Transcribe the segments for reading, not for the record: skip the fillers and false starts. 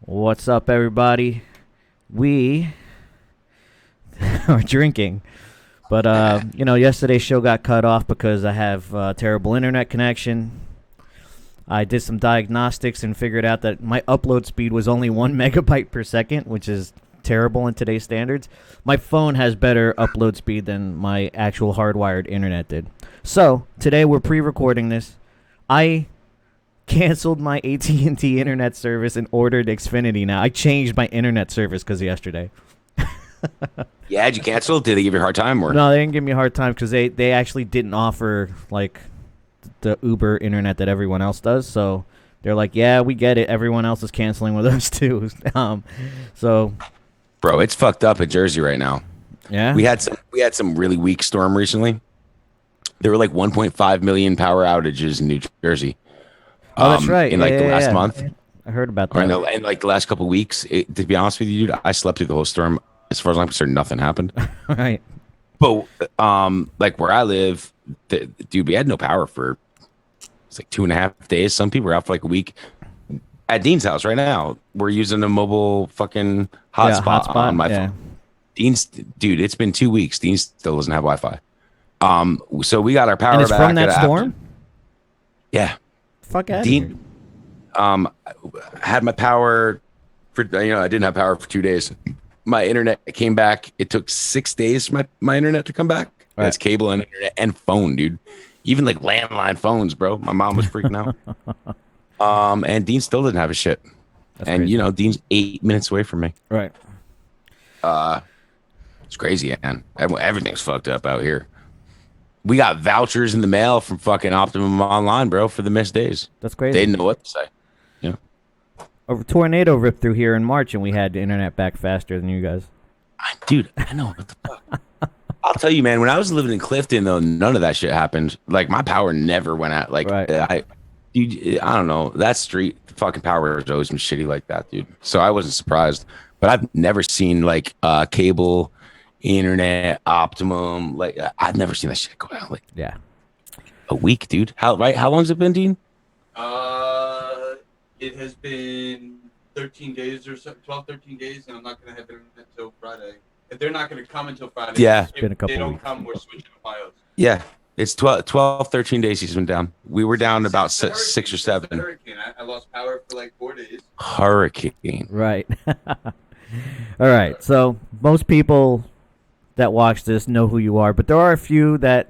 What's up, everybody? We are drinking, but yesterday's show got cut off because I have terrible internet connection. I did some diagnostics and figured out that my upload speed was only 1 megabyte per second, which is terrible in today's standards. My phone has better upload speed than my actual hardwired internet did. So today we're pre-recording this. I canceled my AT&T internet service and ordered Xfinity now. I changed my internet service because of yesterday. Yeah, did you cancel? Did they give you a hard time? Or No, they didn't give me a hard time because they actually didn't offer like the Uber internet that everyone else does. So they're like, yeah, we get it. Everyone else is canceling with us too. So, bro, it's fucked up in Jersey right now. yeah, We had some really weak storm recently. There were like 1.5 million power outages in New Jersey. Oh, that's right. In like the last month, I heard about or that. in like the last couple of weeks. To be honest with you, dude, I slept through the whole storm. As far as I'm concerned, nothing happened. Right. But like where I live, dude, we had no power for it's like 2.5 days. Some people were out for like a week. At Dean's house right now, we're using a mobile fucking hotspot on my phone. Dean's, dude, it's been 2 weeks. Dean still doesn't have Wi-Fi. So we got our power And it's back from that storm? Yeah. Fuck out of here. Dean, had my power for, I didn't have power for 2 days. My internet came back. It took 6 days for my internet to come back. Right. That's cable and internet and phone, dude. Even like landline phones, bro. My mom was freaking out. And Dean still didn't have a shit. That's and crazy. Dean's 8 minutes away from me. Right. It's crazy, man. Everything's fucked up out here. We got vouchers in the mail from fucking Optimum Online, bro, for the missed days. That's crazy. They didn't know what to say. Yeah. A tornado ripped through here in March, and we had the internet back faster than you guys. Dude, I know. What the fuck? I'll tell you, man, when I was living in Clifton, though, none of that shit happened. Like, my power never went out. Like, Right. I don't know. That street, the fucking power has always been shitty like that, dude. So I wasn't surprised. But I've never seen, like, cable, internet, Optimum. Like, I've never seen that shit go out. Like, Yeah. a week, dude. How long's it been, Dean? It has been 13 days or so, 12, 13 days, and I'm not going to have internet until Friday. If they're not going to come until Friday, Yeah. It's been a couple they don't weeks. come, we're switching to Fios. Yeah. It's 12, 13 days he's been down. We were down about six or seven. Hurricane. I lost power for like 4 days. Hurricane. Right. All right. So most people that watch this know who you are, but there are a few that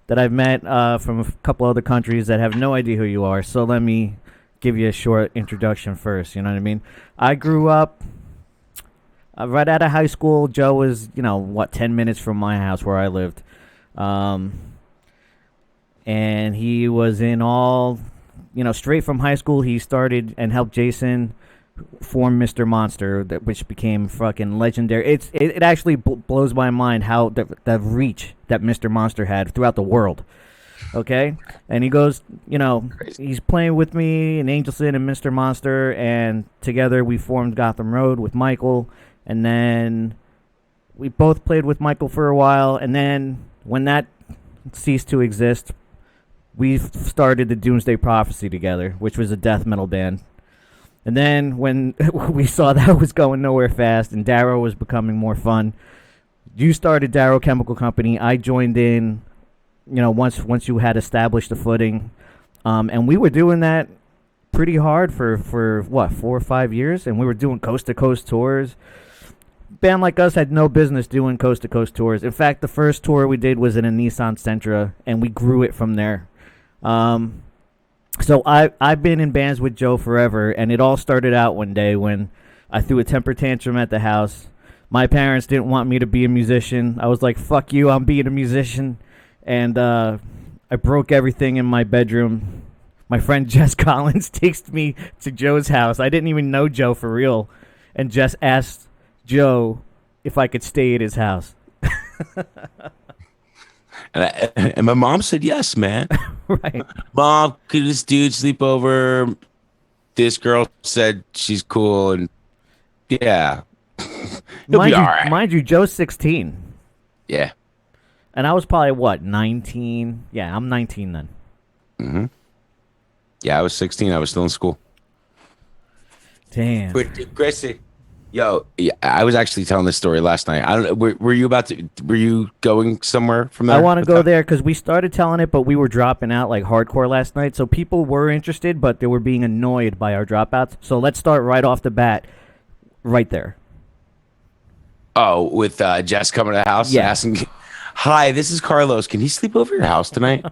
I've met from a couple other countries that have no idea who you are. So let me give you a short introduction first. You know what I mean? I grew up right out of high school. Joe was, 10 minutes from my house where I lived. And he was in all, straight from high school. He started and helped Jason form Mr. Monster, which became fucking legendary. It actually blows my mind how the reach that Mr. Monster had throughout the world. Okay, and he goes, he's playing with me and Angelsin and Mr. Monster, and together we formed Gotham Road with Michael, and then we both played with Michael for a while, and then when that ceased to exist, we started the Doomsday Prophecy together, which was a death metal band. And then when we saw that was going nowhere fast and Darrow was becoming more fun, you started Darrow Chemical Company. I joined in, once you had established a footing. And we were doing that pretty hard for what, 4 or 5 years? And we were doing coast-to-coast tours. Band like us had no business doing coast-to-coast tours. In fact, the first tour we did was in a Nissan Sentra, and we grew it from there. So I've been in bands with Joe forever, and it all started out one day when I threw a temper tantrum at the house. My parents didn't want me to be a musician. I was like, fuck you, I'm being a musician. And I broke everything in my bedroom. My friend Jess Collins takes me to Joe's house. I didn't even know Joe for real. And Jess asked Joe if I could stay at his house. And my mom said yes, man. Right. Mom, could this dude sleep over? This girl said she's cool, and yeah, he'll be all right. Mind you, Joe's 16. Yeah. And I was probably, what, 19? Yeah, I'm 19 then. Mm-hmm. Yeah, I was 16. I was still in school. Damn. Pretty crazy. Yo, yeah, I was actually telling this story last night. I don't know. Were you about to? Were you going somewhere from there? I want to with go that? there because we started telling it, but we were dropping out like hardcore last night. So people were interested, but they were being annoyed by our dropouts. So let's start right off the bat, right there. Oh, with Jess coming to the house Yeah. asking, "Hi, this is Carlos. Can he sleep over your house tonight?"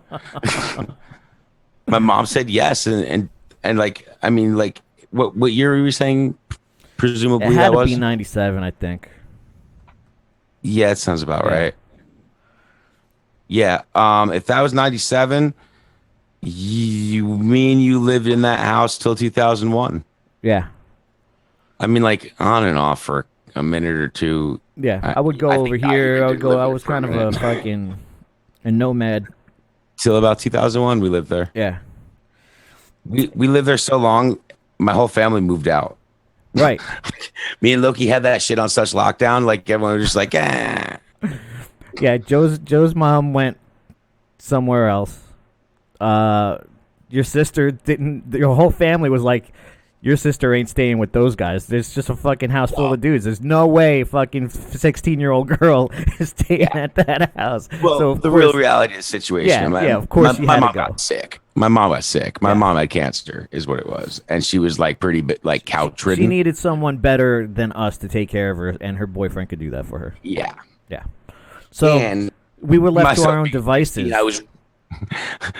My mom said yes, and like, I mean, like, what year were you saying? Presumably It had that to was. be 97, I think. Yeah, it sounds about Yeah. right. Yeah. If that was 97, me and you lived in that house till 2001. Yeah. I mean, like on and off for a minute or two. Yeah. I would go I over think I here. even I would did go. live I there was for a kind of a minute. fucking a nomad. Till about 2001, we lived there. Yeah. We lived there so long, my whole family moved out. Right. Me and Loki had that shit on such lockdown. Like everyone was just like, eh. Yeah. Joe's mom went somewhere else. Your sister didn't. Your whole family was like, your sister ain't staying with those guys. There's just a fucking house full of dudes. There's no way fucking 16-year-old girl is staying at that house. Well, So of the course- real reality of the situation. Yeah, of course you my had to mom go. got sick. My mom got sick. My Yeah. mom had cancer, is what it was, and she was like pretty like couch She ridden. needed someone better than us to take care of her, and her boyfriend could do that for her. Yeah. Yeah. So And we were left to myself our own being devices. 16,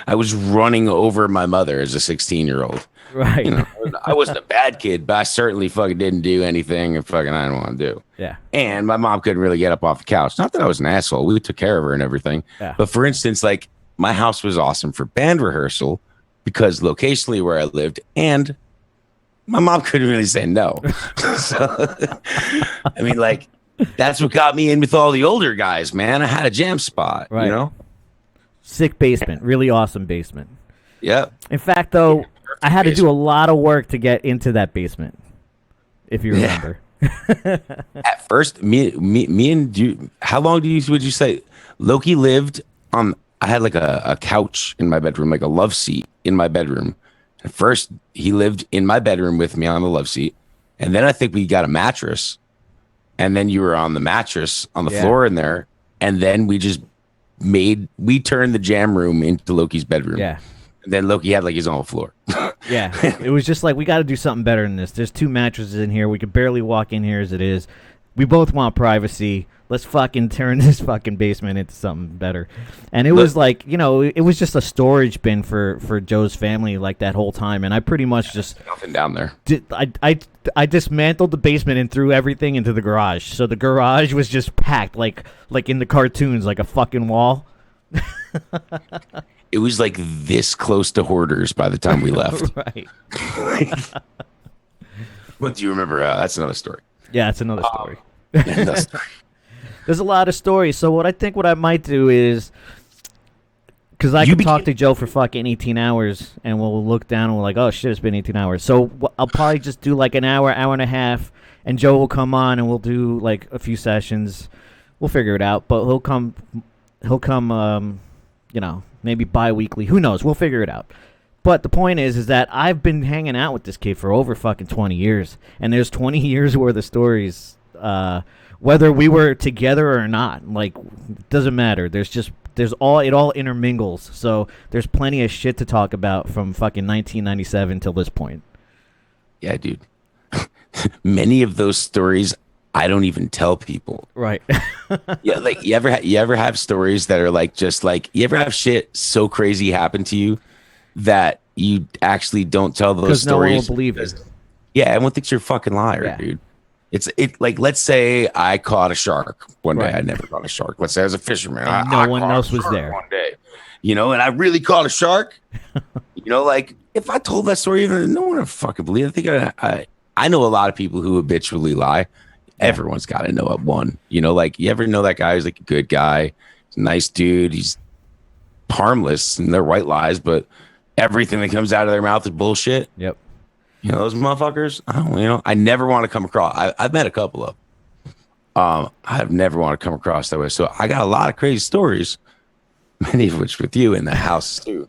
I was running over my mother as a 16-year-old. Right. You know, I wasn't a bad kid, but I certainly fucking didn't do anything and fucking I didn't want to do. Yeah. And my mom couldn't really get up off the couch. Not that I was an asshole. We took care of her and everything. Yeah. But for instance, like my house was awesome for band rehearsal because locationally where I lived, and my mom couldn't really say no. So, I mean, like, that's what got me in with all the older guys, man. I had a jam spot, Right. you know? Sick basement. Really awesome basement. Yep. In fact, though, I had to do a basement. lot of work to get into that basement, if you Yeah. remember. At first, me and you, how long would you say Loki lived on? I had like a couch in my bedroom, like a love seat in my bedroom. At first, he lived in my bedroom with me on the love seat. And then I think we got a mattress. And then you were on the mattress on the Yeah. floor in there. And then we turned the jam room into Loki's bedroom. Yeah. And then Loki had like his own floor. Yeah. It was just like, we got to do something better than this. There's 2 mattresses in here. We could barely walk in here as it is. We both want privacy. Let's fucking turn this fucking basement into something better. And it was like, you know, it was just a storage bin for Joe's family like that whole time. And I pretty much just Nothing down there. I dismantled the basement and threw everything into the garage. So the garage was just packed like in the cartoons, like a fucking wall. It was like this close to hoarders by the time we left. Right. What do you remember? That's another story. Yeah, it's another story. Another story. There's a lot of stories. So what I might do is, because I You can talk became- to Joe for fucking 18 hours, and we'll look down and we're like, oh shit, it's been 18 hours. So I'll probably just do like an hour and a half, and Joe will come on and we'll do like a few sessions. We'll figure it out. But he'll come, you know, maybe bi-weekly. Who knows? We'll figure it out. But the point is that I've been hanging out with this kid for over fucking 20 years, and there's 20 years worth of stories. Whether we were together or not, like, it doesn't matter. It all intermingles. So there's plenty of shit to talk about from fucking 1997 till this point. Yeah, dude. Many of those stories I don't even tell people. Right. Yeah, like you ever have stories that are like just like you ever have shit so crazy happen to you that you actually don't tell those Because no one stories. will believe it. Yeah, everyone thinks you're a fucking liar, Yeah. dude. It's like let's say I caught a shark one day. Right. I never caught a shark. Let's say I was a fisherman. And I no one caught a else was shark there. one day. You know, and I really caught a shark. You know, like if I told that story, no one would fucking believe it. I think I know a lot of people who habitually lie. Everyone's got to know at one. You know, like you ever know that guy who's like a good guy, he's a nice dude, he's harmless and they're white lies, but everything that comes out of their mouth is bullshit. Yep. You know, those motherfuckers, I never want to come across. I've met a couple of I've never want to come across that way. So I got a lot of crazy stories, many of which with you in the house too.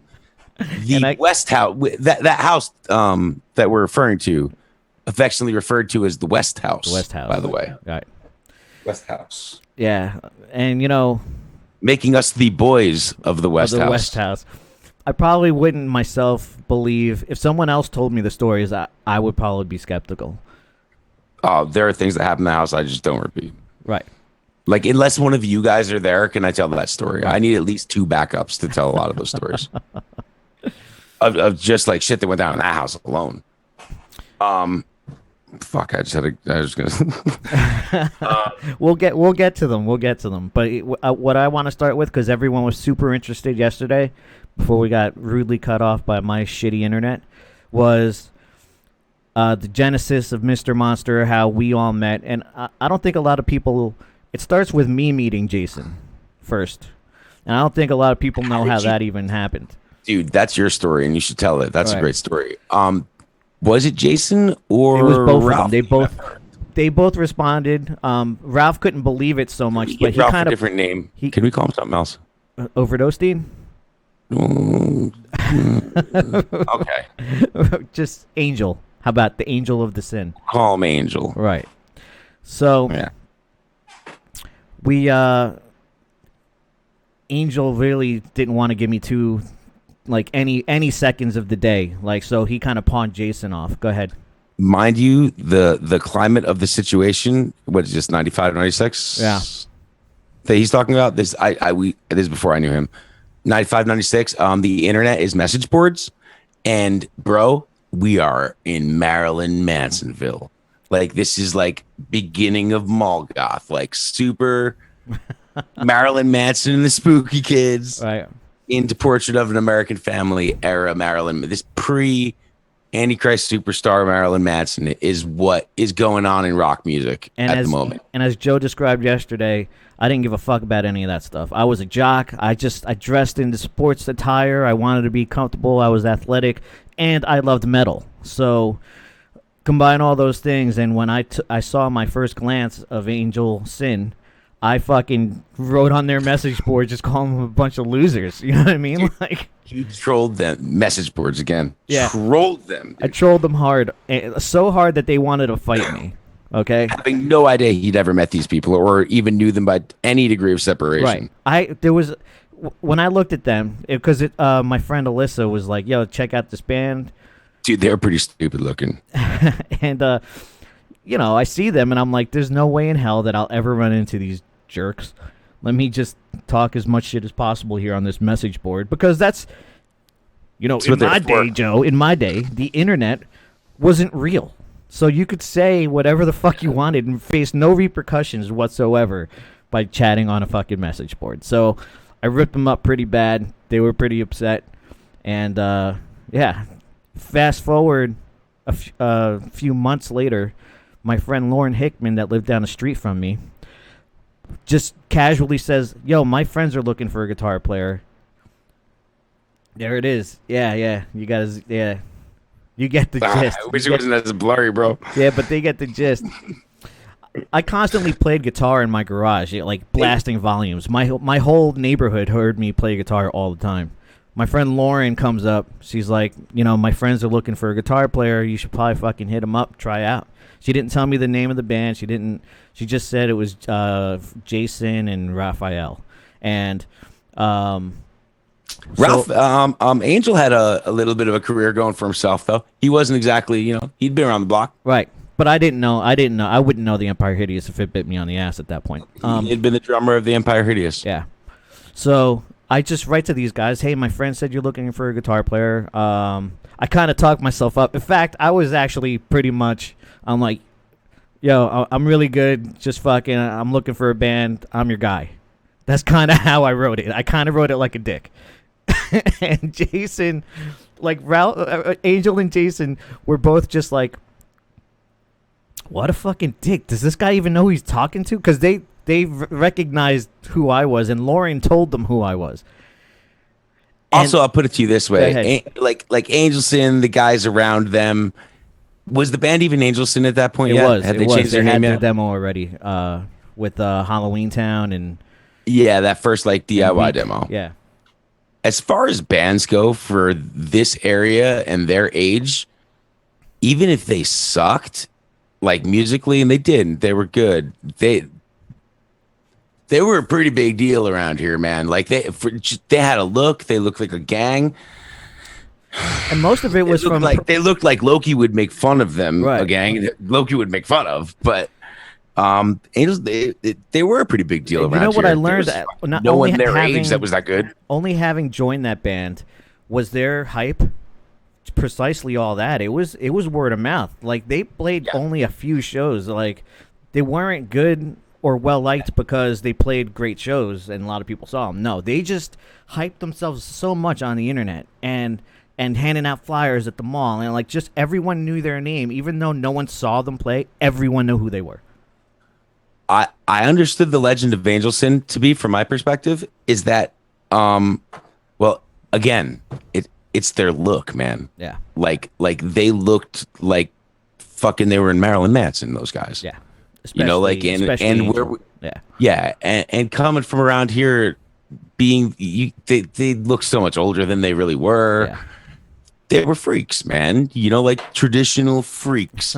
The West House, that house that we're referring to, affectionately referred to as the West House. The West House, by the way. Right. West House. Yeah, and you know, making us the boys of the West House. West House. I probably wouldn't myself believe if someone else told me the stories. I would probably be skeptical. Oh, there are things that happen in the house I just don't repeat. Right. Like, unless one of you guys are there, can I tell that story? I need at least 2 backups to tell a lot of those stories. of just like shit that went down in that house alone. Fuck, I was gonna. We'll get to them. We'll get to them. But what I want to start with, because everyone was super interested yesterday, before we got rudely cut off by my shitty internet, was the genesis of Mr. Monster, how we all met, and I don't think a lot of people. It starts with me meeting Jason first, and I don't think a lot of people know how that even happened. Dude, that's your story, and you should tell it. That's a great story. Was it Jason or it was both Ralph? of them. They both responded. Ralph couldn't believe it so much, but he Ralph kind of a different name. Can we call him something else? Overdosed? Okay. Just Angel. How about the Angel of the Sin? Call him Angel. Right. So yeah. We Angel really didn't want to give me any seconds of the day. Like, so he kind of pawned Jason off. Go ahead. Mind you, the climate of the situation, what is this, 95, 96? Yeah. That he's talking about, this this is before I knew him. 95, 96, the internet is message boards. And bro, we are in Maryland, Mansonville. Like, this is like beginning of mall goth, like super Marilyn Manson and the Spooky Kids. Right. Into Portrait of an American Family era Marilyn. This pre-Antichrist superstar Marilyn Manson is what is going on in rock music at the moment. And as Joe described yesterday, I didn't give a fuck about any of that stuff. I was a jock. I dressed into sports attire. I wanted to be comfortable. I was athletic, and I loved metal. So combine all those things, and when I saw my first glance of Angelsin, I fucking wrote on their message board, just calling them a bunch of losers. You know what I mean? Like, you trolled them message boards again. Yeah, trolled them. Dude. I trolled them hard, so hard that they wanted to fight me. Okay, having no idea he'd ever met these people or even knew them by any degree of separation. Right. When I looked at them, because my friend Alyssa was like, "Yo, check out this band." Dude, they're pretty stupid looking. And I see them, and I'm like, "There's no way in hell that I'll ever run into these jerks. Let me just talk as much shit as possible here on this message board," because that's in my day, Joe. In my day, the internet wasn't real, so you could say whatever the fuck you wanted and face no repercussions whatsoever by chatting on a fucking message board. So I ripped them up pretty bad. They were pretty upset, and yeah. Fast forward a few months later, my friend Lauren Hickman, that lived down the street from me, just casually says, "Yo, my friends are looking for a guitar player." There it is. Yeah. You guys, yeah. You get the gist. I wish it wasn't as blurry, bro. Yeah, but they get the gist. I constantly played guitar in my garage, like blasting volumes. My whole neighborhood heard me play guitar all the time. My friend Lauren comes up. She's like, my friends are looking for a guitar player. You should probably fucking hit them up, try out. She didn't tell me the name of the band. She just said it was Jason and Raphael. And Ralph, Angel had a little bit of a career going for himself, though. He wasn't exactly, he'd been around the block. Right. But I didn't know. I wouldn't know the Empire Hideous if it bit me on the ass at that point. He'd been the drummer of the Empire Hideous. Yeah. So I just write to these guys, "Hey, my friend said you're looking for a guitar player." I kind of talked myself up. In fact, I was actually pretty much, I'm like, "Yo, I'm really good. Just fucking, I'm looking for a band. I'm your guy." That's kind of how I wrote it. I kind of wrote it like a dick. And Jason, like Ralph, Angel and Jason were both just like, "What a fucking dick. Does this guy even know who he's talking to?" Because they recognized who I was, and Lauren told them who I was. Also, I'll put it to you this way: like Angelsin, the guys around them. Was the band even Angelsin at that point? It yet? was. Had it they was. changed They their had name their yet? demo already with Halloween Town and that first like DIY demo. Yeah. As far as bands go for this area and their age, even if they sucked, like musically, and they didn't, they were good. They were a pretty big deal around here, man. Like they had a look. They looked like a gang. And most of it was from They looked like Loki would make fun of them. Right. A gang that Loki would make fun of, but Angels they were a pretty big deal around here. You know what I learned? No one their age that was that good. Only having joined that band was their hype. Precisely all that. It was word of mouth. Like they played only a few shows. Like they weren't good or well liked because they played great shows and a lot of people saw them. No, they just hyped themselves so much on the internet and handing out flyers at the mall, and like just everyone knew their name, even though no one saw them play. Everyone knew who they were. I understood the legend of Angelsin to be, from my perspective, is that well, again, it's their look, man. Yeah. Like they looked like fucking they were in Marilyn Manson, those guys. Yeah. Like and where and coming from around here, they look so much older than they really were. Yeah. They were freaks, man. Like traditional freaks,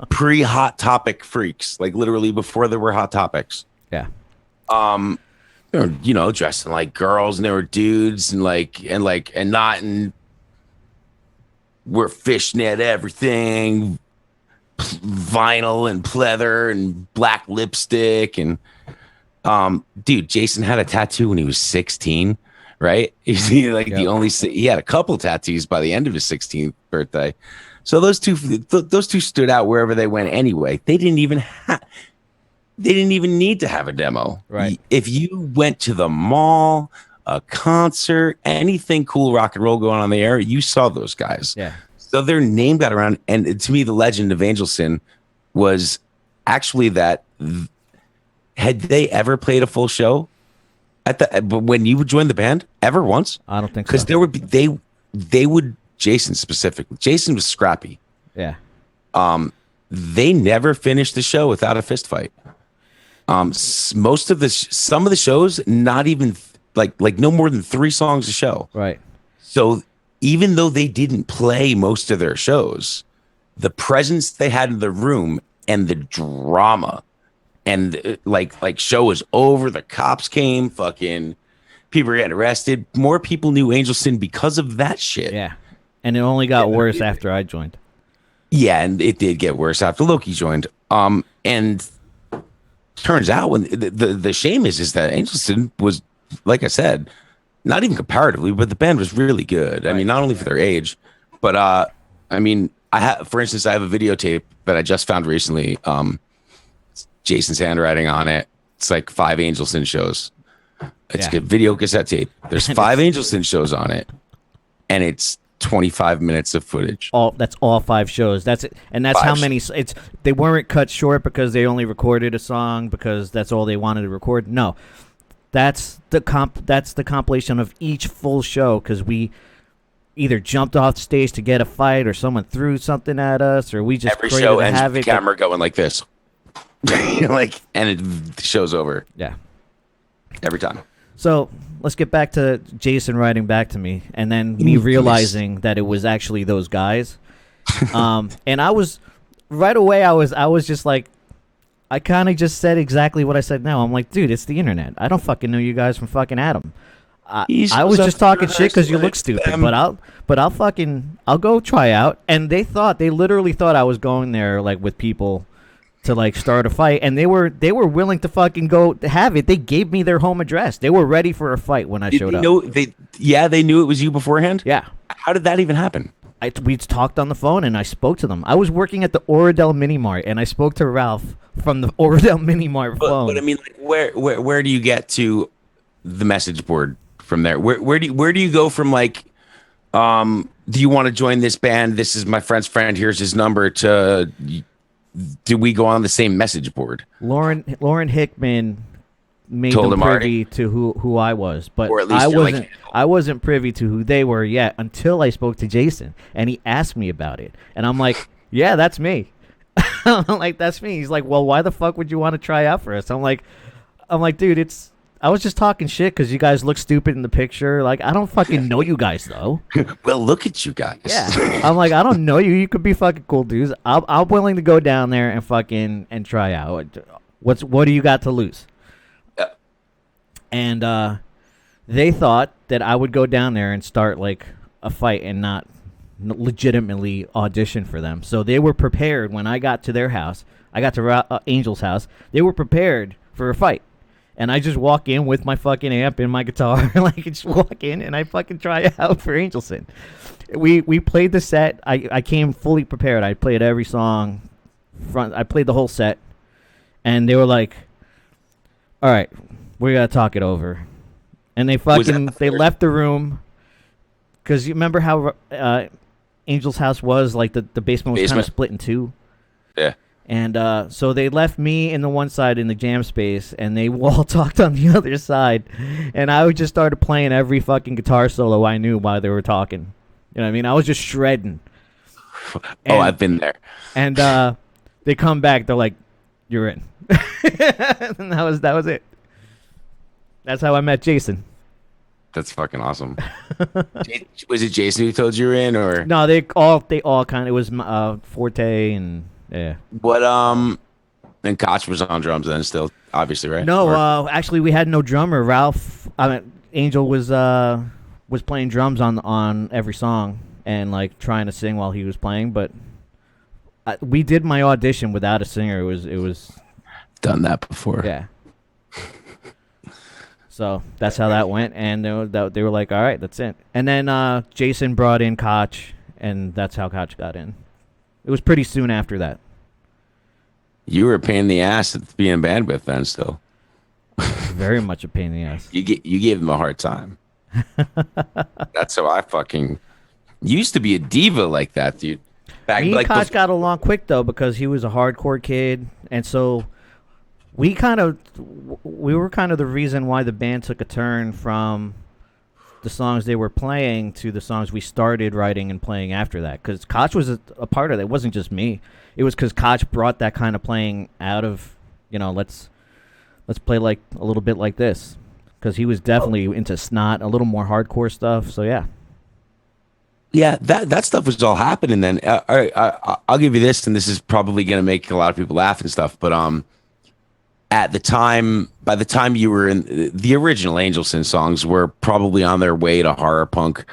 pre-Hot Topic freaks, like literally before there were Hot Topics. Yeah. They were, dressing like girls, and they were dudes, and not, and we're fishnet everything, vinyl and pleather and black lipstick, and dude, Jason had a tattoo when he was 16. Right? The only he had a couple tattoos by the end of his 16th birthday. So those two stood out wherever they went anyway. They didn't even need to have a demo. Right. If you went to the mall, a concert, anything cool rock and roll going on the air, you saw those guys. Yeah. So their name got around, and to me, the legend of Angelsin was actually that had they ever played a full show but when you would join the band ever once? I don't think so. Because there would be they would Jason specifically. Jason was scrappy. Yeah. They never finished the show without a fist fight. Some of the shows, not even like no more than 3 songs a show. Right. So even though they didn't play most of their shows, the presence they had in the room and the drama. And like show was over, the cops came, fucking people were getting arrested. More people knew Angelsin because of that shit. Yeah. And it only got worse after I joined. Yeah, and it did get worse after Loki joined. And turns out when the shame is that Angelsin was, like I said, not even comparatively, but the band was really good. I mean, not only for their age, but for instance, I have a videotape that I just found recently. Jason's handwriting on it. It's like 5 Angelsin shows. It's a video cassette tape. There's 5 Angelsin shows on it, and it's 25 minutes of footage. That's all 5 shows. That's it, and that's how many. They weren't cut short because they only recorded a song because that's all they wanted to record. No, that's the compilation of each full show because we either jumped off stage to get a fight, or someone threw something at us, or we just every show ends with the camera going like this. The show's over. Yeah. Every time. So let's get back to Jason writing back to me, and then me realizing that it was actually those guys. And I was right away. I was just like, I kind of just said exactly what I said now. I'm like, dude, it's the internet. I don't fucking know you guys from fucking Adam. I was just talking shit because you look stupid, but I'll go try out. And they literally thought I was going there like with people to like start a fight, and they were willing to fucking go have it. They gave me their home address. They were ready for a fight when I showed up. They knew it was you beforehand? Yeah. How did that even happen? We talked on the phone, and I spoke to them. I was working at the Oradell Mini Mart, and I spoke to Ralph from the Oradell Mini Mart phone. But I mean, like, where do you get to the message board from there? Where do you go from like, do you want to join this band? This is my friend's friend. Here's his number. To do we go on the same message board? Lauren Hickman made Told them him privy to who I was, but or at least I wasn't privy to who they were yet until I spoke to Jason, and he asked me about it, and I'm like, yeah, that's me. I'm like, that's me. He's like, well, why the fuck would you want to try out for us? I'm like, dude, I was just talking shit because you guys look stupid in the picture. Like, I don't fucking know you guys, though. Well, look at you guys. Yeah. I'm like, I don't know you. You could be fucking cool dudes. I'm willing to go down there and fucking and try out. What do you got to lose? Yeah. And they thought that I would go down there and start like a fight and not legitimately audition for them. So they were prepared when I got to their house. I got to Angel's house. They were prepared for a fight. And I just walk in with my fucking amp and my guitar. Like, just walk in and I fucking try out for Angelsin. We played the set. I came fully prepared. I played every song. I played the whole set. And they were like, all right, we got to talk it over. And they left the room. Because you remember how Angel's house was? Like, the basement was kind of split in two. Yeah. And so they left me in the one side in the jam space, and they all talked on the other side. And I just started playing every fucking guitar solo I knew while they were talking. You know what I mean? I was just shredding. I've been there. And they come back. They're like, "You're in." And that was it. That's how I met Jason. That's fucking awesome. Was it Jason who told you you were in, or no? They all kind of. It was Forte and. Yeah. What and Koch was on drums then still, obviously, right? No, actually we had no drummer. Angel was playing drums on every song and like trying to sing while he was playing, but we did my audition without a singer. It was done that before. Yeah. So that's how that went, and they were like, all right, that's it. And then Jason brought in Koch, and that's how Koch got in. It was pretty soon after that. You were a pain in the ass to be in band with then still. Very much a pain in the ass. You gave him a hard time. That's how I fucking used to be a diva like that, dude. Me and Koch got along quick though because he was a hardcore kid, and so we were kind of the reason why the band took a turn from the songs they were playing to the songs we started writing and playing after that. Because Koch was a part of that. It wasn't just me. It was because Koch brought that kind of playing out of, let's play like a little bit like this. Because he was definitely into snot, a little more hardcore stuff. So yeah. Yeah, that stuff was all happening then. All right, I'll give you this, and this is probably going to make a lot of people laugh and stuff. But at the time, by the time you were in the original Angelsin songs were probably on their way to horror punk,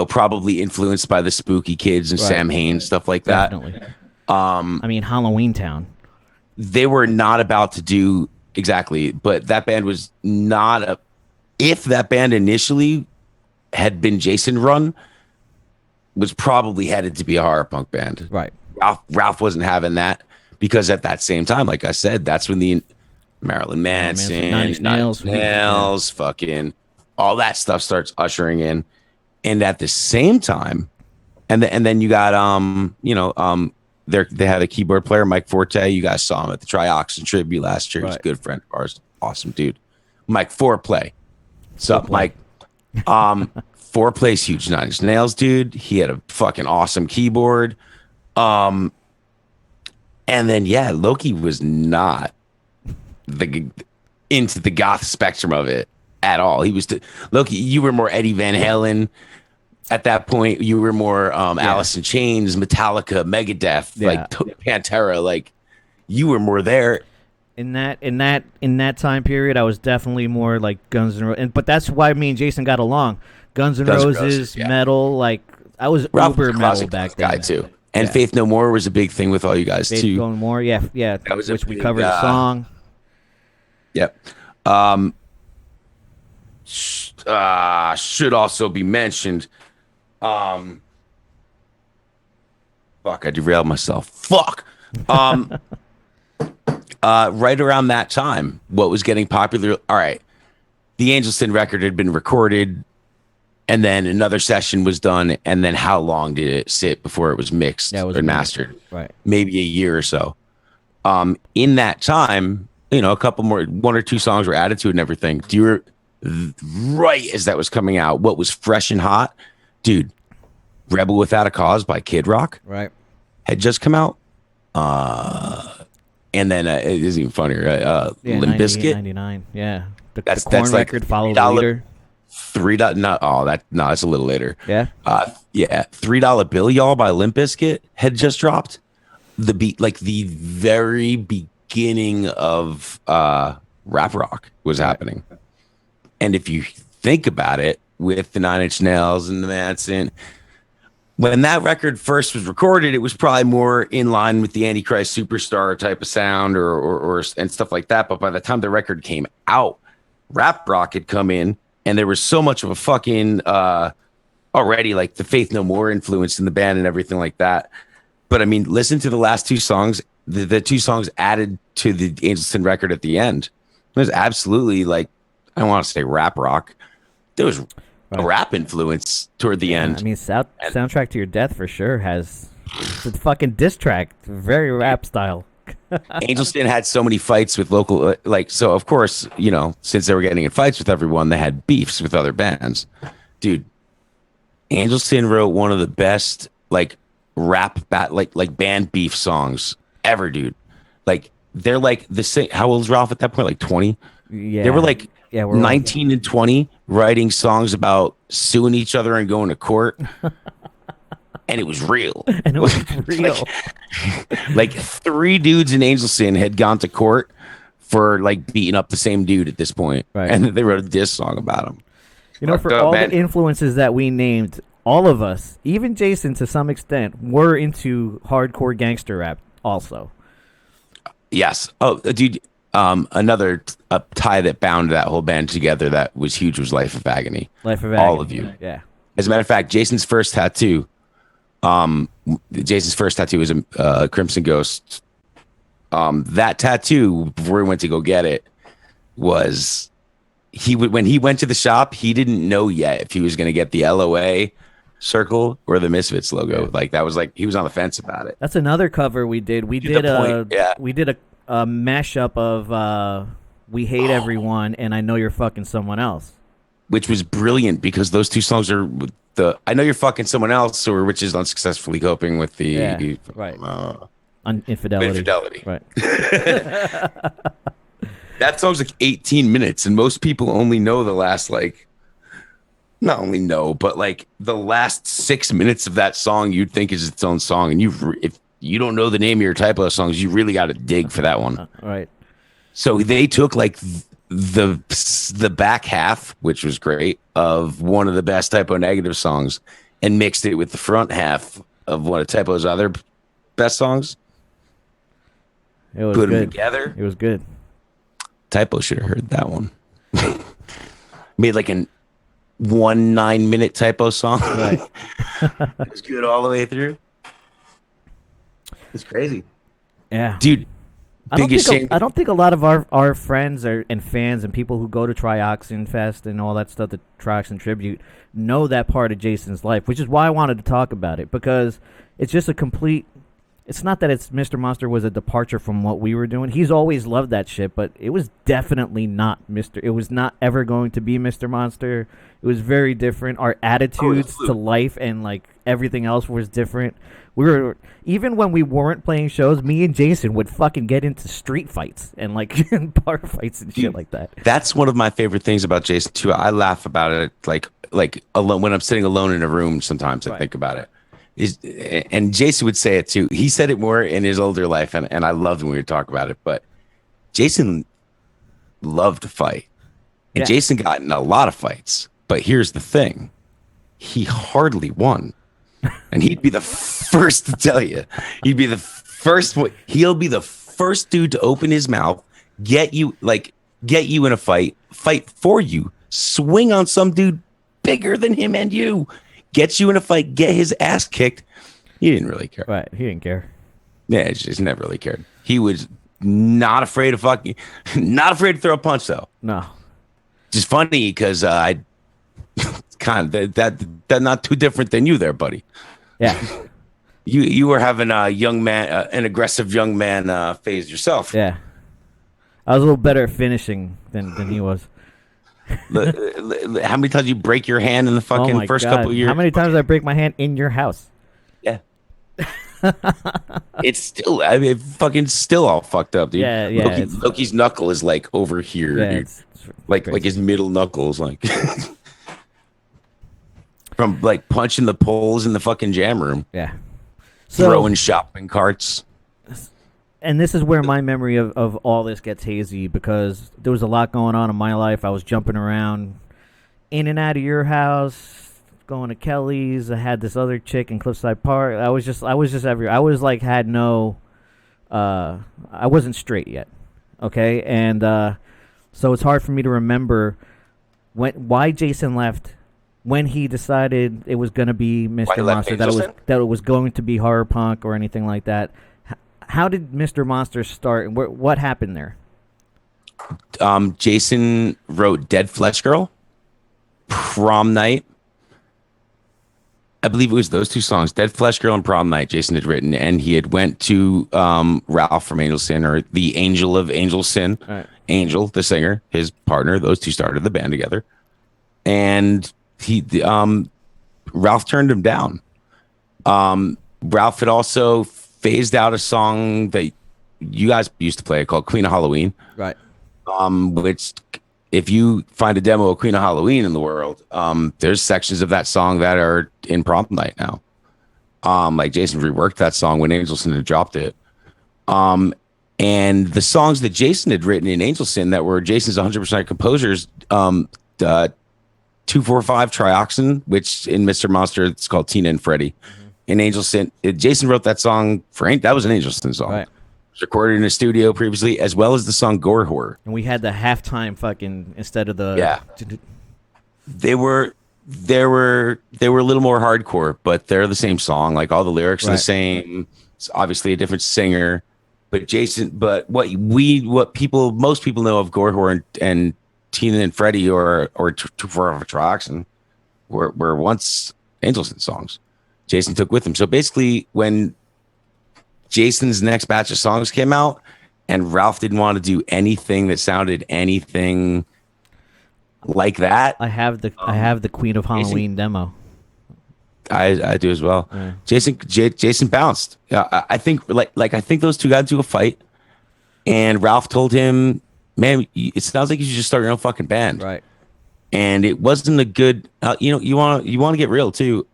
probably influenced by the Spooky Kids and right. Sam Haines, stuff like that. Definitely. Halloween Town. They were not about to do exactly, but that band was not if that band initially had been Jason run, was probably headed to be a horror punk band. Right. Ralph wasn't having that. Because at that same time, like I said, that's when the Marilyn Manson, Nine Inch Nails, fucking all that stuff starts ushering in, and at the same time, and then you got they had a keyboard player, Mike Forte. You guys saw him at the Trioxin tribute last year. He's a good friend of ours, awesome dude. Mike Foreplay, what's up, Mike? Foreplay's huge, Nine Inch Nails, dude. He had a fucking awesome keyboard. And then, Loki was not into the goth spectrum of it at all. He was Loki. You were more Eddie Van Halen at that point. You were more Alice in Chains, Metallica, Megadeth, like Pantera. Like you were more there. In that time period, I was definitely more like Guns N' Roses. But that's why me and Jason got along. Guns N' Roses, metal. Like I was uber metal back then. Guy too. And Faith No More was a big thing with all you guys, Faith too. No More, yeah. That was which we covered a song. Yep. Should also be mentioned. Fuck, I derailed myself. Fuck. Right around that time, what was getting popular? All right. The Angelsin record had been recorded. And then another session was done, and then how long did it sit before it was mixed and mastered? Right, maybe a year or so. In that time, a couple more, one or two songs were added to it and everything. Do you right as that was coming out? What was fresh and hot, dude? "Rebel Without a Cause" by Kid Rock, right, had just come out. And then it is even funnier. Limp Bizkit, 99, yeah. The That's Korn like record, Follow the $3 Leader. That's a little later. Yeah. Yeah, $3 Bill, y'all by Limp Bizkit had just dropped. The beat, like the very beginning of rap rock was happening. And if you think about it, with the Nine Inch Nails and the Manson, when that record first was recorded, it was probably more in line with the Antichrist Superstar type of sound or and stuff like that. But by the time the record came out, rap rock had come in, and there was so much of a fucking already like the Faith No More influence in the band and everything like that. But I mean, listen to the last two songs, the two songs added to the Angelsin record at the end. It was absolutely like, I don't want to say rap rock. There was a rap influence toward the end. I mean, Soundtrack to Your Death for sure has the fucking diss track, very rap style. Angelsin had so many fights with local, so of course, since they were getting in fights with everyone, they had beefs with other bands. Dude, Angelsin wrote one of the best, rap, band beef songs ever, dude. They're the same. How old is Ralph at that point? 20? Yeah. They were we're 19 and 20 writing songs about suing each other and going to court. And it was real. And it was real. Three dudes in Angelsin had gone to court for beating up the same dude at this point. Right. And they wrote a diss song about him. For all the influences that we named, all of us, even Jason to some extent, were into hardcore gangster rap also. Yes. Oh, dude. Another tie that bound that whole band together that was huge was Life of Agony. Life of Agony. All of you. Yeah. As a matter of fact, Jason's first tattoo is a Crimson Ghost. That tattoo, before we went to go get it, was when he went to the shop, he didn't know yet if he was going to get the LOA circle or the Misfits logo. That was he was on the fence about it. That's another cover we did. We did a mashup of We Hate Everyone and I Know You're Fucking Someone Else, which was brilliant because those two songs are the I Know You're Fucking Someone Else, or which is unsuccessfully coping with the infidelity. Right. That song's 18 minutes, and most people only know the last not only know, but the last 6 minutes of that song you'd think is its own song, and if you don't know the name of your typo songs, you really got to dig for that one. Right. So they took the back half, which was great, of one of the best Typo Negative songs, and mixed it with the front half of one of Typo's other best songs. It was Put good. them together. It was good. Typo should have heard that one. Made an 9-minute Typo song. Right. It was good all the way through. It's crazy. Yeah. Dude, I don't think a lot of our friends and fans and people who go to Trioxin Fest and all that stuff, the Trioxin Tribute, know that part of Jason's life, which is why I wanted to talk about it, because it's just a complete... It's not that Mr. Monster was a departure from what we were doing. He's always loved that shit, but it was definitely not It was not ever going to be Mr. Monster. It was very different. Our attitudes to life and everything else was different. We were, even when we weren't playing shows, me and Jason would fucking get into street fights and bar fights and shit like that. That's one of my favorite things about Jason too. I laugh about it alone when I'm sitting alone in a room. Sometimes I think about it. And Jason would say it too. He said it more in his older life, and I loved when we would talk about it. But Jason loved to fight, and Jason got in a lot of fights. But here's the thing: he hardly won, and he'd be the first to tell you. He'd be the first. He'll be the first dude to open his mouth, get you in a fight for you, swing on some dude bigger than him and you. Gets you in a fight, get his ass kicked. He didn't really care. Right, he didn't care. Yeah, he just never really cared. He was not afraid of not afraid to throw a punch though. No. Just funny because I kind of that not too different than you there, buddy. Yeah. You were having a young man, an aggressive young man phase yourself. Yeah. I was a little better at finishing than he was. How many times you break your hand in the fucking first couple of years? How many times did I break my hand in your house? Yeah. It's still, fucking still all fucked up, dude. Yeah. Loki's knuckle is over here, yeah, dude. it's like his middle knuckles, like from like punching the poles in the fucking jam room. Yeah. Throwing shopping carts. And this is where my memory of all this gets hazy, because there was a lot going on in my life. I was jumping around in and out of your house, going to Kelly's. I had this other chick in Cliffside Park. I was just everywhere. I was like, had no, I wasn't straight yet. Okay. And, so it's hard for me to remember why Jason left, when he decided it was going to be Mr. Monster, that it was going to be horror punk or anything like that. How did Mr. Monster start? What happened there? Jason wrote Dead Flesh Girl, Prom Night. I believe it was those two songs, Dead Flesh Girl and Prom Night, Jason had written, and he had went to Ralph from Angelsin, or the Angel of Angelsin, right. Angel, the singer, his partner. Those two started the band together, and Ralph turned him down. Ralph had also phased out a song that you guys used to play called Queen of Halloween, right? Which, if you find a demo of Queen of Halloween in the world, there's sections of that song that are in Prom Night now. Like Jason reworked that song when Angelsin had dropped it. And the songs that Jason had written in Angelsin that were Jason's 100% composers, 245 Trioxin, which in Mr. Monster, it's called Tina and Freddie. Mm-hmm. In Angelsin, Jason wrote that song that was an Angelsin song. Right. It was recorded in a studio previously, as well as the song Gore Horror. And we had the halftime fucking instead of the... Yeah. They were a little more hardcore, but they're the same song. Like, all the lyrics are the same. It's obviously a different singer. But most people know of Gore Horror and Tina and Freddie or for Trioxin were once Angelsin songs. Jason took with him. So basically, when Jason's next batch of songs came out, and Ralph didn't want to do anything that sounded anything like that, I have the Queen of Halloween demo. I do as well. Yeah. Jason bounced. I think I think those two got into a fight, and Ralph told him, "Man, it sounds like you should just start your own fucking band." Right. And it wasn't a good. You want to get real too.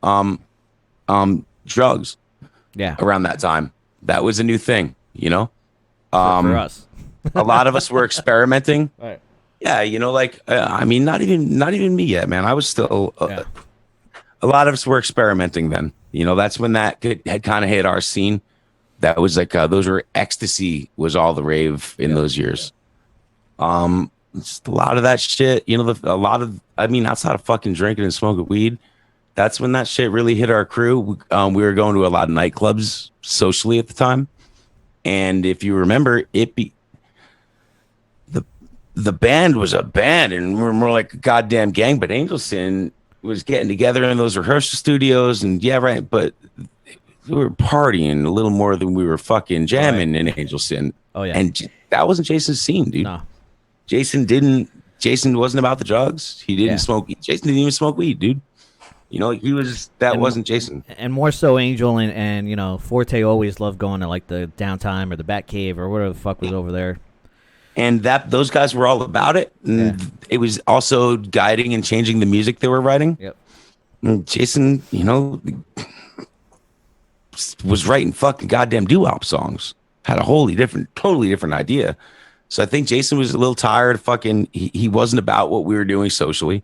Drugs. Yeah. Around that time, that was a new thing. For us, a lot of us were experimenting. Right. Yeah. Not even me yet, man. I was still. A lot of us were experimenting then. That's when that had kind of hit our scene. That was like those were ecstasy was all the rave in those years. Just a lot of that shit. Outside of fucking drinking and smoking weed, that's when that shit really hit our crew. We were going to a lot of nightclubs socially at the time, and if you remember, the band was a band, and we were more like a goddamn gang. But Angelsin was getting together in those rehearsal studios, and but we were partying a little more than we were fucking jamming in Angelsin. Oh yeah, and that wasn't Jason's scene, dude. No, Jason wasn't about the drugs. He didn't smoke. Jason didn't even smoke weed, dude. Wasn't Jason. And more so Angel and Forte always loved going to like the Downtime or the Bat Cave or whatever the fuck was over there. And those guys were all about it. And it was also guiding and changing the music they were writing. Yep. And Jason, was writing fucking goddamn doo-wop songs. Had a totally different idea. So I think Jason was a little tired of he wasn't about what we were doing socially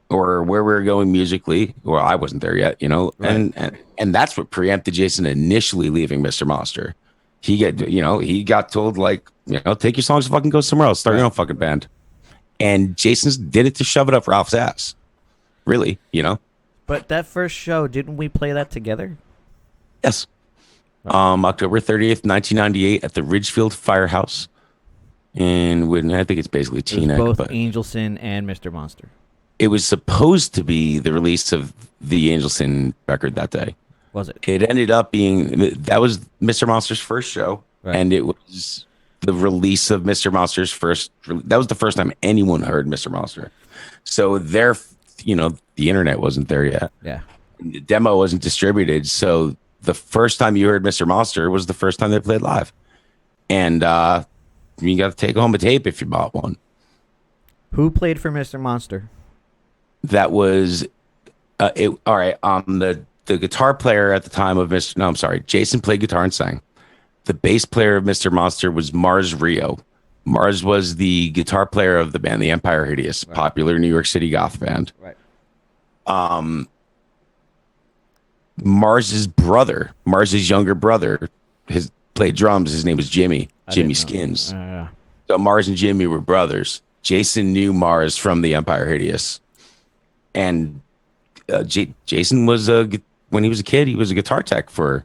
or where we were going musically. Well, I wasn't there yet, right. And that's what preempted Jason initially leaving Mr. Monster. He got told take your songs and fucking go somewhere else, start your own fucking band. And Jason did it to shove it up Ralph's ass. Really, But that first show, didn't we play that together? Yes. October 30th, 1998 at the Ridgefield Firehouse. And I think it's basically Teaneck. Both Angelsin and Mr. Monster. It was supposed to be the release of the Angelsin record that day. Was it? It ended up being, that was Mr. Monster's first show. Right. And it was the release of Mr. Monster's that was the first time anyone heard Mr. Monster. So the internet wasn't there yet. Yeah. The demo wasn't distributed. So the first time you heard Mr. Monster was the first time they played live. And you got to take home a tape if you bought one. Who played for Mr. Monster? That was all right. The guitar player at the time of Mr. No, I'm sorry. Jason played guitar and sang. The bass player of Mr. Monster was Mars Rio. Mars was the guitar player of the band, the Empire Hideous, popular New York City goth band. Right. Mars's brother, Mars's younger brother, played drums. His name was Jimmy Skins. So Mars and Jimmy were brothers. Jason knew Mars from the Empire Hideous, and Jason was when he was a kid, he was a guitar tech for,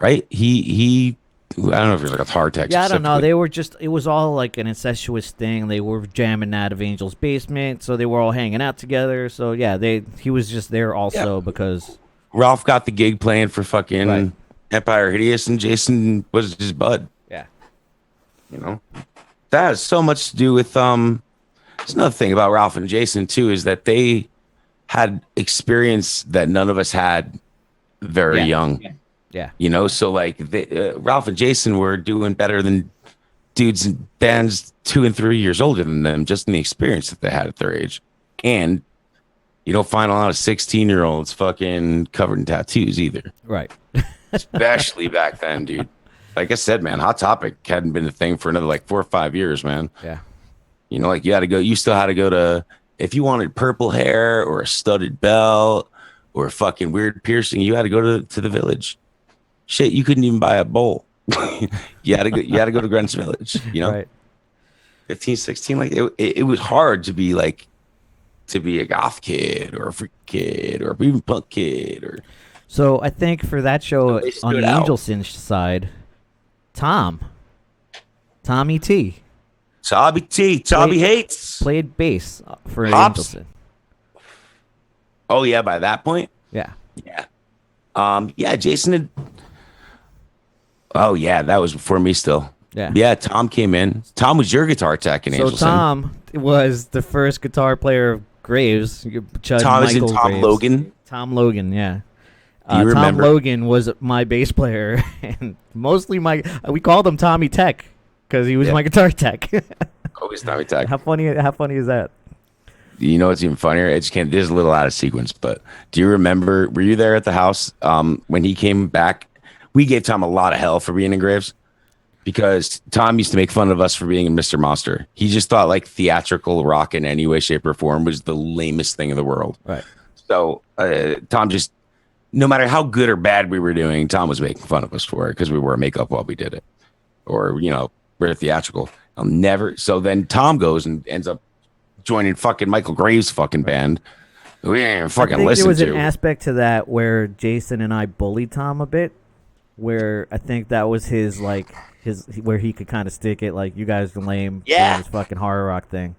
right? He I don't know if he was a guitar tech. Yeah, I don't know. They were just, it was all like an incestuous thing. They were jamming out of Angel's basement, so they were all hanging out together. So yeah, he was just there also because Ralph got the gig playing for fucking Empire Hideous, and Jason was his bud. Yeah. You know, that has so much to do with there's another thing about Ralph and Jason too, is that they had experience that none of us had very young. Yeah. You know, so like Ralph and Jason were doing better than dudes in bands 2 and 3 years older than them, just in the experience that they had at their age. And you don't find a lot of 16-year-olds fucking covered in tattoos either. Right. Especially back then, dude. Like I said, man, Hot Topic hadn't been a thing for another like 4 or 5 years, man. Yeah. You know, like you still had to go to, if you wanted purple hair or a studded belt or a fucking weird piercing, you had to go to the Village. Shit, you couldn't even buy a bowl. you had to go to Greenwich Village, you know? Right. 15, 16, like it was hard to be a goth kid or a freak kid or even punk kid or. So I think for that show on the Angelsin side, Tommy T. Tommy Hates played bass for Pops. Angelsin. Oh yeah, by that point. Yeah. Yeah, Jason had. Oh yeah, that was before me still. Yeah, Tom came in. Tom was your guitar tech in Angelsin. So Tom was the first guitar player of Graves. Tom is in Tom Graves. Logan. Tom Logan, yeah. Do you remember? Tom Logan was my bass player, and mostly we called him Tommy Tech because he was my guitar tech. Always Tommy Tech. How funny is that? You know what's even funnier? This is a little out of sequence, but do you remember? Were you there at the house when he came back? We gave Tom a lot of hell for being in Graves because Tom used to make fun of us for being in Mr. Monster. He just thought like theatrical rock in any way, shape, or form was the lamest thing in the world. Right. So Tom just, no matter how good or bad we were doing, Tom was making fun of us for it because we wore makeup while we did it, or we're theatrical. So then Tom goes and ends up joining fucking Michael Graves' fucking band. We didn't even fucking listen to. There was an aspect to that where Jason and I bullied Tom a bit, where I think that was his where he could kind of stick it, like, you guys are lame. Yeah. This fucking horror rock thing.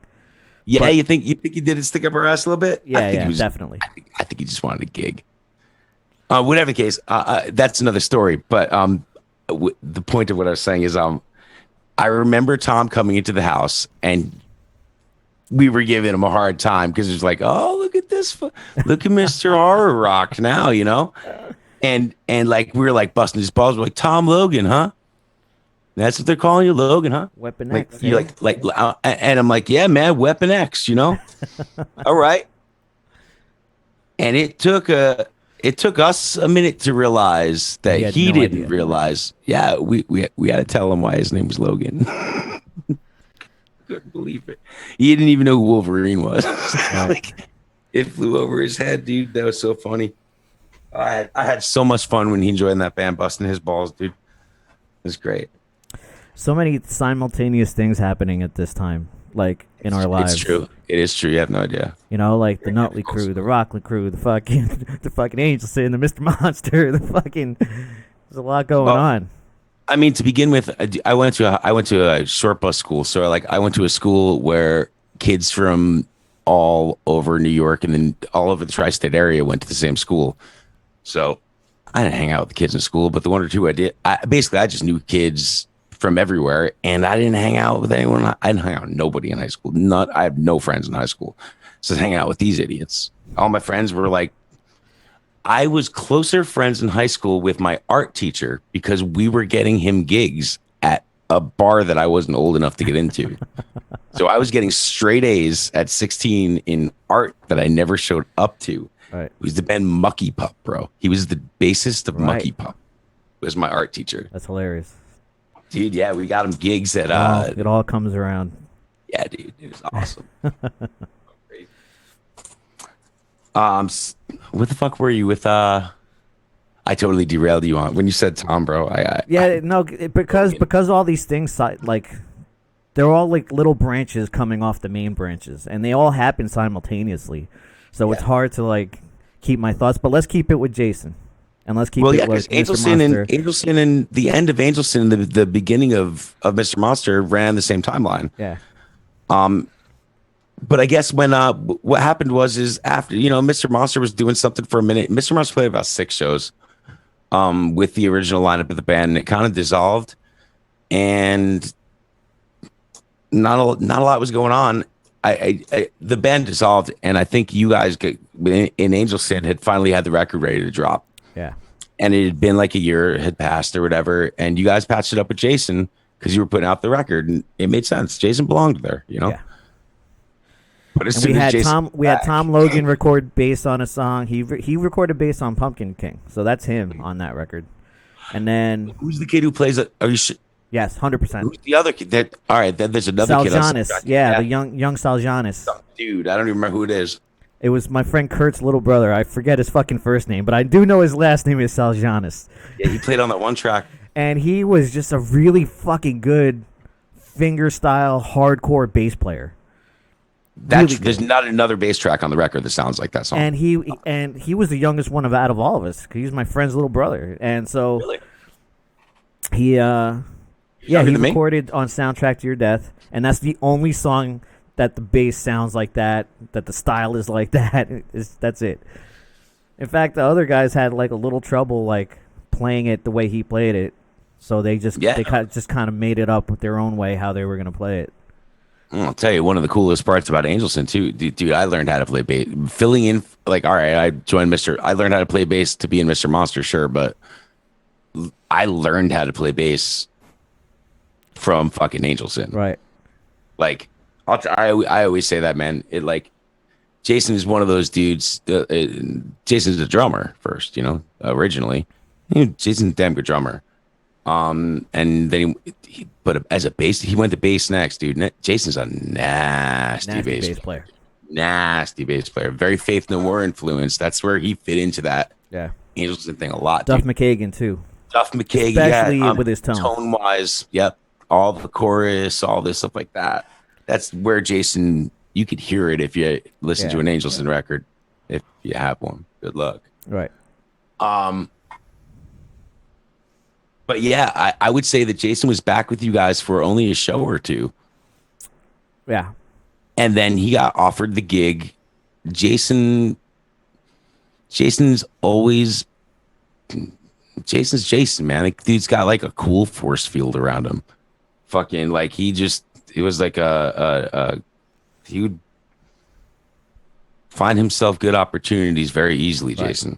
Yeah, you think he did it stick up our ass a little bit? Yeah, definitely. I think he just wanted a gig. Whatever the case, that's another story. But the point of what I was saying is, I remember Tom coming into the house and we were giving him a hard time because it was like, oh, look at this, look at Mr. Horror Rock now, and like we were like busting his balls. We're like, Tom Logan, huh? That's what they're calling you, Logan, huh? Weapon like, X. You and I'm like, yeah, man, Weapon X, all right. And it took us a minute to realize that he didn't realize. Yeah, we had to tell him why his name was Logan. Couldn't believe it. He didn't even know who Wolverine was. Like, it flew over his head, dude. That was so funny. I had so much fun when he joined that band, busting his balls, dude. It was great. So many simultaneous things happening at this time, like in our lives. It's true. It is true. You have no idea. Like the Nutley crew, the Rockland crew, the fucking Angelsin, the Mr. Monster, there's a lot going on. I mean, to begin with, I went to a short bus school. So like I went to a school where kids from all over New York and then all over the tri-state area went to the same school. So I didn't hang out with the kids in school, but the one or two I did. I just knew kids from everywhere, and I didn't hang out with anyone. I didn't hang out with nobody in high school. I have no friends in high school. So hang out with these idiots. All my friends were like, I was closer friends in high school with my art teacher because we were getting him gigs at a bar that I wasn't old enough to get into. So I was getting straight A's at 16 in art that I never showed up to. Right. It was the band Mucky Pup, bro. He was the bassist of Right. Mucky Pup. Was my art teacher. That's hilarious. Dude, yeah, we got him gigs at It all comes around. yeah, dude, it was awesome. What the fuck were you with I totally derailed you on when you said Tom, bro. Because all these things like they're all like little branches coming off the main branches, and they all happen simultaneously. So it's hard to like keep my thoughts. But let's keep it with Jason, and let's keep it with Angelsin and the end of Angelsin, the beginning of Mr. Monster ran the same timeline. Yeah. But I guess when what happened is after Mr. Monster was doing something for a minute. Mr. Monster played about 6 shows with the original lineup of the band, and it kind of dissolved, and not a lot was going on. The band dissolved, and I think you guys in Angelsin had finally had the record ready to drop. Yeah. And it had been like a year had passed or whatever, and you guys patched it up with Jason because you were putting out the record, and it made sense. Jason belonged there, Yeah. But as And soon as we had Tom Logan record bass on a song. He recorded bass on Pumpkin King, so that's him on that record. And then who's the kid who plays it? Are you sure? Yes, 100%. Who's the other kid? All right, then there's another kid. Saljanis, the young Saljanis. Dude, I don't even remember who it is. It was my friend Kurt's little brother. I forget his fucking first name, but I do know his last name is Saljanis. Yeah, he played on that one track. And he was just a really fucking good finger-style hardcore bass player. There's not another bass track on the record that sounds like that song. And he was the youngest one out of all of us. 'Cause he was my friend's little brother, and so really? he recorded on Soundtrack to Your Death, and that's the only song that the bass sounds like that the style is like that. That's it. In fact, the other guys had like a little trouble like playing it the way he played it, so they just kind of made it up with their own way how they were gonna play it. I'll tell you one of the coolest parts about Angelsin too, dude. I learned how to play bass, filling in. Like, all right, I learned how to play bass to be in Mr. Monster, sure, but I learned how to play bass from fucking Angelsin. Right. Like, I always say that, man. It like Jason is one of those dudes. Jason's a drummer first, originally. Jason's a damn good drummer. And then as a bass, he went to bass next, dude. Jason's a nasty bass player. Nasty bass player. Very Faith No More influence. That's where he fit into that Angelsin thing a lot. Duff dude. McKagan too. Duff McKagan, especially with his tone. Tone wise, yep. All the chorus, all this stuff like that. That's where Jason. You could hear it if you listen to an Angelsin record. If you have one, good luck. Right. But yeah, I would say that Jason was back with you guys for only a show or two. Yeah. And then he got offered the gig. Jason's always Jason's Jason, man. Like, dude's got like a cool force field around him. Fucking like it was like he would find himself good opportunities very easily, Jason.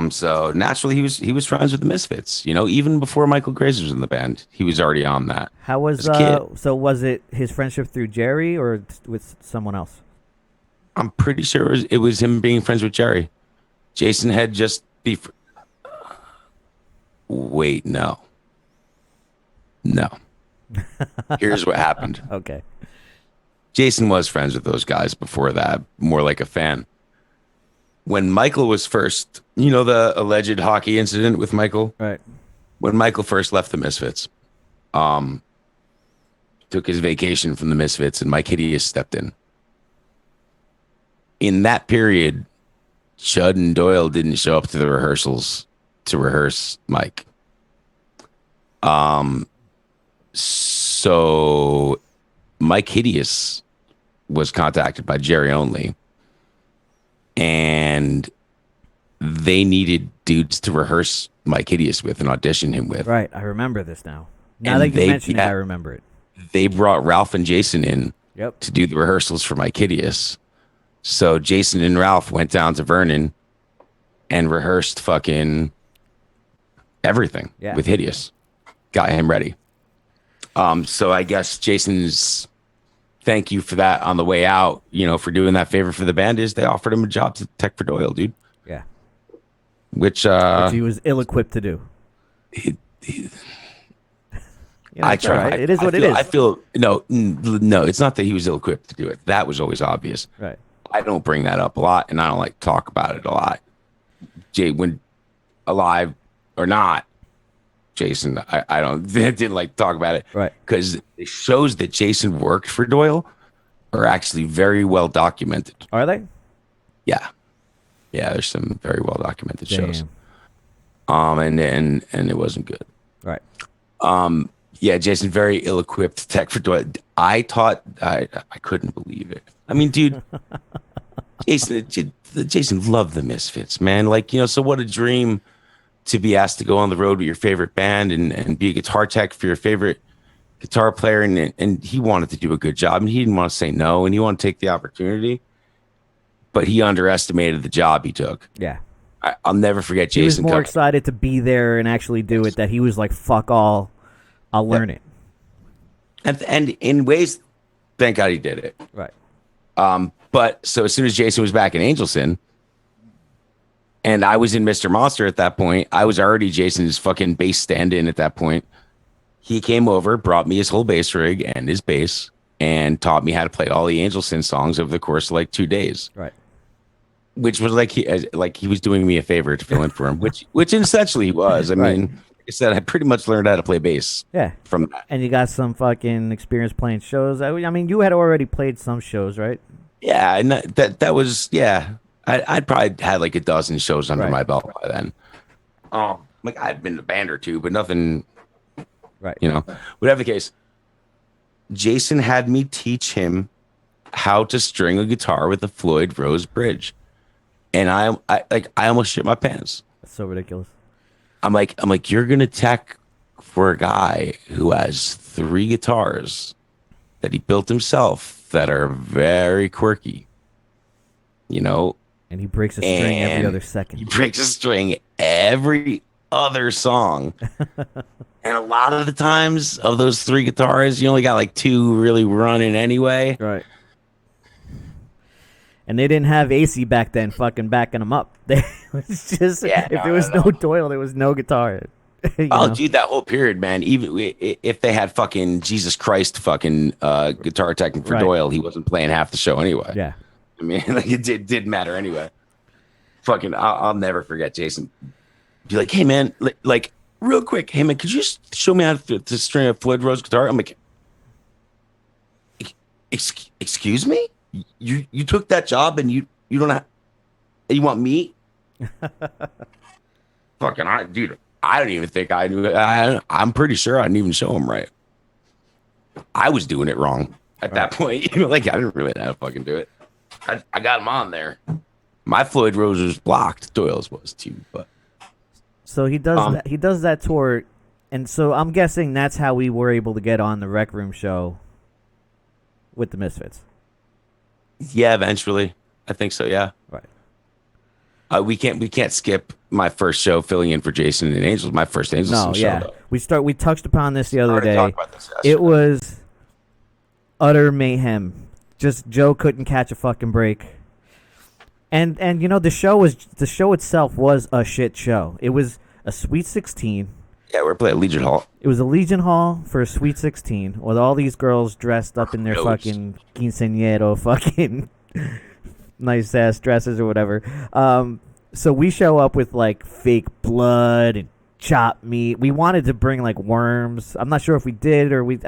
So naturally he was friends with the Misfits, even before Michael Grazer was in the band. He was already on that. How was so was it his friendship through Jerry or with someone else? I'm pretty sure it was him being friends with Jerry. Jason had just wait, no. Here's what happened. Okay. Jason was friends with those guys before that, more like a fan. When Michael was first, the alleged hockey incident with Michael? Right. When Michael first left the Misfits, took his vacation from the Misfits, and Mike Hideous stepped in. In that period, Chud and Doyle didn't show up to the rehearsals to rehearse Mike. So Mike Hideous was contacted by Jerry Only, and they needed dudes to rehearse Mike Hideous with and audition him with. Right. I remember this now. Now that you mention it, I remember it. They brought Ralph and Jason in to do the rehearsals for Mike Hideous. So Jason and Ralph went down to Vernon and rehearsed fucking everything with Hideous. Got him ready. So I guess Jason's thank you for that on the way out, for doing that favor for the band is they offered him a job to tech for Doyle, dude. Yeah. Which he was ill-equipped to do. I try. Right. It is what it is. I feel no. It's not that he was ill-equipped to do it. That was always obvious. Right. I don't bring that up a lot, and I don't like to talk about it a lot. Jay, when alive or not, Jason, I didn't like to talk about it. Right. Because it shows that Jason worked for Doyle are actually very well documented. Are they? Yeah. Yeah, there's some very well documented Damn. shows. And it wasn't good. Right. Yeah, Jason, very ill-equipped tech for Doyle. I couldn't believe it. I mean, dude, Jason loved the Misfits, man. Like, so what a dream to be asked to go on the road with your favorite band and be a guitar tech for your favorite guitar player. And he wanted to do a good job, and he didn't want to say no, and he wanted to take the opportunity. But he underestimated the job he took. Yeah. I'll never forget Jason. He was more excited to be there and actually do it that he was like, fuck all, I'll learn it. And in ways, thank God he did it. Right. But so as soon as Jason was back in Angelsin, and I was in Mr. Monster at that point, I was already Jason's fucking bass stand-in at that point. He came over, brought me his whole bass rig and his bass, and taught me how to play all the Angelsin songs over the course of like 2 days. Right. Which was like he was doing me a favor to fill in for him, which essentially he was. I mean, like I said, I pretty much learned how to play bass. Yeah. From that. And you got some fucking experience playing shows. I mean, you had already played some shows, right? Yeah, and that was I'd probably had like a dozen shows under my belt by then. Like I'd been to a band or two, but nothing. Right. Whatever the case, Jason had me teach him how to string a guitar with a Floyd Rose bridge, and I almost shit my pants. That's so ridiculous. I'm like, you're gonna tech for a guy who has 3 guitars that he built himself that are very quirky, And he breaks a string every other second. He breaks a string every other song. And a lot of the times of those 3 guitars, you only got like 2 really running anyway. Right. And they didn't have AC back then fucking backing them up. It was just, if there was no Doyle, there was no guitar. Dude, that whole period, man, even if they had fucking Jesus Christ fucking guitar tech for Doyle, he wasn't playing half the show anyway. Yeah. I mean, like it didn't matter anyway. Fucking, I'll never forget Jason. Be like, hey, man, like real quick, hey, man, could you just show me how to string a Floyd Rose guitar? I'm like, excuse me? You took that job and you don't have, you want me? Fucking, dude, I don't even think I knew. I'm pretty sure I didn't even show him right. I was doing it wrong at that point. Like I didn't really know how to fucking do it. I got him on there. My Floyd Rose was blocked. Doyle's was too, but. So he does that. He does that tour, and so I'm guessing that's how we were able to get on the Rec Room show with the Misfits. Yeah, eventually, I think so. Yeah, right. We can't skip my first show filling in for Jason and Angels. My first Angels show. Though. We touched upon this the other day. It was utter mayhem. Just Joe couldn't catch a fucking break. And the show itself was a shit show. It was a Sweet 16. Yeah, we're playing Legion Hall. It was a Legion Hall for a Sweet 16 with all these girls dressed up in their fucking quinceañero fucking nice ass dresses or whatever. So we show up with like fake blood and chopped meat. We wanted to bring like worms. I'm not sure if we did or we.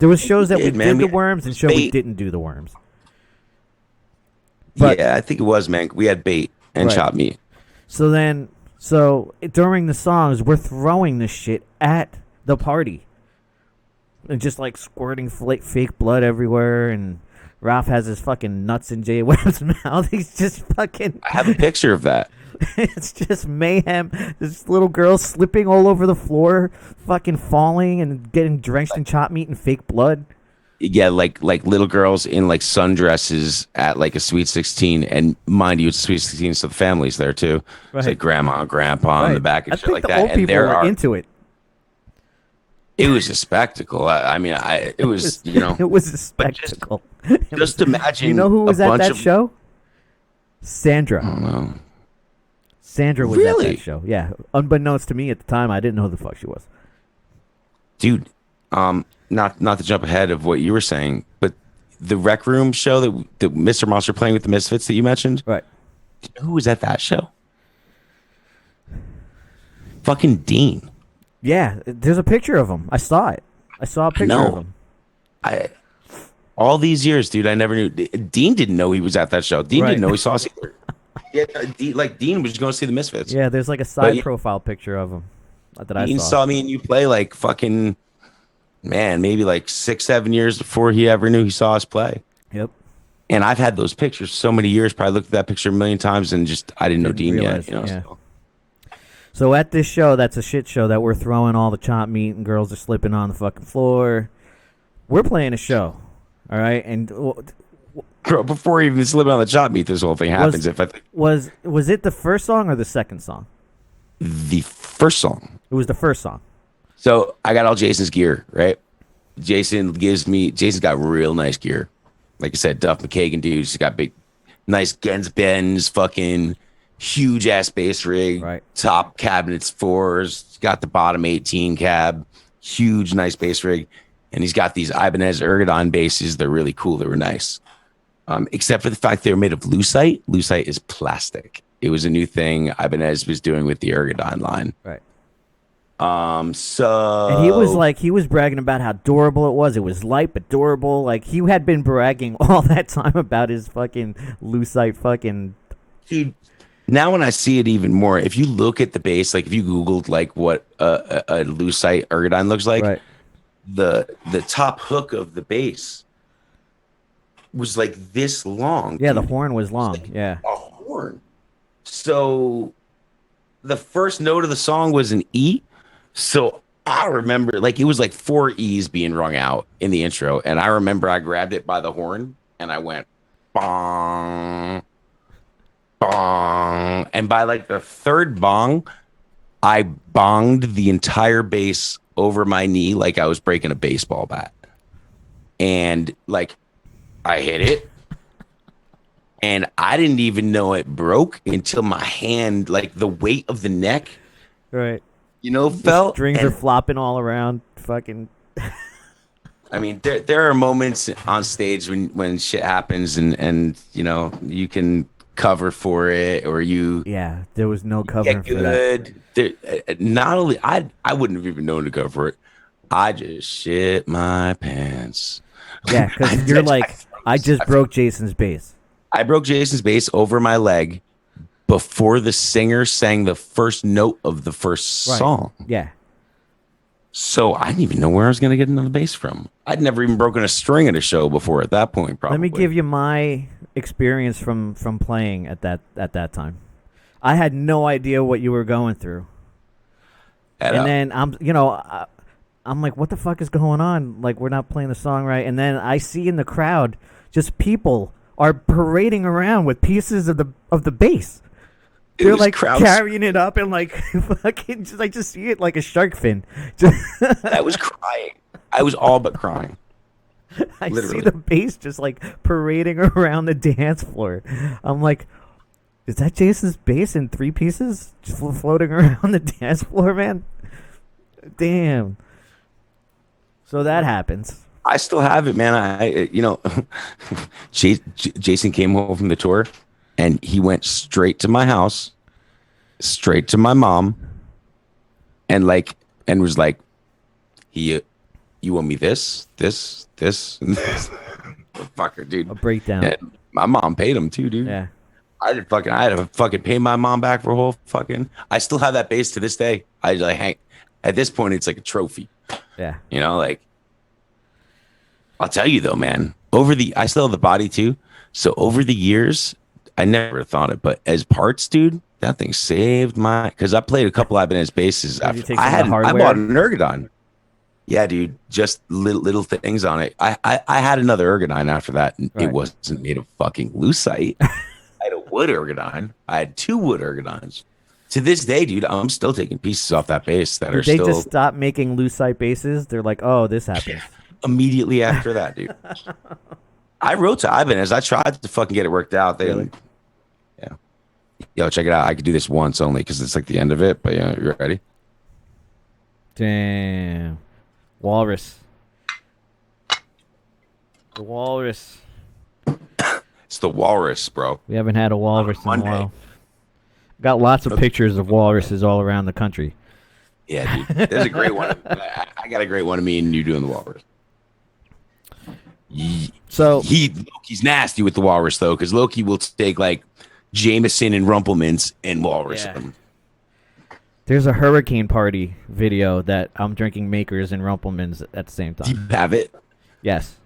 There was shows that we did the worms and shows we didn't do the worms. But, yeah, I think it was, man. We had bait and chopped meat. So during the songs, we're throwing this shit at the party. And just like squirting fake blood everywhere. And Ralph has his fucking nuts in Jay Webb's mouth. He's just fucking. I have a picture of that. It's just mayhem. This little girl slipping all over the floor, fucking falling and getting drenched in chopped meat and fake blood. Yeah, like little girls in like sundresses at like a Sweet 16, and mind you, it's a Sweet 16, so the family's there too. Right. It's like grandma and grandpa in the back and shit like that. Old people are into it. It was a spectacle. I mean, it was, you know, It was a but spectacle. just imagine. You know who was a at bunch that of, show? I Sandra. don't know. Sandra was at Really? that show. Yeah. Unbeknownst to me at the time, I didn't know who the fuck she was. Dude, not to jump ahead of what you were saying, but the Rec Room show that Mr. Monster playing with the Misfits that you mentioned, Right. who was at that show? Fucking Dean. Yeah. There's a picture of him. I saw it. I saw a picture know. of him. I all these years, dude, I never knew. Dean didn't know he was at that show. Dean Right. didn't know he saw us either. Yeah, Dean was going to see the Misfits. Yeah. There's like a side profile picture of him that I Dean saw. saw me and you play like fucking, man, maybe like 6-7 years before he ever knew he saw us play. Yep. And I've had those pictures so many years. Probably looked at that picture a million times and just I didn't know Dean realize, yet. You know, yeah. so. So at this show, that's a shit show that we're throwing all the chopped meat and girls are slipping on the fucking floor. We're playing a show, all right? And Bro, before even slipping on the chop meat, this whole thing happens. was it the first song or the second song? The first song. It was the first song. So I got all Jason's gear, right? Jason's got real nice gear. Like I said, Duff McKagan dude. He's got big, nice Gens Benz, fucking huge ass bass rig, Right. Top cabinets 4s, got the bottom 18 cab, huge nice bass rig, and he's got these Ibanez Ergodon basses. They're really cool. They were nice, except for the fact they were made of lucite. Lucite is plastic. It was a new thing Ibanez was doing with the Ergodon line. Right. So And he was bragging about how durable it was. It was light but durable. Like he had been bragging all that time about his fucking lucite fucking. Dude, now when I see it even more, if you look at the bass, like if you Googled like what a lucite Ergodon looks like, Right. the top hook of the bass was like this long. Yeah, dude. the horn was long. Like Yeah. a horn. So the first note of the song was an E. So I remember like it was like 4 E's being rung out in the intro. And I remember I grabbed it by the horn and I went bong, bong. And by like the third bong, I bonged the entire bass over my knee like I was breaking a baseball bat. And like I hit it. And I didn't even know it broke until my hand, like the weight of the neck, Right. you know, The fell. strings And, are flopping all around. Fucking. I mean, there are moments on stage when shit happens and you know you can cover for it or you Yeah, there was no covering get for that. good. Not only I wouldn't have even known to go for it. I just shit my pants. Yeah, because you're like, I just broke Jason's bass. I broke Jason's bass over my leg before the singer sang the first note of the first Right. song. Yeah. So I didn't even know where I was going to get another bass from. I'd never even broken a string at a show before at that point, probably. Let me give you my experience from playing at that time. I had no idea what you were going through. And then I'm like, what the fuck is going on? Like, we're not playing the song right. And then I see in the crowd just people are parading around with pieces of the bass. They're like carrying it up and like fucking just see it like a shark fin. I was crying. I was all but crying. I Literally. see the bass just like parading around the dance floor. I'm like, is that Jason's bass in 3 pieces just floating around the dance floor, man? Damn. So that happens. I still have it, man. Jason came home from the tour and he went straight to my house, straight to my mom, and was like, you owe me this, and this. Fucker, dude. A breakdown. And my mom paid him too, dude. Yeah. I had to fucking pay my mom back for a whole fucking. I still have that bass to this day. I like hang. At this point, it's like a trophy. Yeah. You know, like. I'll tell you though, man. I still have the body too. So over the years, I never thought it, but as parts, dude, that thing saved my. Because I played a couple Ibanez basses. Did you take I some of the hardware? bought an Ergodon. Yeah, dude, just little things on it. I had another Ergodon after that, and Right. it wasn't made of fucking lucite. I had a wood Ergodon. I had 2 wood Ergodons. To this day, dude, I'm still taking pieces off that base that are Did they still just stop making lucite bases? They're like, oh, this happens. immediately after that, dude. I wrote to Ibanez. I tried to fucking get it worked out. They, Really? yeah. Yo, check it out. I could do this once only because it's like the end of it. But yeah, you ready? Damn. Walrus. The walrus. It's the walrus, bro. We haven't had a walrus in a Monday. while. Got lots of pictures of walruses all around the country. Yeah, dude. There's a great one. I got a great one of me and you doing the walrus. So Loki's nasty with the walrus though, because Loki will take like Jameson and Rumplemans and walrus them. There's a hurricane party video that I'm drinking Makers and Rumplemans at the same Do you time. have it? Yes.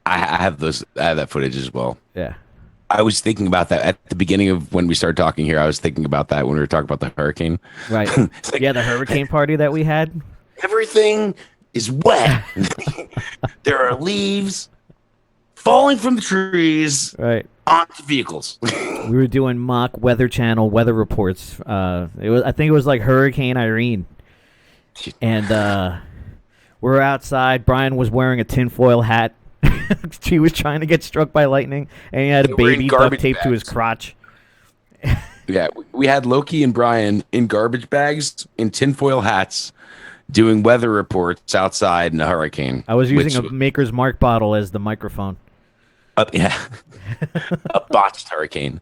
I have those. I have that footage as well. Yeah. I was thinking about that at the beginning of when we started talking here. I was thinking about that when we were talking about the hurricane. Right. It's like, Yeah, the hurricane party that we had. everything is wet. There are leaves falling from the trees Right. onto vehicles. We were doing mock Weather Channel weather reports. I think it was like Hurricane Irene, and we're outside. Brian was wearing a tinfoil hat. She was trying to get struck by lightning, and he had a They were in baby duct garbage taped to his bags. crotch. Yeah, we had Loki and Brian in garbage bags, in tinfoil hats, doing weather reports outside in a hurricane. I was using which- a Maker's Mark bottle as the microphone. yeah, a botched hurricane.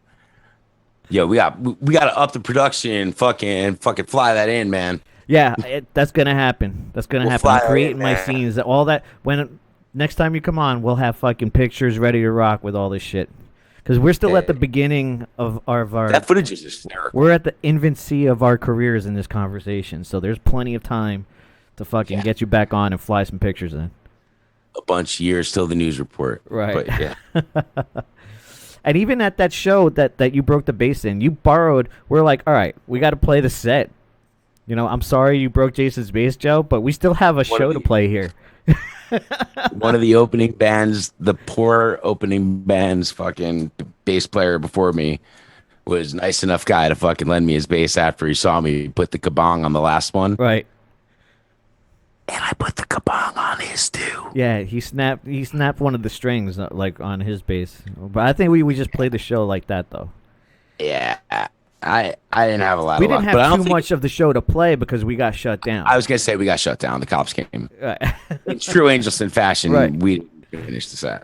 Yo, we got to up the production. Fucking fly that in, man. Yeah, that's gonna happen. That's gonna We'll happen. fly I'm that creating in, my man. scenes. All that when next time you come on, we'll have fucking pictures ready to rock with all this shit. Because we're still at the beginning of our. That footage is hysterical. We're at the infancy of our careers in this conversation, so there's plenty of time to fucking get you back on and fly some pictures in. A bunch of years till the news report. Right. But yeah. And even at that show that you broke the bass in, you borrowed. We're like, all right, we got to play the set. You know, I'm sorry you broke Jason's bass, Joe, but we still have a show to play here. One of the opening bands, the poor opening band's fucking bass player before me was nice enough guy to fucking lend me his bass after he saw me put the kabong on the last one. Right. And I put the kabong on his too. Yeah, he snapped one of the strings like on his bass. But I think we just played the show like that though. Yeah. I didn't have a lot We of didn't luck, but I have don't too think- much of the show to play because we got shut down. I was gonna say we got shut down. The cops came. Right. In true Angelsin fashion, Right. we didn't finish the set.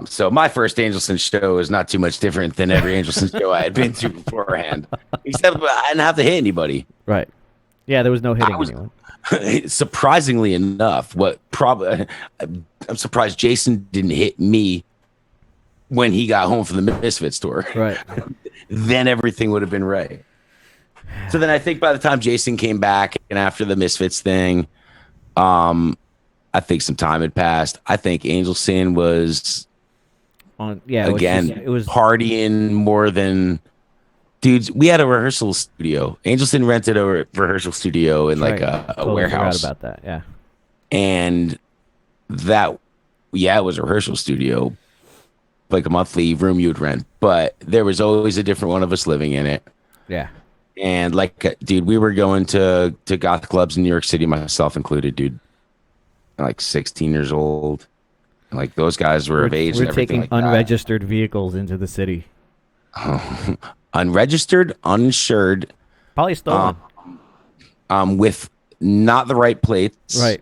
So my first Angelsin show is not too much different than every Angelsin show I had been to beforehand, except I didn't have to hit anybody. Right. Yeah, there was no hitting was- anyone. Surprisingly enough, I'm surprised Jason didn't hit me when he got home from the Misfits tour. Right. Then everything would have been right. So then I think by the time Jason came back and after the Misfits thing, I think some time had passed. I think Angelsin was It was partying more than dudes. We had a rehearsal studio. Angelsin rented a rehearsal studio in like a Totally warehouse. Forgot about that. Yeah. And that, it was a rehearsal studio, like a monthly room you'd rent, but there was always a different one of us living in it. Yeah. And like, dude, we were going to goth clubs in New York City, myself included, dude. Like 16 years old. Like those guys were of age. We're and everything taking like that. unregistered vehicles into the city. Unregistered, uninsured, Probably stolen. with not the right plates. Right.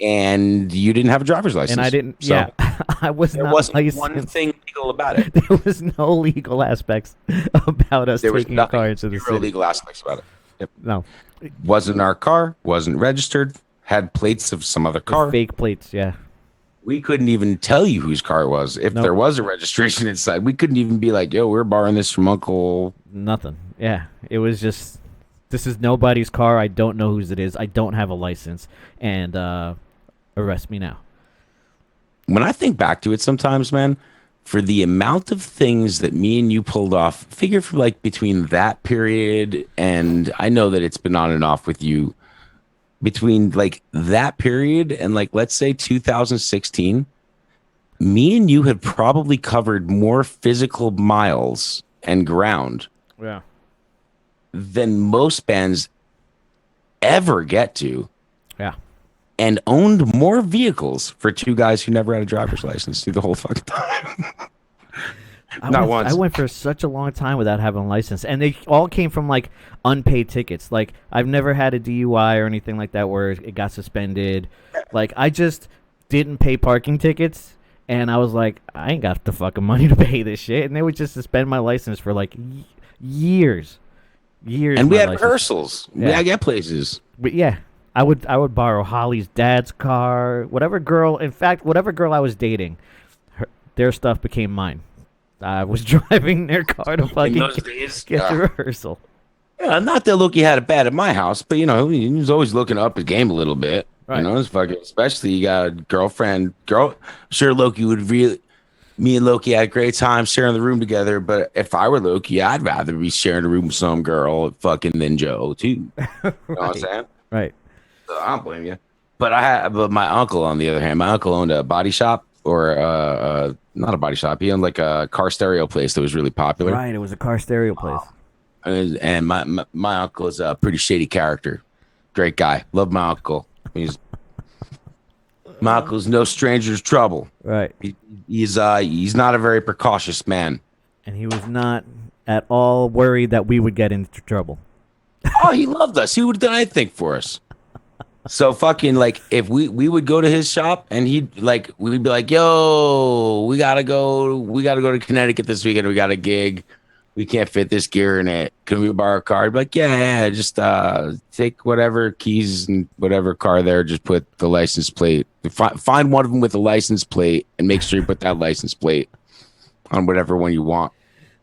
And you didn't have a driver's license. And I didn't. So Yeah. I was there not wasn't licensed. one thing legal about it. There was no legal aspects about us There was taking a car nothing. into the Zero city. legal aspects about it. Yep. No. Wasn't our car. Wasn't registered. Had plates of some other car. Fake plates. Yeah. We couldn't even tell you whose car it was. If Nope. there was a registration inside, we couldn't even be like, yo, we're borrowing this from Uncle. Nothing. Yeah. It was just, this is nobody's car. I don't know whose it is. I don't have a license. And arrest me now. When I think back to it sometimes, man, for the amount of things that me and you pulled off, figure for like between that period and I know that it's been on and off with you, between like that period and like, let's say 2016, me and you had probably covered more physical miles and ground Yeah. than most bands ever get to, Yeah. and owned more vehicles for two guys who never had a driver's license through the whole fucking time. Not once. I went for such a long time without having a license, and they all came from like unpaid tickets. Like I've never had a DUI or anything like that where it got suspended. Like I just didn't pay parking tickets, and I was like, I ain't got the fucking money to pay this shit, and they would just suspend my license for like years. And we my had license. rehearsals. Yeah. I get places. But yeah, I would borrow Holly's dad's car, whatever girl I was dating, their stuff became mine. I was driving their car to fucking those days, get to rehearsal. Yeah, not that Loki had it bad at my house, but he was always looking up his game a little bit. Right. It's fucking, especially you got a girlfriend. Sure, Loki would really. Me and Loki had a great time sharing the room together, but if I were Loki, I'd rather be sharing a room with some girl fucking than Joe too. You know what I'm saying? Right. So I don't blame you. But my uncle, on the other hand, my uncle owned a body shop, or not a body shop. He owned like a car stereo place that was really popular. Right. It was a car stereo place. And my uncle is a pretty shady character. Great guy. Love my uncle. My uncle's no stranger's trouble. Right. He's not a very precautious man. And he was not at all worried that we would get into trouble. Oh, he loved us. He would have done anything for us. So fucking like if we would go to his shop and we'd be like, yo, we gotta go to Connecticut this weekend. We got a gig. We can't fit this gear in it. Can we borrow a car? I'd be like, yeah, just take whatever keys and whatever car there. Just put the license plate. Find one of them with a license plate and make sure you put that license plate on whatever one you want.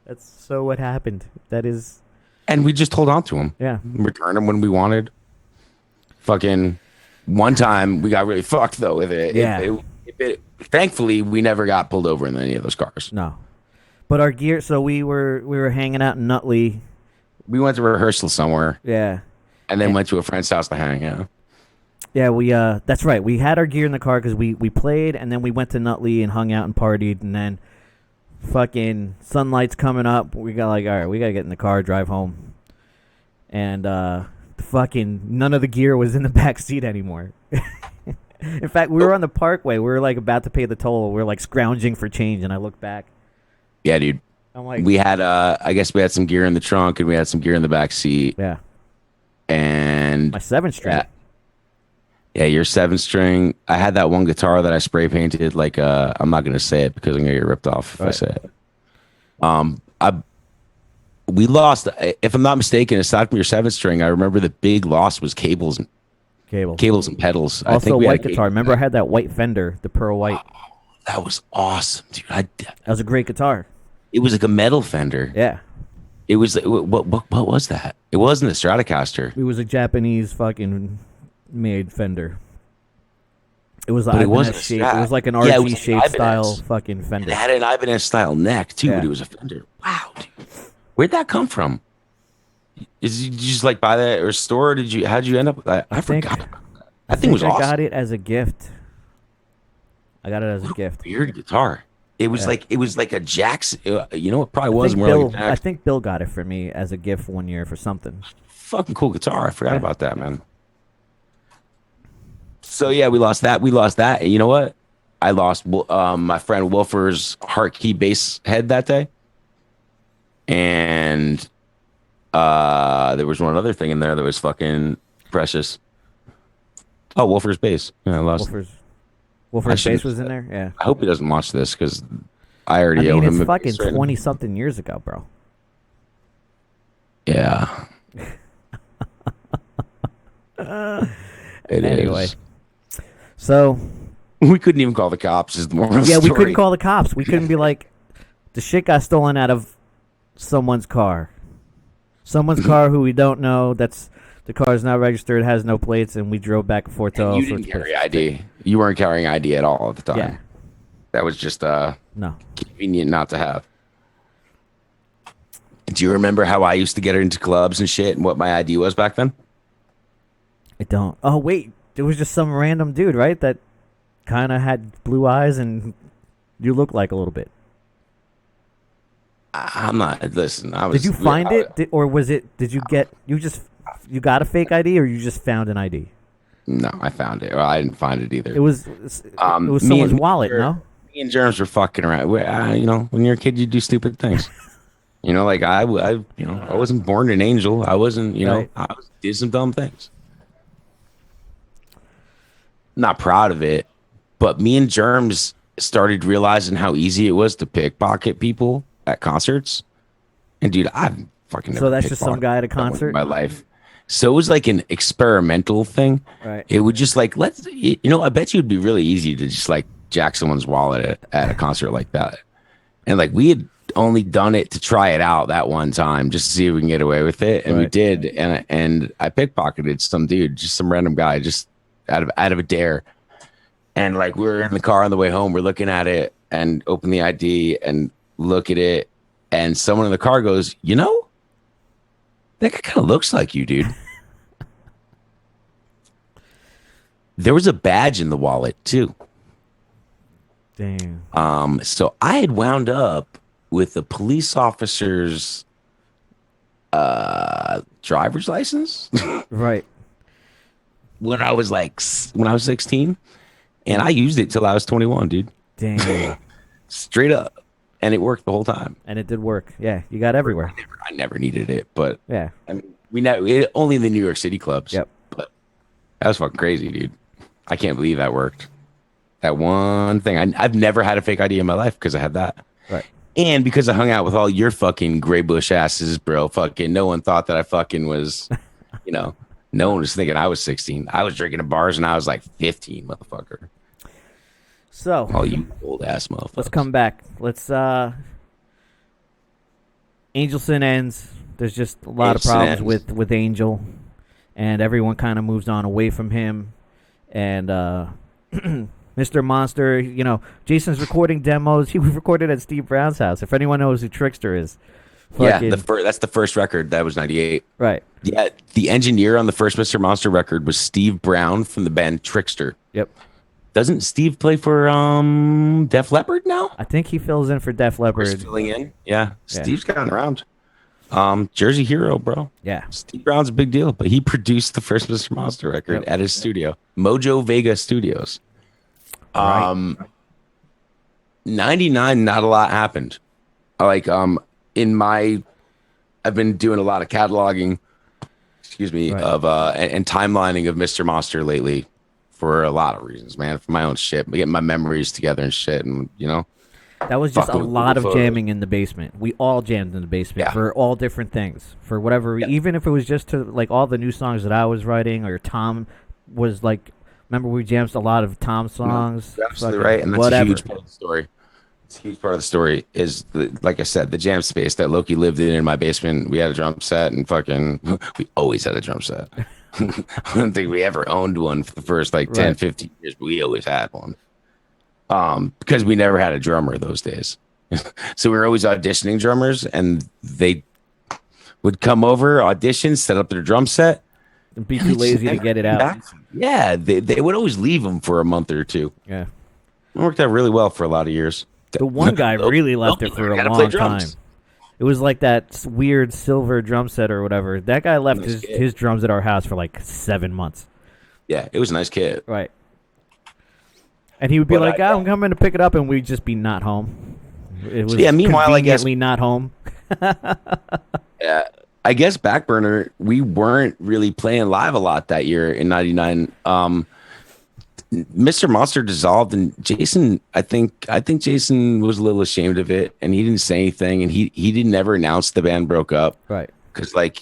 That's so what happened. That is. And we just hold on to them. Yeah. Return them when we wanted. Fucking one time we got really fucked though with it. Yeah. Thankfully, we never got pulled over in any of those cars. No. But our gear, so we were hanging out in Nutley. We went to rehearsal somewhere. Yeah. And then went to a friend's house to hang out. Yeah, we that's right. We had our gear in the car because we played, and then we went to Nutley and hung out and partied, and then fucking sunlight's coming up. We got like, all right, we gotta get in the car, drive home, and fucking none of the gear was in the back seat anymore. In fact, we were on the Parkway. We were like about to pay the toll. We were like scrounging for change, and I looked back. Yeah, dude. I'm like, we had I guess we had some gear in the trunk and we had some gear in the back seat. Yeah. And my 7-string. Yeah, your 7-string. I had that one guitar that I spray painted. Like I'm not gonna say it because I'm gonna get ripped off if I say it. We lost. If I'm not mistaken, aside from your 7-string, I remember the big loss was cables and pedals. Also, I think we white had guitar. Remember, I had that white Fender, the pearl white. That was awesome, dude. That was a great guitar. It was like a metal Fender. Yeah. It was what was that? It wasn't a Stratocaster. It was a Japanese fucking made Fender. It was But it wasn't Ibanez shape. It was like an RG shape style fucking Fender. It had an Ibanez style neck too, Yeah. but it was a Fender. Wow, dude. Where'd that come from? Did you just like buy that or store? How'd you end up with that? I forgot. I think it was awesome. I got it as a gift. I got it as a gift. Weird guitar. It was like a Jackson. You know, it probably was more Bill, like a Jackson. I think Bill got it for me as a gift one year for something. Fucking cool guitar. I forgot about that, man. So yeah, we lost that. And you know what? I lost my friend Wolfer's heart key bass head that day. And there was one other thing in there that was fucking precious. Oh, Wolfer's bass. Yeah, I lost. Wolfer's bass was in there? Yeah. I hope he doesn't watch this because I already owe him. It's fucking 20-something years ago, bro. Yeah. Anyway. So. We couldn't even call the cops is the moral of the story. We couldn't call the cops. We couldn't be like, the shit got stolen out of someone's car. Someone's car who we don't know. The car is not registered, has no plates, and we drove back and forth to all you didn't carry ID. You weren't carrying ID at all at the time. Yeah. That was just no convenient not to have. Do you remember how I used to get into clubs and shit and what my ID was back then? I don't. Oh, wait. There was just some random dude, right? That kind of had blue eyes and you look like a little bit. I'm not. Listen, I was. Did you find it, or was it? Did you get? You got a fake ID, or you just found an ID? No, I found it. Well, I didn't find it either. It was someone's wallet, no? Me and Germs were fucking around. When you're a kid, you do stupid things. Like I wasn't born an angel. I wasn't. Right. Did some dumb things. Not proud of it, but me and Germs started realizing how easy it was to pickpocket people at concerts. And dude, I've fucking never So that's just some pickpocketed guy at a someone concert? in my life. So it was like an experimental thing. Right. It would just like I bet you it'd be really easy to just like jack someone's wallet at a concert like that. And like we had only done it to try it out that one time just to see if we can get away with it, and we did. And I pickpocketed some dude, just some random guy, just out of a dare. And like we were in the car on the way home, we're looking at it and open the ID and look at it, and someone in the car goes, that guy kind of looks like you, dude. There was a badge in the wallet too. Damn. So I had wound up with a police officer's driver's license. Right. when I was 16, and I used it till I was 21, dude. Damn. Straight up. And it worked the whole time. And it did work. Yeah, you got everywhere. I never needed it, but Yeah. I mean, only in the New York City clubs. Yep. But that was fucking crazy, dude. I can't believe that worked. That one thing. I've never had a fake ID in my life because I had that. Right. And because I hung out with all your fucking gray bush asses, bro. Fucking no one thought that I fucking was, no one was thinking I was 16. I was drinking at bars and I was like 15, motherfucker. So, All you old ass motherfuckers. let's come back. Angelsin ends. There's just a lot of problems with Angel, and everyone kind of moves on away from him. And Mr. Monster, Jason's recording demos. He was recorded at Steve Brown's house. If anyone knows who Trickster is. Yeah, that's the first record. That was 98. Right. Yeah, the engineer on the first Mr. Monster record was Steve Brown from the band Trickster. Yep. Doesn't Steve play for Def Leppard now? I think he fills in for Def Leppard. Filling in. Yeah. Steve's gotten around. Jersey Hero, bro. Yeah. Steve Brown's a big deal, but he produced the first Mr. Monster record at his studio, Mojo Vega Studios. 99, not a lot happened. I've been doing a lot of cataloging, of and timelining of Mr. Monster lately for a lot of reasons, man. For my own shit, getting my memories together and shit, and that was just a lot of jamming in the basement. We all jammed in the basement for all different things, for whatever. Even if it was just to like all the new songs that I was writing, or Tom was like. Remember, we jammed a lot of Tom songs. You're absolutely right, and that's a huge part of the story. It's a huge part of the story is, like I said, the jam space that Loki lived in my basement. We had a drum set, and we always had a drum set. I don't think we ever owned one for the first 10, 15 years, but we always had one. Because we never had a drummer those days. So we were always auditioning drummers, and they would come over, audition, set up their drum set. And be too lazy to get it out. Yeah, they would always leave them for a month or two. Yeah. It worked out really well for a lot of years. The one guy really left it for a long time. It was like that weird silver drum set or whatever. That guy left his drums at our house for 7 months. Yeah, it was a nice kid. Right. And he would be I'm coming to pick it up, and we'd just be not home. It was meanwhile, I guess not home. Yeah. I guess Backburner, we weren't really playing live a lot that year in 99. Mr. Monster dissolved, and Jason, I think Jason was a little ashamed of it, and he didn't say anything, and he didn't ever announce the band broke up. Right. Because they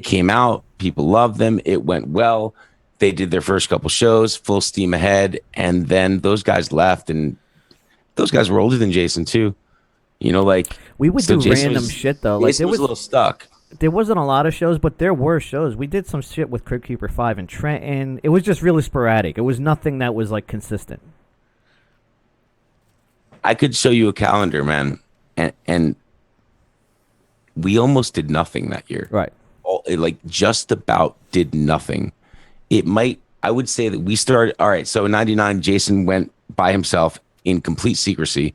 came out, people loved them, it went well. They did their first couple shows, full steam ahead, and then those guys left, and those guys were older than Jason too. We would do Jason random shit though. Jason was a little stuck. There wasn't a lot of shows, but there were shows. We did some shit with Crypt Keeper 5 in Trenton. It was just really sporadic. It was nothing that was consistent. I could show you a calendar, man, and we almost did nothing that year. Right. Just about did nothing. I would say that we started. All right. So in 99, Jason went by himself in complete secrecy.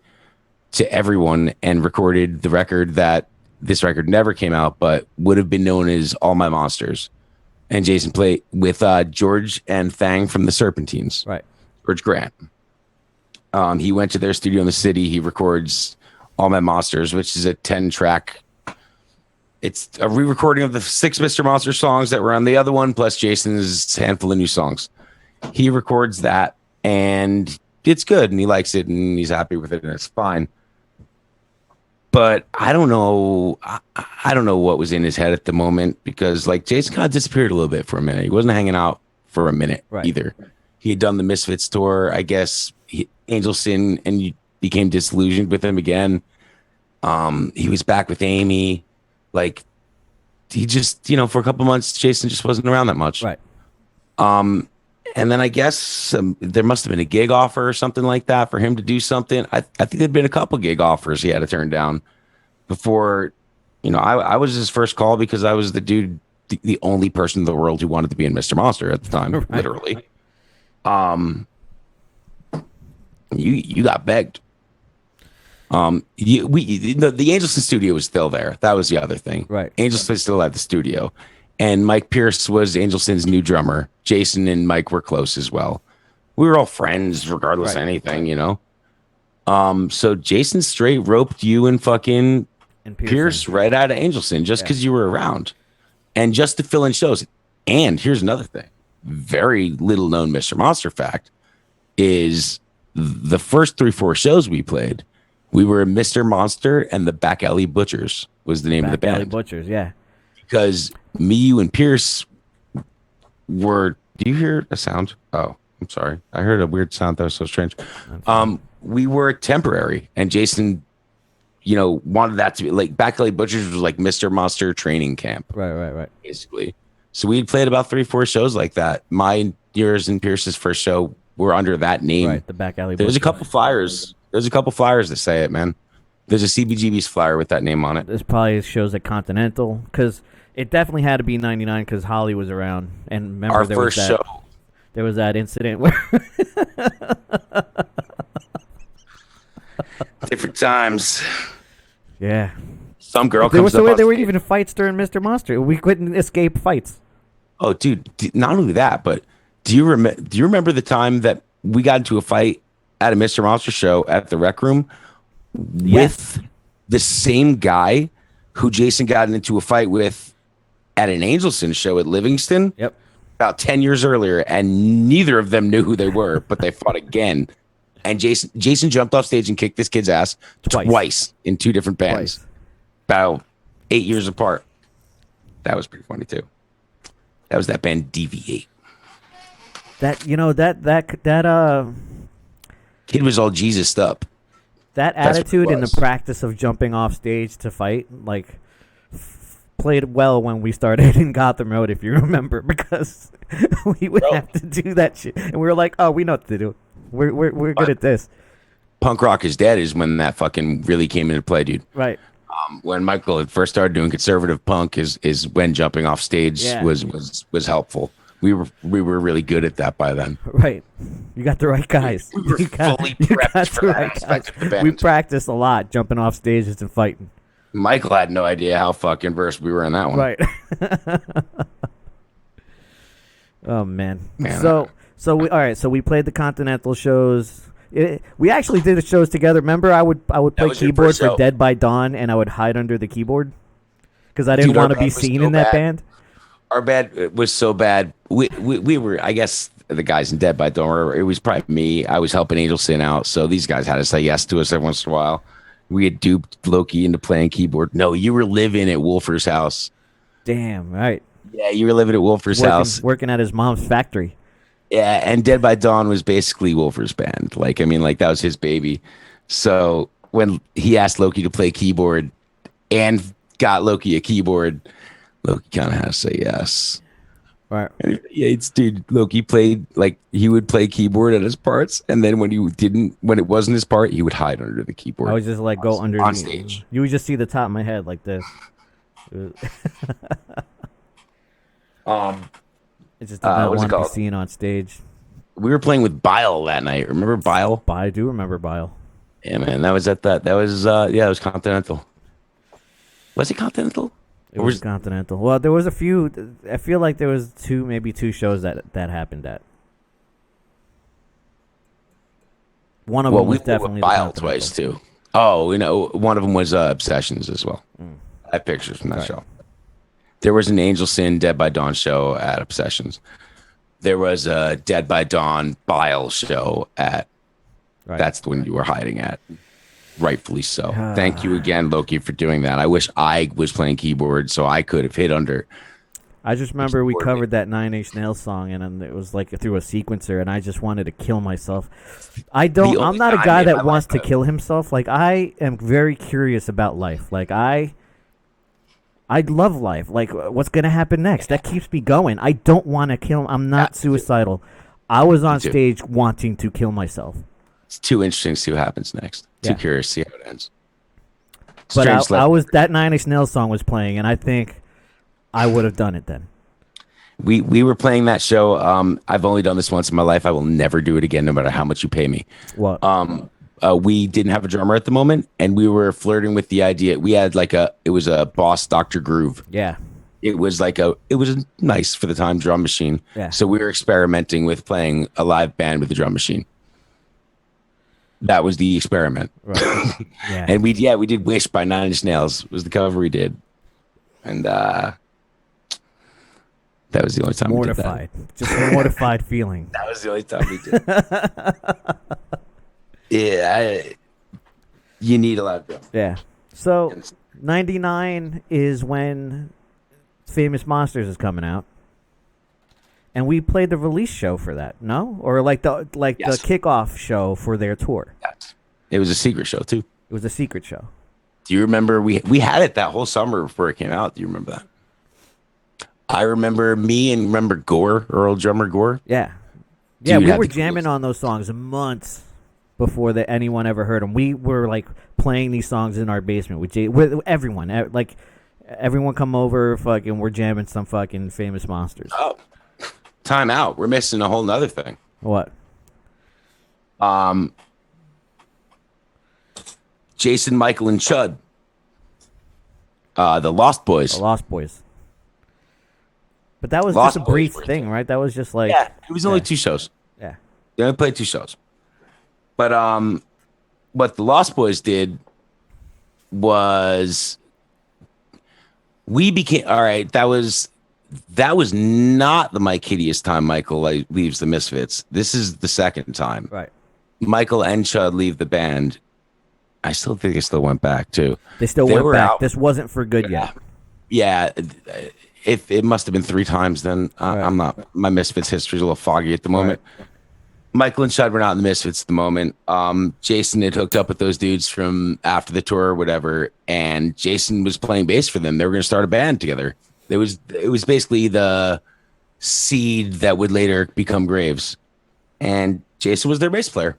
to everyone and recorded the record that this record never came out, but would have been known as All My Monsters. And Jason played with George and Thang from the Serpentines. Right. George Grant. He went to their studio in the city. He records All My Monsters, which is a 10-track. It's a re-recording of the 6 Mr. Monster songs that were on the other one, plus Jason's handful of new songs. He records that, and it's good, and he likes it, and he's happy with it, and it's fine. But I don't know. I don't know what was in his head at the moment, because like Jason kind of disappeared a little bit for a minute. He wasn't hanging out for a minute either. He had done the Misfits tour, I guess. Angelsin, and you became disillusioned with him again. He was back with Amy. Like, he just, for a couple months, Jason just wasn't around that much. Right. And then I guess there must have been a gig offer or something like that for him to do something. I think there'd been a couple gig offers he had to turn down before, I was his first call because I was the dude, the only person in the world who wanted to be in Mr. Monster at the time, Right. literally. You got begged. The Angelsin studio was still there. That was the other thing. Right. Angelsin still had the studio. And Mike Pierce was Angelsin's new drummer. Jason and Mike were close as well. We were all friends, regardless of anything, So Jason straight roped you and fucking Pierce right out of Angelsin just because you were around. And just to fill in shows. And here's another thing. Very little known Mr. Monster fact is the first 3-4 shows we played, we were Mr. Monster and the Back Alley Butchers was the name of the band. Back Alley Butchers, yeah. Because me, you, and Pierce were. Do you hear a sound? Oh, I'm sorry. I heard a weird sound that was so strange. We were temporary, and Jason, wanted that to be like Back Alley Butchers was like Mr. Monster training camp. Right. Basically, so we played about 3-4 shows like that. Mine, yours, and Pierce's first show were under that name. Right, the Back Alley. There's a couple flyers. There's a couple flyers that say it, man. There's a CBGB's flyer with that name on it. This probably shows at Continental, because it definitely had to be 99 because Holly was around. And remember, Our first show. There was that incident where different times. Yeah. Some girl comes up. There weren't even fights during Mr. Monster. We couldn't escape fights. Oh, dude! Not only that, but do you remember the time that we got into a fight at a Mr. Monster show at the Rec Room with the same guy who Jason got into a fight with at an Angelsin show at Livingston? Yep. About 10 years earlier, and neither of them knew who they were, but they fought again. And Jason jumped off stage and kicked this kid's ass twice in 2 different bands, about 8 years apart. That was pretty funny too. That was that band Deviate. That kid was all Jesus up. That attitude and the practice of jumping off stage to fight, played well when we started in Gotham Road, if you remember, because we would have to do that shit, and we were like, "Oh, we know what to do. We're good at this." Punk rock is dead is when that fucking really came into play, dude. Right. When Michael had first started doing conservative punk, is when jumping off stage was helpful. We were really good at that by then. Right. You got the right guys. We were fully prepped for that aspect of the band. We practiced a lot, jumping off stages and fighting. Michael had no idea how fucking versed we were in that one. Right. Oh man. So we played the Continental shows. We actually did the shows together. Remember, I would play keyboard for Dead by Dawn, and I would hide under the keyboard because I didn't want to be seen in that band. Our band was so bad. We were, I guess, the guys in Dead by Dawn. It was probably me. I was helping Angelsin out, so these guys had to say yes to us every once in a while. We had duped Loki into playing keyboard. No, you were living at Wolfer's house. Damn, right. Yeah, you were living at Wolfer's house. Working at his mom's factory. Yeah, and Dead by Dawn was basically Wolfer's band. That was his baby. So when he asked Loki to play keyboard and got Loki a keyboard, Loki kind of had to say yes. Right. Yeah, dude. Loki played he would play keyboard at his parts, and then when it wasn't his part, he would hide under the keyboard. I would just go underneath on stage. You would just see the top of my head like this. It's just I want to be seen on stage. We were playing with Bile that night. Remember Bile? I do remember Bile. Yeah, man, that was at that. That was yeah, it was Continental. Was it Continental? It was Continental. Well, there was a few. I feel like there was maybe two shows that happened at. One of them was We definitely were the Bile Continental. twice too. Oh, one of them was Obsessions as well. I have pictures from that Right. show. There was an Angelsin Dead by Dawn show at Obsessions. There was a Dead by Dawn Bile show at. Right. That's the one you were hiding at. Rightfully so. Thank you again, Loki, for doing that. I wish I was playing keyboard so I could have hit under. I just remember we covered that Nine Inch Nails song, and it was like through a sequencer, and I just wanted to kill myself. I'm not a guy that wants to kill himself. Like, I am very curious about life. Like, I love life. Like, what's gonna happen next? That keeps me going. I don't want to kill. I'm not suicidal. I was on stage wanting to kill myself. It's too interesting to see what happens next. Too curious to see how it ends. But I was that Nine Inch Nails song was playing, and I think I would have done it then. We were playing that show. I've only done this once in my life. I will never do it again, no matter how much you pay me. What? We didn't have a drummer at the moment, and we were flirting with the idea. We had it was a Boss Dr. Groove. Yeah. It was a nice for the time drum machine. Yeah. So we were experimenting with playing a live band with the drum machine. That was the experiment. Right. Yeah. And we did Wish by Nine Inch Nails was the cover we did. And that was the only time we did that. Just a mortified feeling. That was the only time we did. Yeah. You need a live drum. Yeah. So 99 is when Famous Monsters is coming out. And we played the release show for that, no? Or the kickoff show for their tour. Yes. It was a secret show too. It was a secret show. Do you remember we had it that whole summer before it came out? Do you remember that? I remember Gore, Earl drummer Gore. Yeah. Yeah, we were jamming on those songs months before anyone ever heard them. We were like playing these songs in our basement with everyone. Like everyone come over, fucking we're jamming some fucking Famous Monsters. Oh. Time out. We're missing a whole nother thing. What? Jason, Michael, and Chud. The Lost Boys. The Lost Boys. But that was just a brief thing, right? That was just like... Yeah, it was only 2 shows. Yeah. They only played 2 shows. But what the Lost Boys did was... We became... All right, that was not the Mike Hideous time Michael leaves the Misfits. This is the second time. Right. Michael and Chud leave the band. I still think they still went back too. They went back. This wasn't for good yet. Yeah. If it must have been 3 times then. Right. I'm not. My Misfits history is a little foggy at the moment. Right. Michael and Chud were not in the Misfits at the moment. Jason had hooked up with those dudes from after the tour or whatever, and Jason was playing bass for them. They were going to start a band together. It was basically the seed that would later become Graves, and Jason was their bass player.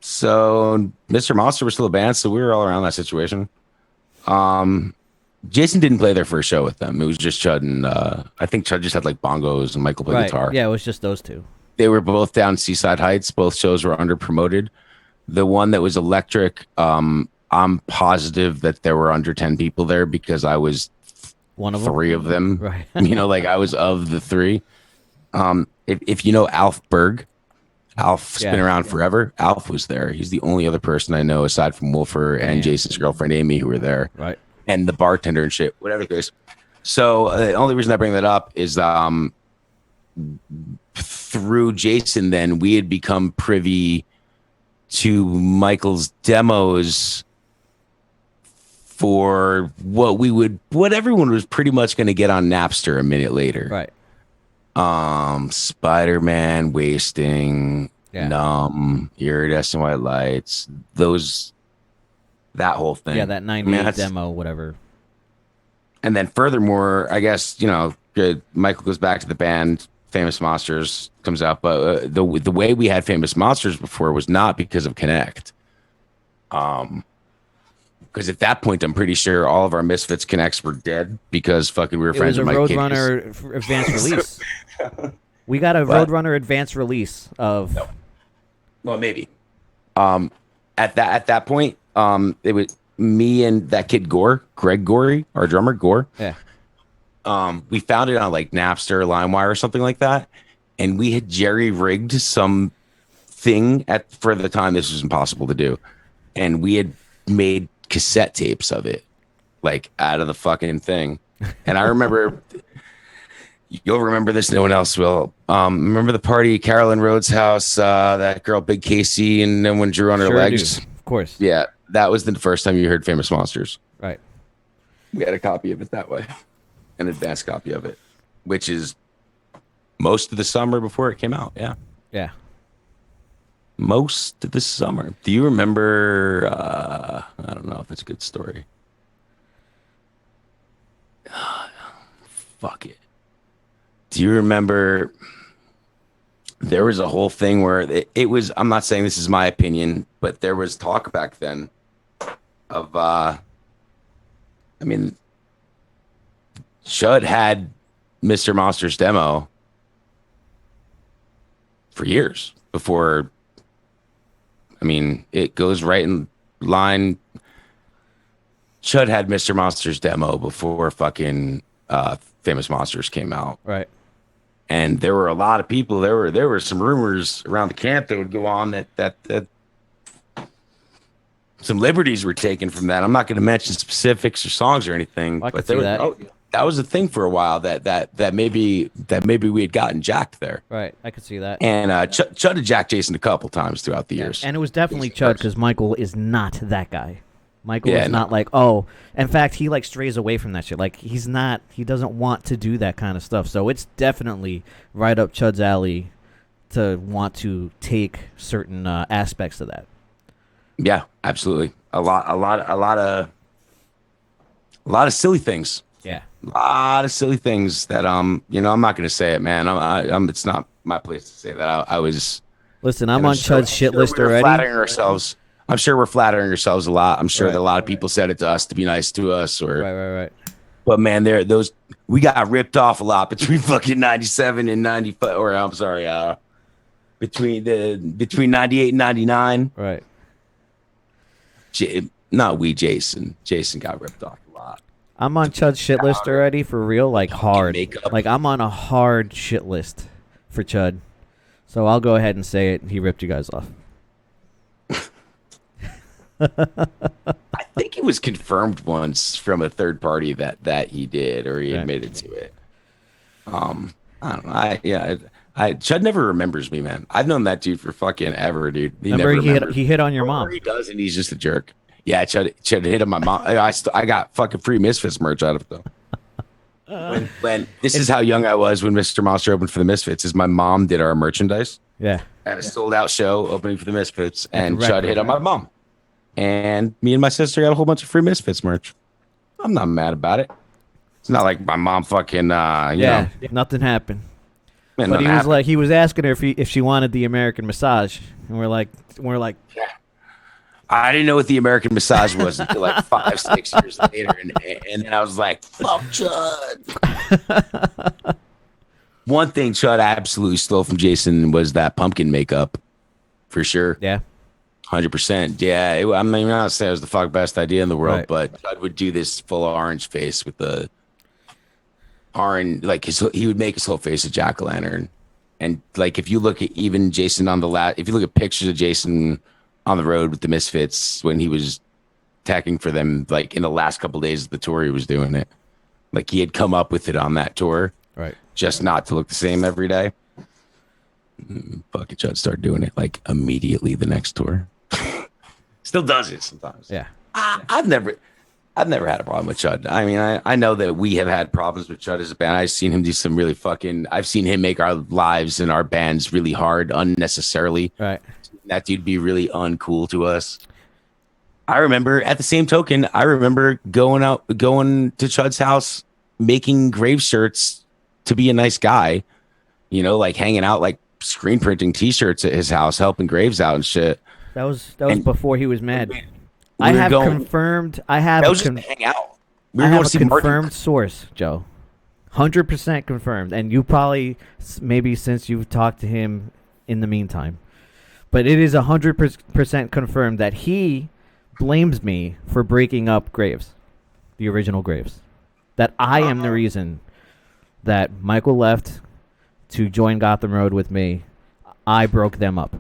So Mr. Monster was still a band, so we were all around that situation. Jason didn't play their first show with them. It was just Chud and I think Chud just had like bongos and Michael played guitar. Yeah, it was just those two. They were both down Seaside Heights. Both shows were under promoted. The one that was electric, I'm positive that there were under 10 people there because I was one of them. 3 of them. Right. I was of the 3. If you know Alf Berg, Alf's been around forever. Alf was there. He's the only other person I know aside from Wolfer and Jason's girlfriend Amy who were there. Right. And the bartender and shit, whatever the case. So the only reason I bring that up is through Jason, then we had become privy to Michael's demos for what everyone was pretty much going to get on Napster a minute later. Right. Spider-Man, Wasting, Numb, Iridescent White Lights, that whole thing. Yeah, that 98 demo, whatever. And then furthermore, I guess, Michael goes back to the band, Famous Monsters comes out, but the way we had Famous Monsters before was not because of Connect. Because at that point, I'm pretty sure all of our Misfits Connects were dead because fucking we were friends with Mike. It was a Roadrunner advanced release. We got a Roadrunner advanced release of... No. Well, maybe. At that point, it was me and that kid Greg Gorey, our drummer Gore. Yeah. We found it on like Napster, LimeWire, or something like that, and we had jerry rigged some thing for the time this was impossible to do, and we had made cassette tapes of it, like out of the fucking thing. And I remember, you'll remember this, no one else will. Remember the party at Carolyn Rhodes' house? That girl, Big Casey, and no one drew on her legs. Of course. Yeah, that was the first time you heard Famous Monsters. Right. We had a copy of it that way, an advanced copy of it, which is most of the summer before it came out. Yeah. Yeah. Most of the summer. Do you remember? I don't know if it's a good story. Fuck it. Do you remember? There was a whole thing where it was. I'm not saying this is my opinion, but there was talk back then of. I mean, Chud had Mr. Monster's demo for years before. I mean, it goes right in line. Chud had Mr. Monster's demo before fucking Famous Monsters came out. Right. And there were a lot of people. There were some rumors around the camp that would go on that some liberties were taken from that. I'm not going to mention specifics or songs or anything, I but could see that. That was a thing for a while. That maybe we had gotten jacked there. Right. I could see that. And Chud had jacked Jason a couple times throughout the years. And it was definitely Chud because Michael is not that guy. Michael is not no. like, oh, in fact, he like strays away from that shit. Like he doesn't want to do that kind of stuff. So it's definitely right up Chud's alley to want to take certain aspects of that. Yeah, absolutely. A lot of silly things. Yeah. A lot of silly things that I'm not going to say it, man. It's not my place to say that. I was. Listen, I'm on Chud's shit list already. Flattering ourselves. I'm sure we're flattering ourselves a lot. I'm sure that a lot of people said it to us to be nice to us, or right. But man, we got ripped off a lot between fucking 97 and 95, or I'm sorry, between 98 and 99. Right. Jason. Jason got ripped off a lot. I'm on Chud's shit list already for real, like hard. Makeup. Like I'm on a hard shit list for Chud. So I'll go ahead and say it. He ripped you guys off. I think it was confirmed once from a third party that he did, or he admitted to it. I don't know. Chud never remembers me, man. I've known that dude for fucking ever, dude. He hit on your mom. He does, and he's just a jerk. Yeah, Chud hit on my mom. I got fucking free Misfits merch out of it though. When this is how young I was when Mr. Monster opened for the Misfits, is my mom did our merchandise. Yeah. At a sold out show opening for the Misfits, and Chud hit on my mom. And me and my sister got a whole bunch of free Misfits merch. I'm not mad about it. It's not like my mom fucking, nothing happened. Man, But he was asking her if she wanted the American massage, and we're like, yeah. I didn't know what the American massage was until like 5-6 years later, and then I was like, fuck Chud. One thing Chud absolutely stole from Jason was that pumpkin makeup, for sure. Yeah. 100%. Yeah, I'm not saying it was the fuck best idea in the world, right. But Chud would do this full orange face with the orange, like he would make his whole face a jack-o'-lantern. And like if you look at even Jason if you look at pictures of Jason on the road with the Misfits when he was tacking for them, like in the last couple of days of the tour he was doing it, like he had come up with it on that tour, right? Just not to look the same every day. Fucking Chud started doing it like immediately the next tour. Still does it sometimes. Yeah. I've never had a problem with Chud. I mean, I know that we have had problems with Chud as a band. I've seen him do some really I've seen him make our lives and our bands really hard unnecessarily. Right. That dude be really uncool to us. I remember at the same token, going to Chud's house, making grave shirts to be a nice guy, like hanging out, like screen printing t-shirts at his house, helping graves out and shit. That was before he was mad. That was just to hang out. I have a confirmed source, Joe. 100% confirmed. And you probably, maybe since you've talked to him in the meantime. But it is 100% confirmed that he blames me for breaking up Graves, the original Graves. That I am the reason that Michael left to join Gotham Road with me. I broke them up.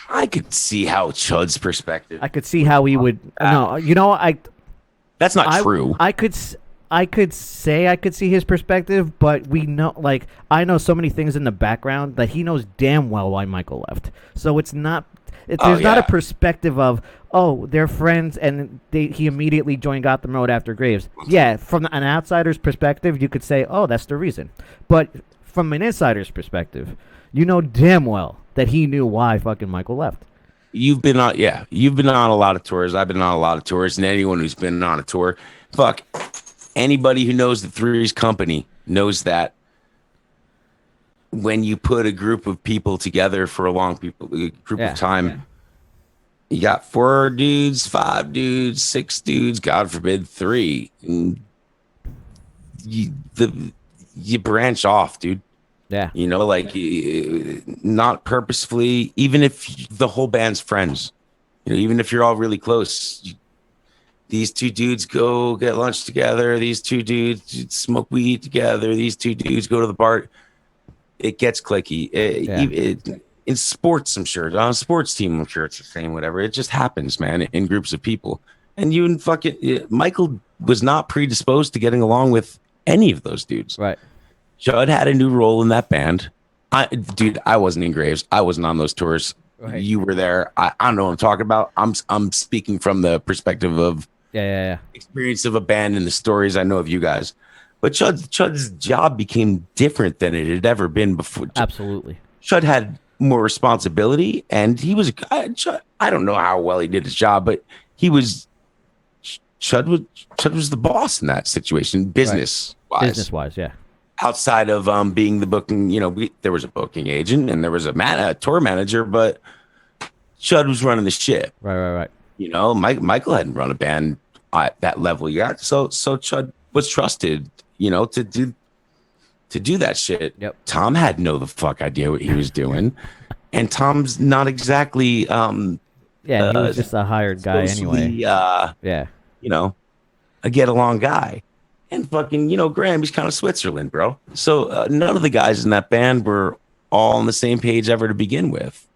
I could see how Chud's perspective. I could see how he would. No, That's not true. I could say I could see his perspective, but we know, like, I know so many things in the background that he knows damn well why Michael left. So it's not. There's not a perspective of, oh, they're friends and he immediately joined Gotham Road after Graves. Yeah, from an outsider's perspective, you could say, oh, that's the reason. But from an insider's perspective, you know damn well that he knew why fucking Michael left. You've been on a lot of tours. I've been on a lot of tours, and anyone who's been on a tour, anybody who knows the Three's Company knows that when you put a group of people together for a long of time, you got 4 dudes, 5 dudes, 6 dudes, God forbid 3, and you branch off, dude. Yeah. Not purposefully, even if the whole band's friends, even if you're all really close, these 2 dudes go get lunch together. These 2 dudes smoke weed together. These 2 dudes go to the bar. It gets cliquey. In sports, I'm sure. On a sports team, I'm sure it's the same, whatever. It just happens, man, in groups of people. And Michael was not predisposed to getting along with any of those dudes. Right. Judd had a new role in that band. I wasn't in Graves. I wasn't on those tours. Right. You were there. I don't know what I'm talking about. I'm speaking from the perspective of experience of a band and the stories I know of you guys. But Chud's job became different than it had ever been before. Absolutely. Chud had more responsibility, and he was. I don't know how well he did his job, but he was. Chud was the boss in that situation, business wise. Yeah. Outside of being the booking, there was a booking agent and there was a tour manager, but Chud was running the ship. Right. Michael hadn't run a band at that level yet, so Chud was trusted, to do that shit. Yep. Tom had no the fuck idea what he was doing, and Tom's not exactly. He was just a hired guy anyway. A get along guy. And fucking, Graham, he's kind of Switzerland, bro. So none of the guys in that band were all on the same page ever to begin with.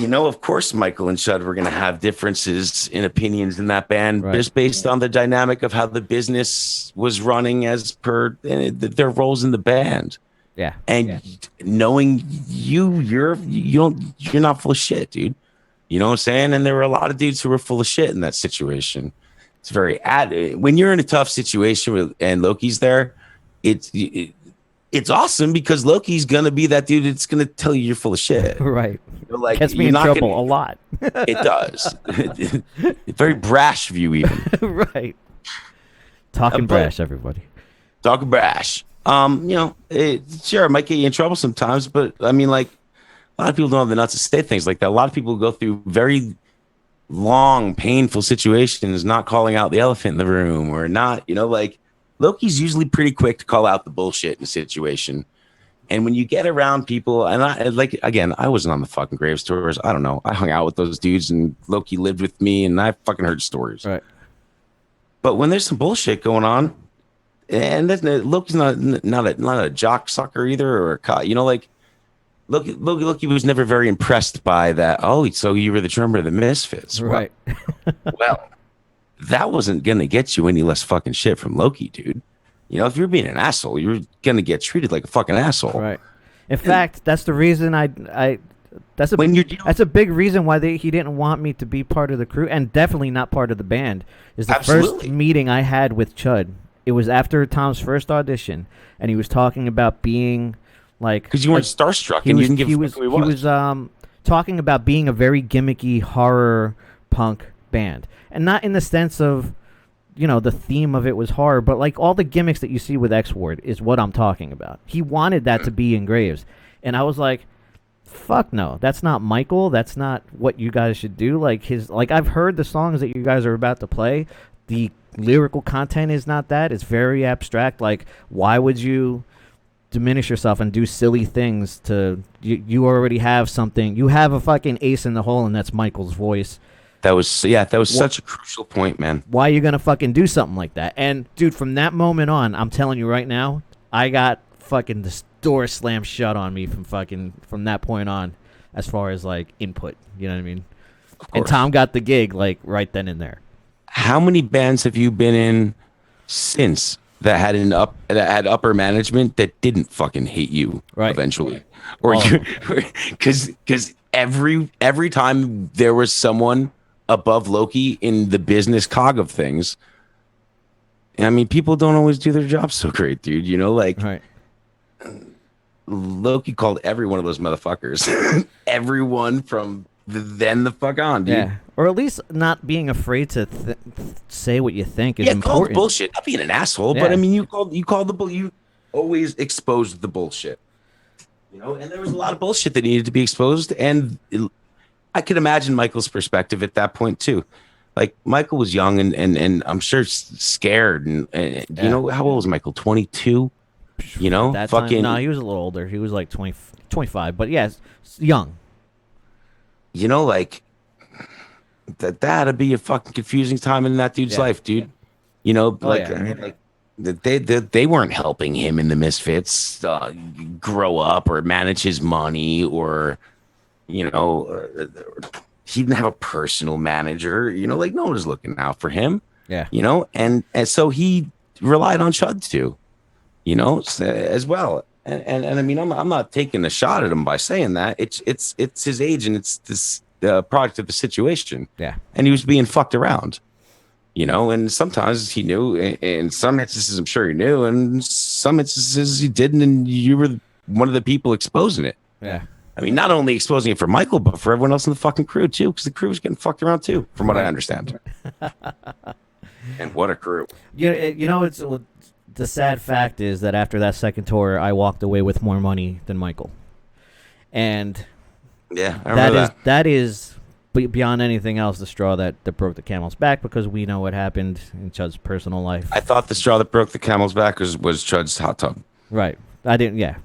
Of course, Michael and Chud were going to have differences in opinions in that band, just based on the dynamic of how the business was running as per their roles in the band. Yeah. And knowing you're not full of shit, dude. You know what I'm saying? And there were a lot of dudes who were full of shit in that situation. It's when you're in a tough situation and Loki's there, it's awesome because Loki's gonna be that dude that's gonna tell you you're full of shit. Right. Gets me in trouble a lot. It does. Very brash view, even. Right. Talkin Brash, everybody. Talkin Brash. Sure, it might get you in trouble sometimes, but I mean, like, a lot of people don't have the nuts to say things like that. A lot of people go through very long, painful situations, not calling out the elephant in the room, or not, Loki's usually pretty quick to call out the bullshit in a situation. And when you get around people, and I wasn't on the fucking Graves tours. I don't know. I hung out with those dudes, and Loki lived with me, and I fucking heard stories. Right. But when there's some bullshit going on, and Loki's not a jock sucker either, or Loki was never very impressed by that. Oh, so you were the drummer of the Misfits. Right. Well, that wasn't going to get you any less fucking shit from Loki, dude. If you're being an asshole, you're going to get treated like a fucking asshole. Right. In fact, that's the reason that's a big reason why he didn't want me to be part of the crew, and definitely not part of the band. Is the first meeting I had with Chud. It was after Tom's first audition, and he was talking about being because you weren't starstruck and you didn't give a fuck who he was. He was talking about being a very gimmicky horror punk band, and not in the sense of the theme of it was horror, but like all the gimmicks that you see with X Ward is what I'm talking about. He wanted that to be in Graves, and I was like, fuck no, that's not Michael. That's not what you guys should do. I've heard the songs that you guys are about to play. The lyrical content is not that. It's very abstract. Like, why would you diminish yourself and do silly things to you already have something. You have a fucking ace in the hole, and that's Michael's voice. That was such a crucial point, man. Why are you gonna fucking do something like that? And dude, from that moment on, I'm telling you right now, I got fucking the door slammed shut on me from that point on, as far as like input. You know what I mean? And Tom got the gig like right then and there. How many bands have you been in since that had upper management that didn't fucking hate you eventually? Or you, because every time there was someone above Loki in the business cog of things, I mean, people don't always do their job so great, dude. You know, like Loki called every one of those motherfuckers, everyone from then the fuck on, dude. Yeah, or at least not being afraid to say what you think is important. Call bullshit. Not being an asshole, but I mean, you always exposed the bullshit. You know, and there was a lot of bullshit that needed to be exposed, and I could imagine Michael's perspective at that point too. Like Michael was young and I'm sure scared, and you know, how old was Michael? 22. You know, that fucking time, no, he was a little older. He was like 20, 25, but yeah, young. You know, like that'd be a fucking confusing time in that dude's life, dude. You know, I mean, like they weren't helping him in the Misfits grow up or manage his money, or you know, he didn't have a personal manager. You know, like no one was looking out for him. Yeah, you know, and so he relied on Chud too. You know, as well. And I mean, I'm not taking a shot at him by saying that. It's his age, and it's this product of the situation. Yeah. And he was being fucked around, you know. And sometimes he knew. In some instances, I'm sure he knew, and some instances he didn't. And you were one of the people exposing it. Yeah. I mean, not only exposing it for Michael, but for everyone else in the fucking crew too, because the crew was getting fucked around too, from what I understand. And what a crew! You know, it's. The sad fact is that after that second tour, I walked away with more money than Michael, and yeah, I remember that is beyond anything else the straw that broke the camel's back, because we know what happened in Chud's personal life. I thought the straw that broke the camel's back was Chud's hot tub. Right. I didn't. Yeah.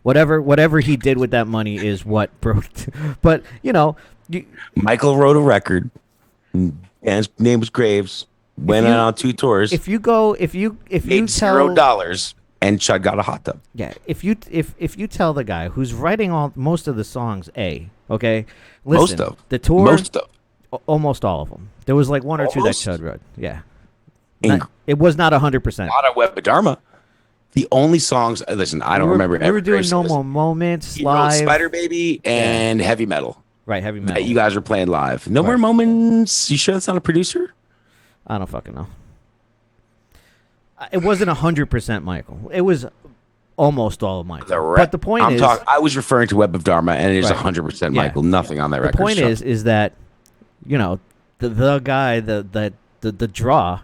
Whatever he did with that money is what broke. But you know, Michael wrote a record, and his name was Graves. Went on 2 tours. If you tell $0, and Chud got a hot tub. Yeah, if you tell the guy who's writing most of the songs, okay, listen, the tour, almost all of them. There was like 1 or 2 that Chud wrote. Yeah, it was not 100%. Not a Web of Dharma. The only songs, listen, I don't remember. We were doing No More Moments he live, wrote Spider Baby and Heavy Metal. Right, Heavy Metal. You guys were playing live. No More Moments. You sure that's not a producer? I don't fucking know. It wasn't 100% Michael. It was almost all of Michael. But the point is, I was referring to Web of Dharma, and it is 100% Michael. Nothing on that record. The point is that, you know, the guy, the draw,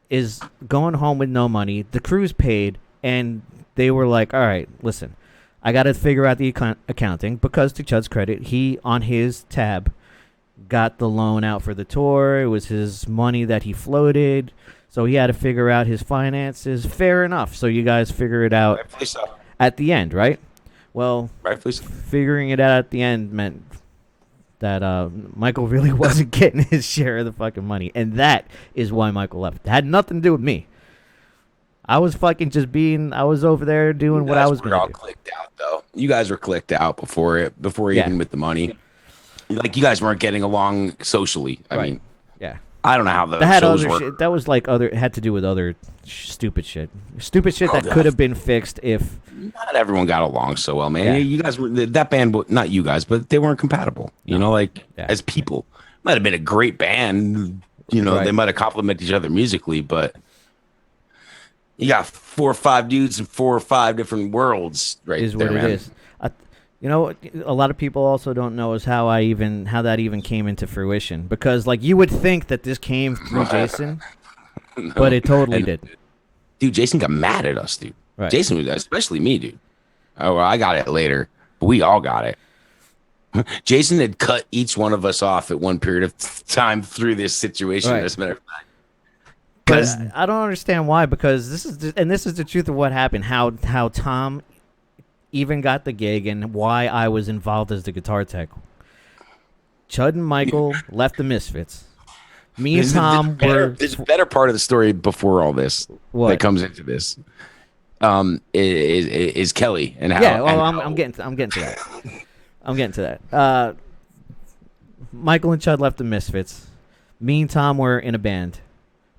is going home with no money. The crew's paid, and they were like, "All right, listen, I got to figure out the accounting," because to Chud's credit, he on his tab got the loan out for the tour. It was his money that he floated, so he had to figure out his finances. Fair enough. So you guys figure it out at the end, right? Well, figuring it out at the end meant that Michael really wasn't getting his share of the fucking money, and that is why Michael left. It had nothing to do with me. I was fucking I was over there doing what I was going to do. Clicked out, though. You guys were clicked out before even with the money. Like, you guys weren't getting along socially. I mean, yeah. I don't know how the that had shows other work. Shit. That was like it had to do with other stupid shit that could have been fixed if not everyone got along so well, man. Yeah. You guys were that band, not you guys, but they weren't compatible. You know, like as people, might have been a great band. You know, they might have complimented each other musically, but you got 4 or 5 dudes in 4 or 5 different worlds, right? Is what it is. You know, a lot of people also don't know is how that even came into fruition, because like you would think that this came through Jason, but it totally didn't. Dude, Jason got mad at us, dude. Right. Jason was, especially me, dude. Oh, well, I got it later, but we all got it. Jason had cut each one of us off at one period of time through this situation. As a matter of fact, But I don't understand why, because this is the truth of what happened. How Tom even got the gig and why I was involved as the guitar tech. Chud and Michael left the Misfits. Me and Tom were. There's a better part of the story before all this that comes into this. Is Kelly and how? Yeah, well, I'm getting to that. I'm getting to that. Michael and Chud left the Misfits. Me and Tom were in a band,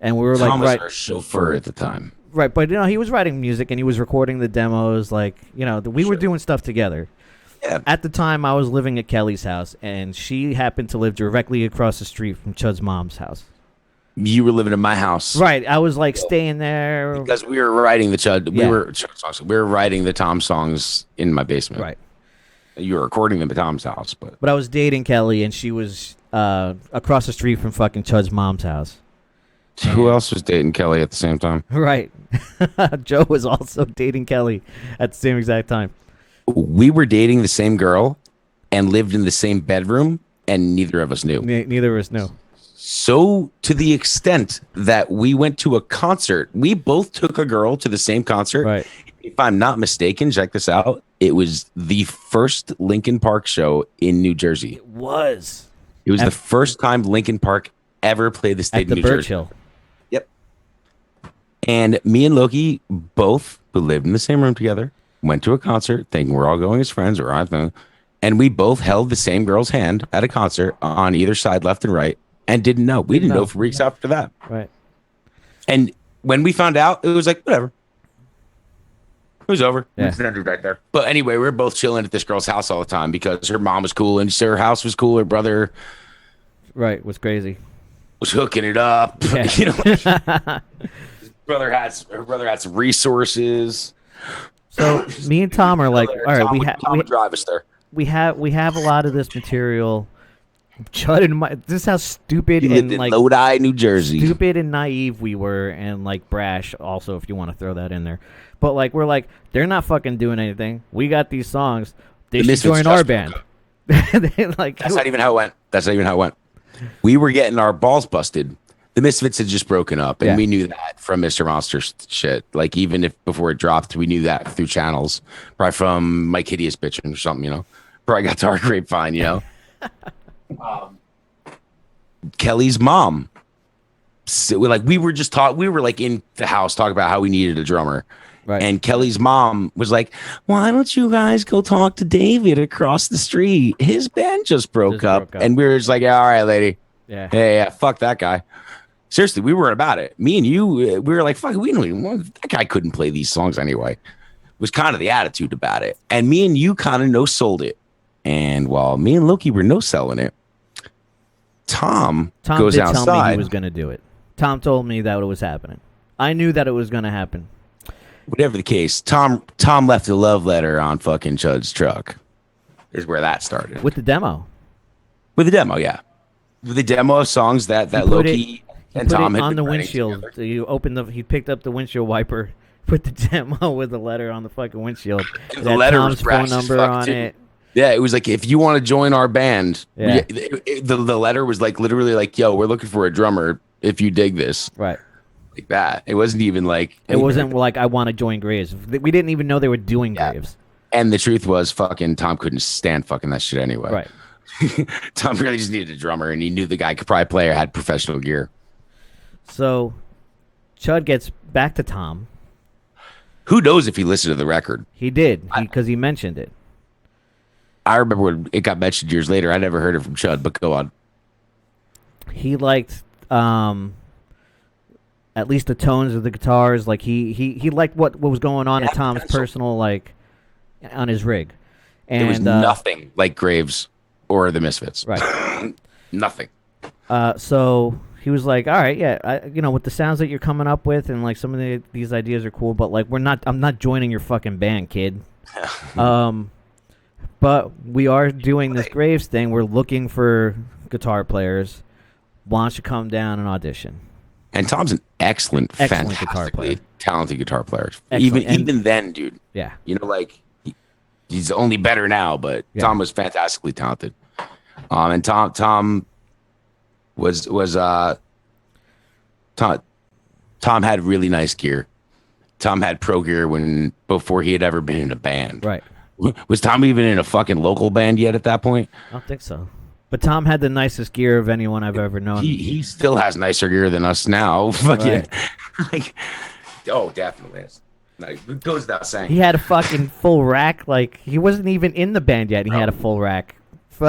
and we were Tom like was our chauffeur at the time. Right, but he was writing music and he was recording the demos. Like, we were doing stuff together. Yeah. At the time, I was living at Kelly's house, and she happened to live directly across the street from Chud's mom's house. You were living in my house, right? I was like staying there because we were writing the Chud. We were writing the Tom songs in my basement. Right. You were recording them at Tom's house, but I was dating Kelly, and she was across the street from fucking Chud's mom's house. Who else was dating Kelly at the same time? Right. Joe was also dating Kelly at the same exact time. We were dating the same girl and lived in the same bedroom, and neither of us knew. Neither of us knew. So to the extent that we went to a concert, we both took a girl to the same concert. Right. If I'm not mistaken, check this out. It was the first Linkin Park show in New Jersey. It was. It was the first time Linkin Park ever played the state of New Jersey. Hill. And me and Loki both, who lived in the same room together, went to a concert thinking we're all going as friends or anything. And we both held the same girl's hand at a concert on either side, left and right, and didn't know. We didn't know for weeks after that. Right. And when we found out, it was like, whatever. It was over. Yeah. Right there. But anyway, we were both chilling at this girl's house all the time because her mom was cool and her house was cool. Her brother was crazy. Was hooking it up. Yeah. Her brother had some resources. So me and Tom are like, all right, Tom would drive us there. We have a lot of this material. Chud and this is how stupid and like Lodi, New Jersey. Stupid and naive we were, and like brash also, if you want to throw that in there. But like we're like, they're not fucking doing anything. We got these songs. They should join our band. That's not even how it went. We were getting our balls busted. The Misfits had just broken up, and we knew that from Mr. Monster's shit. Like, even if before it dropped, we knew that through channels. Probably from Mike Hideous Bitchin' or something, Probably got to our grapevine, Kelly's mom. So, we were like in the house talking about how we needed a drummer. Right. And Kelly's mom was like, why don't you guys go talk to David across the street? His band just broke up. And we were just like, yeah, all right, lady. Yeah. Yeah, fuck that guy. Seriously, we were about it. Me and you, we were like, fuck, we don't even want, that guy couldn't play these songs anyway. Was kind of the attitude about it. And me and you kind of no-sold it. And while me and Loki were no-selling it, Tom goes did outside. Tell me he was going to do it. Tom told me that it was happening. I knew that it was going to happen. Whatever the case, Tom left a love letter on fucking Chud's truck. Is where that started. With the demo. With the demo, yeah. With the demo of songs that Loki and Tom had on the been writing windshield. together. He picked up the windshield wiper, put the demo with the letter on the fucking windshield. The letter Tom's was brash phone as number fuck, on too. it. Yeah, it was like, if you want to join our band, Yeah. the letter was like literally like, yo, we're looking for a drummer if you dig this. Right. Like that. It wasn't even like... It wasn't like, I want to join Graves. We didn't even know they were doing Graves. And the truth was, fucking Tom couldn't stand fucking that shit anyway. Right. Tom really just needed a drummer, and he knew the guy could probably play or had professional gear. So Chud gets back to Tom. Who knows if he listened to the record? He did, because he mentioned it. I remember when it got mentioned years later. I never heard it from Chud, but go on. He liked at least the tones of the guitars. Like he liked what was going on in Tom's personal, like, on his rig. And there was nothing like Graves or the Misfits. Right. Nothing. So he was like, all right, yeah, with the sounds that you're coming up with, and like some of these ideas are cool, but like I'm not joining your fucking band, kid. But we are doing this Graves thing. We're looking for guitar players. Why don't you come down and audition? And Tom's an excellent guitar player. Talented guitar player. Excellent. Even then, dude. Yeah. He's only better now, but Tom was fantastically talented. And Tom was Tom. Tom had really nice gear. Tom had pro gear before he had ever been in a band. Right. Was Tom even in a fucking local band yet at that point? I don't think so. But Tom had the nicest gear of anyone I've ever known. He still has nicer gear than us now. Fucking, Right. like, oh, definitely. Like, it goes without saying. He had a fucking full rack. Like, he wasn't even in the band yet. And he had a full rack.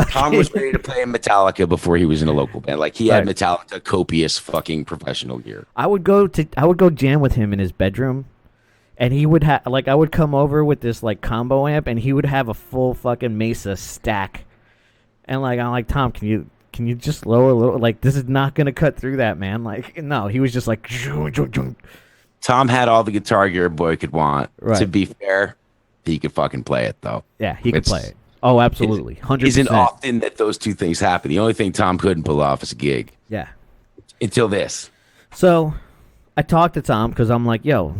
Tom was ready to play in Metallica before he was in a local band. Like, he had Right. Metallica copious fucking professional gear. I would go jam with him in his bedroom, and he would have I would come over with this like combo amp, and he would have a full fucking Mesa stack, and like I'm like, Tom, can you just lower a little? Like, this is not gonna cut through that, man. Like, no, he was just like. Tom had all the guitar gear a boy could want. Right. To be fair, he could fucking play it though. Yeah, he could play it. Oh, absolutely, 100%. Isn't often that those two things happen. The only thing Tom couldn't pull off is a gig. Yeah. Until this. So, I talked to Tom because I'm like, yo,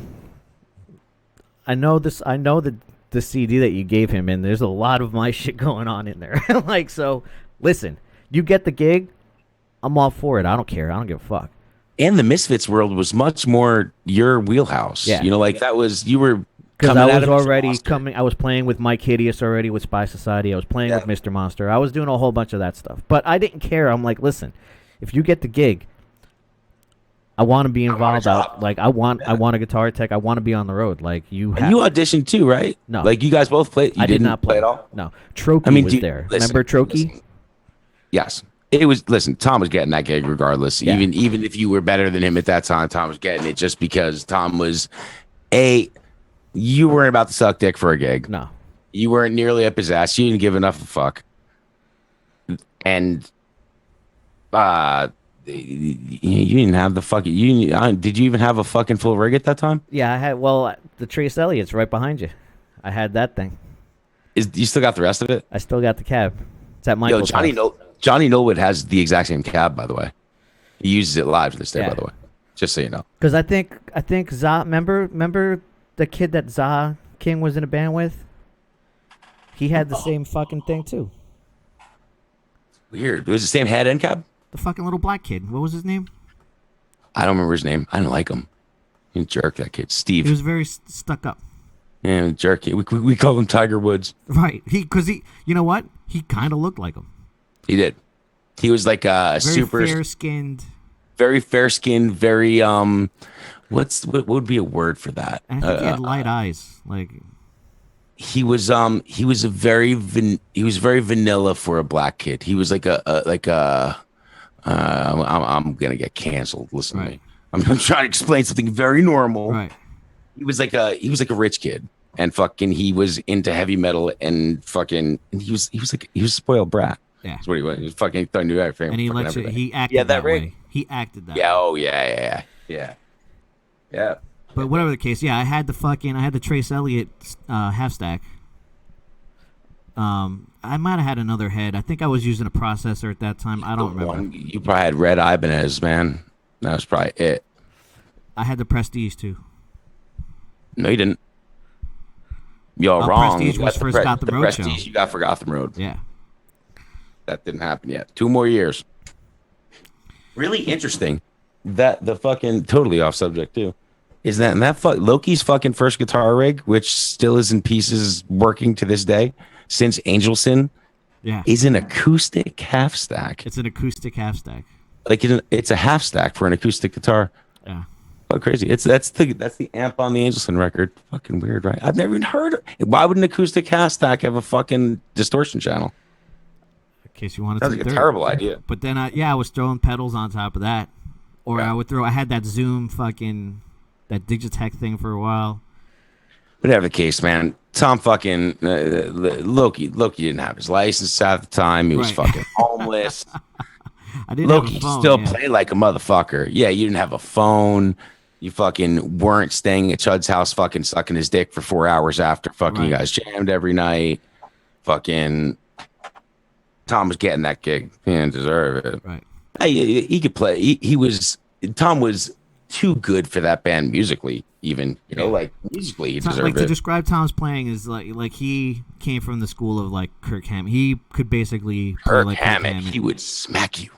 I know the CD that you gave him, and there's a lot of my shit going on in there. Like, so, listen, you get the gig, I'm all for it. I don't care. I don't give a fuck. And the Misfits world was much more your wheelhouse. Yeah. You know, like that was, you were Because coming I out was of Mr. already Monster. coming. I was playing with Mike Hideous already with Spy Society. I was playing with Mr. Monster. I was doing a whole bunch of that stuff. But I didn't care. I'm like, listen, if you get the gig, I want to be involved. I want a guitar tech. I want to be on the road. Like you. And you auditioned too, right? No. Like you guys both played. You I did didn't not play at all. No. Trokey was there. Listen, Remember Trokey? listen. Yes. It was. Listen, Tom was getting that gig regardless. Yeah. Even if you were better than him at that time, Tom was getting it just because Tom was you weren't about to suck dick for a gig. No. You weren't nearly up his ass. You didn't give enough of a fuck. And you didn't have the fucking. Did you even have a fucking full rig at that time? Yeah, I had. Well, the Trace Elliott's right behind you. I had that thing. You still got the rest of it? I still got the cab. It's at Michael's house. Johnny Knollwood has the exact same cab, by the way. He uses it live to this day, Yeah. by the way. Just so you know. Because I think Za. Remember the kid that Za King was in a band with? He had the same fucking thing too. Weird. It was the same head and cab? The fucking little black kid. What was his name? I don't remember his name. I don't like him. He's a jerk, that kid. Steve. He was very stuck up. Yeah, jerk. We call him Tiger Woods. Right. Because you know what? He kind of looked like him. He did. He was like a Very super fair-skinned. very fair skinned, very what would be a word for that? And I think he had light eyes. Like he was very vanilla for a black kid. He was like I'm gonna get canceled. Listen to me. I'm trying to explain something very normal. Right. He was like a rich kid, and fucking he was into heavy metal, and fucking and he was a spoiled brat. Yeah. That's what he was. He was fucking thought he knew everything. And he fucking let you. everything. He acted Yeah, that that ring. way. He acted that. Yeah. way. Oh yeah. But whatever the case, yeah, I had the Trace Elliott half stack. I might have had another head. I think I was using a processor at that time. I don't remember. You probably had Red Ibanez, man. That was probably it. I had the Prestige too. No, you didn't. You're wrong. Prestige You was got first Gotham the Road Prestige show. you got for Gotham Road. Yeah. That didn't happen yet. 2 more years. Really interesting. That the fucking totally off subject too. Is that Loki's fucking first guitar rig, which still is in pieces working to this day, since Angelsin, Yeah. is an acoustic half stack. It's an acoustic half stack. Like it's a half stack for an acoustic guitar. Yeah. Oh, crazy! That's the amp on the Angelsin record. Fucking weird, right? I've never even heard of it. Why would an acoustic half stack have a fucking distortion channel? In case you wanted That's to. like a terrible idea. But then, I was throwing pedals on top of that, or Yeah. I had that Zoom fucking that Digitech thing for a while. Whatever the case, man. Tom fucking Loki didn't have his license at the time. He was Right. fucking homeless. I didn't have Loki a phone, still yeah. played like a motherfucker. Yeah, you didn't have a phone. You fucking weren't staying at Chud's house fucking sucking his dick for 4 hours after fucking you Right. guys jammed every night. Fucking Tom was getting that gig. He didn't deserve it. Right. Hey, he could play. Tom was too good for that band musically, even, you know, like musically he deserved Like it. to describe Tom's playing is like he came from the school of like Kirk Hammett. He could basically play Kirk like Hammett, Kirk Hammett. he would smack you.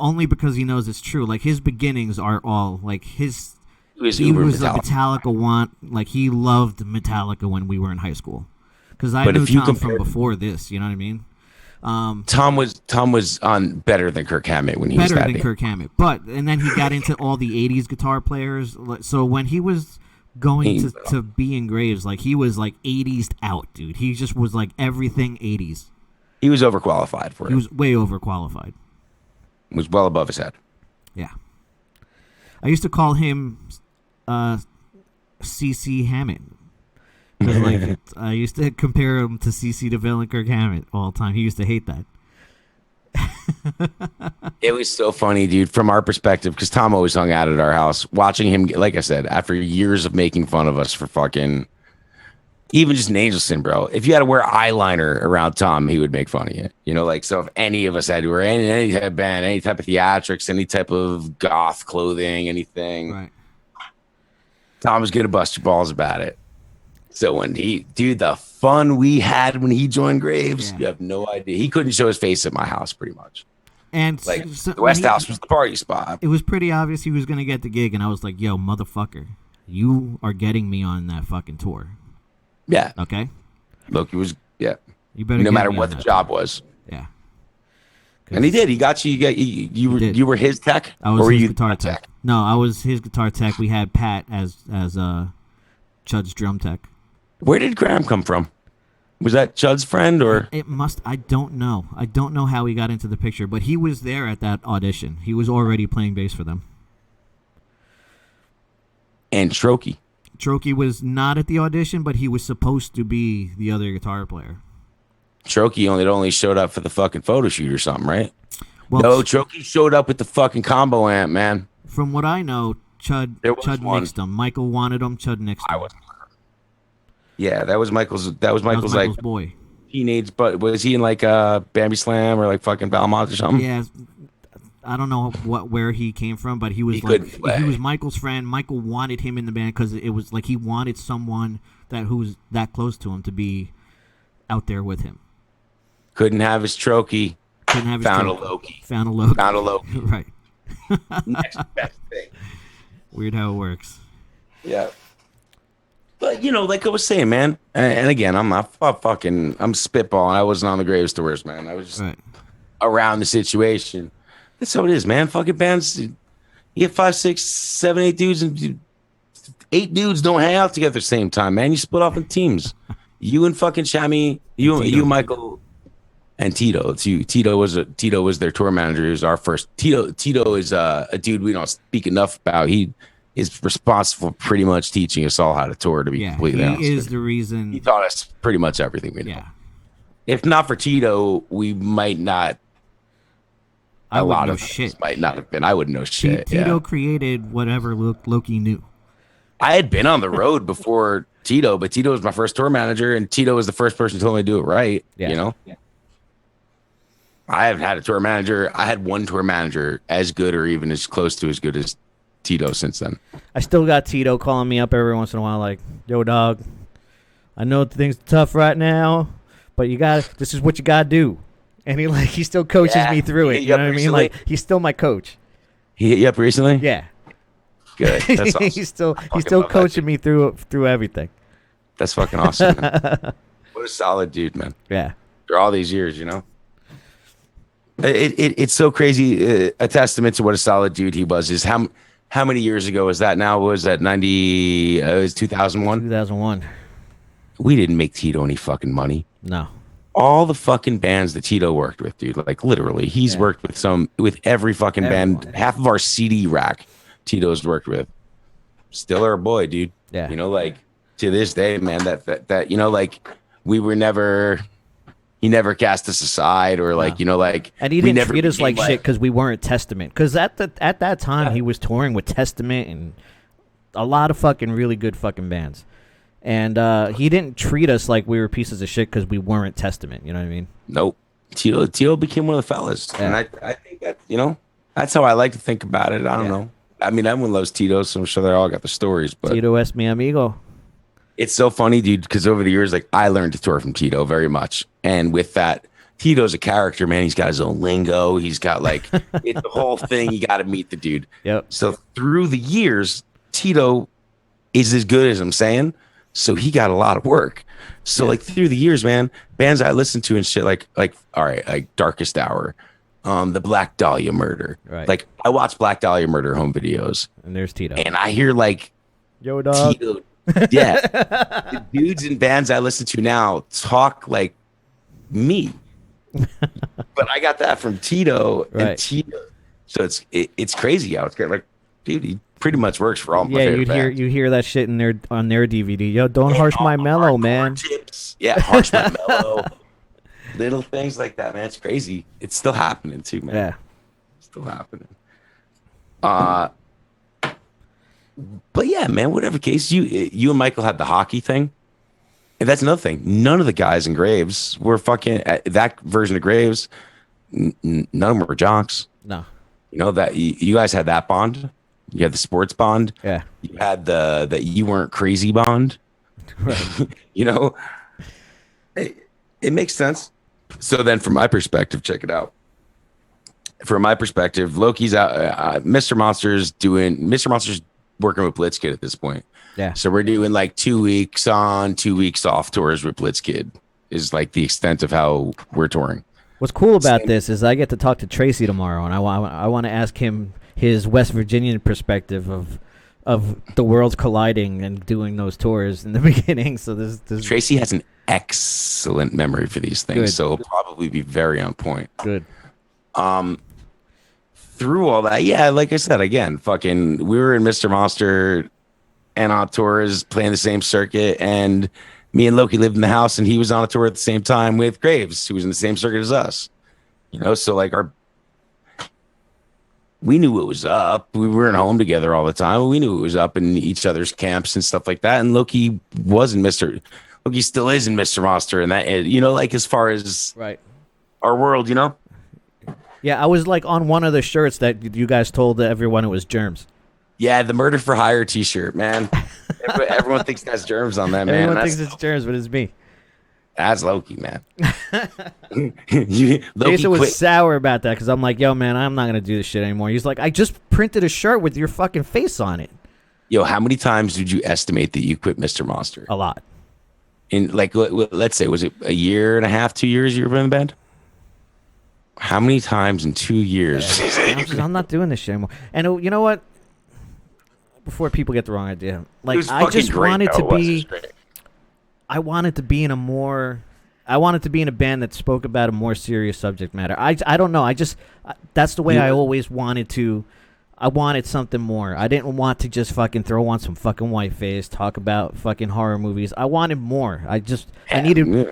only because he knows it's true. Like his beginnings are all like his. He was a Metallica like he loved Metallica when we were in high school. Because I knew Tom from before this. You know what I mean? Tom was on better than Kirk Hammett when he was better than Kirk Hammett, and then he got into all the '80s guitar players. So when he was going to be in Graves, like he was like '80s out, dude. He just was like everything '80s. He was overqualified for it. He was way overqualified. He was well above his head. Yeah, I used to call him CC Hammett. Because like I used to compare him to CC DeVille and Kirk Hammett all the time. He used to hate that. It was so funny, dude, from our perspective, because Tom always hung out at our house, watching him, like I said, after years of making fun of us for fucking, even just Angelsin, bro. If you had to wear eyeliner around Tom, he would make fun of you. You know, like, so if any of us had to wear any type of band, any type of theatrics, any type of goth clothing, anything, right. Tom was going to bust your balls about it. So when the fun we had when he joined Graves, you have no idea. He couldn't show his face at my house pretty much. And like the West House was the party spot. It was pretty obvious he was going to get the gig. And I was like, yo, motherfucker, you are getting me on that fucking tour. Yeah. Okay. Look, he was, You better no matter what the job was. Yeah. And he did. He got you. You were his tech? I was his guitar tech. No, I was his guitar tech. We had Pat as Chud's drum tech. Where did Graham come from? Was that Chud's friend or? It must. I don't know. I don't know how he got into the picture, but he was there at that audition. He was already playing bass for them. And Trokey. Trokey was not at the audition, but he was supposed to be the other guitar player. Trokey only showed up for the fucking photo shoot or something, right? Well, no, Trokey showed up with the fucking combo amp, man. From what I know, Chud nixed him. Michael wanted him. Chud nixed him. I wasn't. Yeah, that was Michael's like boy. Teenage, but was he in like Bambi Slam or like fucking Valmont or something? Yeah, I don't know where he came from, but he was he was Michael's friend. Michael wanted him in the band because it was like he wanted someone who was that close to him to be out there with him. Couldn't have his Trokey. Couldn't have his Found Trokey. a Loki. Found a Loki. Found a Loki. Right. Next best thing. Weird how it works. Yeah. But, like I was saying, man, and again, I'm spitballing. I wasn't on the Graves tours, man. I was just around the situation. That's how it is, man. Fucking bands, you get 5, 6, 7, 8 dudes, and 8 dudes don't hang out together at the same time, man. You split off in teams. You and fucking Shammy, you, Michael, and Tito. It's you. Tito was their tour manager. He was our first. Tito is a dude we don't speak enough about. He is responsible for pretty much teaching us all how to tour, to be completely honest. He is the reason. He taught us pretty much everything we know. Yeah. If not for Tito, we might not. A lot of shit might not have been. I wouldn't know shit. Tito created whatever Loki knew. I had been on the road before Tito, but Tito was my first tour manager, and Tito was the first person who told me to do it right. Yeah. Yeah. I haven't had a tour manager. I had one tour manager as good or even as close to as good as Tito since then. I still got Tito calling me up every once in a while like, yo, dog, I know things are tough right now, but this is what you got to do. And he still coaches me through it. You know what I mean? Like, he's still my coach. He hit you up recently? Yeah. Good. That's awesome. he's still coaching me through everything. That's fucking awesome, man. What a solid dude, man. Yeah. After all these years, It's so crazy. A testament to what a solid dude he was is how many years ago was that now? Was that 90? It was 2001? 2001. We didn't make Tito any fucking money. No. All the fucking bands that Tito worked with, dude, like literally, he's worked with every fucking band. Half of our CD rack, Tito's worked with. Still our boy, dude. Yeah. Like to this day, man, that like we were never. He never cast us aside, or like and he didn't treat us like shit because we weren't Testament. Because at that time he was touring with Testament and a lot of fucking really good fucking bands, and he didn't treat us like we were pieces of shit because we weren't Testament. You know what I mean? Nope. Tito became one of the fellas, and I think that that's how I like to think about it. I don't know. I mean, everyone loves Tito, so I'm sure they all got the stories. But Tito es mi amigo. It's so funny, dude, because over the years, like I learned to tour from Tito very much, and with that, Tito's a character, man. He's got his own lingo. He's got like it's the whole thing. You got to meet the dude. Yep. So through the years, Tito is as good as I'm saying. So he got a lot of work. So like through the years, man, bands I listened to and shit like all right, like Darkest Hour, the Black Dahlia Murder. Right. Like I watch Black Dahlia Murder home videos, And there's Tito. and I hear like Yo, dog. Tito. Yeah, the dudes and bands I listen to now talk like me, but I got that from Tito and Right. Tito. So it's crazy how it's great. Like, dude, he pretty much works for all my Yeah, favorite bands. you hear that shit in their on their DVD. Yo, don't harsh my mellow, man. Tips. Yeah, harsh my mellow. Little things like that, man. It's crazy. It's still happening too, man. Yeah. It's still happening. But yeah, man, whatever case, you and Michael had the hockey thing. And that's another thing. None of the guys in Graves were fucking that version of Graves. None of them were jocks. No. You know that you guys had that bond. You had the sports bond. Yeah. You had the you weren't crazy bond. Right. You know, it makes sense. So then, from my perspective, check it out. From my perspective, Loki's out. Mr. Monster's working with Blitzkid at this point. Yeah. So we're doing like 2 weeks on, 2 weeks off tours with Blitzkid. Is like the extent of how we're touring. What's cool about this is I get to talk to Tracy tomorrow, and I want to ask him his West Virginian perspective of the worlds colliding and doing those tours in the beginning. So this Tracy has an excellent memory for these things, Good. so he'll probably be very on point. good. Through all that, yeah, like I said, again, fucking, we were in Mr. Monster and on tours playing the same circuit, and me and Loki lived in the house, and he was on a tour at the same time with Graves, who was in the same circuit as us. You know, so like we knew what was up. We weren't home together all the time. We knew it was up in each other's camps and stuff like that. And Loki still is in Mr. Monster, and that, you know, like as far as Right. our world, you know. Yeah, I was like on one of the shirts that you guys told everyone it was Germs. Yeah, the Murder for Hire T-shirt, man. Everyone thinks that's Germs on that, man. Everyone thinks it's Germs, but it's me. That's Loki, man. Loki Jason was quit. sour about that because I'm like, yo, man, I'm not going to do this shit anymore. He's like, I just printed a shirt with your fucking face on it. Yo, how many times did you estimate that you quit Mr. Monster? A lot. In like, let's say, was it a year and a half, 2 years you were in the band? How many times in 2 years? I'm not doing this shit anymore. And you know what? Before people get the wrong idea, It like was I fucking just great, wanted though. to It was be. just great. I wanted to be in a more. I wanted to be in a band that spoke about a more serious subject matter. I don't know. That's the way I always wanted to. I wanted something more. I didn't want to just fucking throw on some fucking whiteface, talk about fucking horror movies. I wanted more. I needed. Yeah.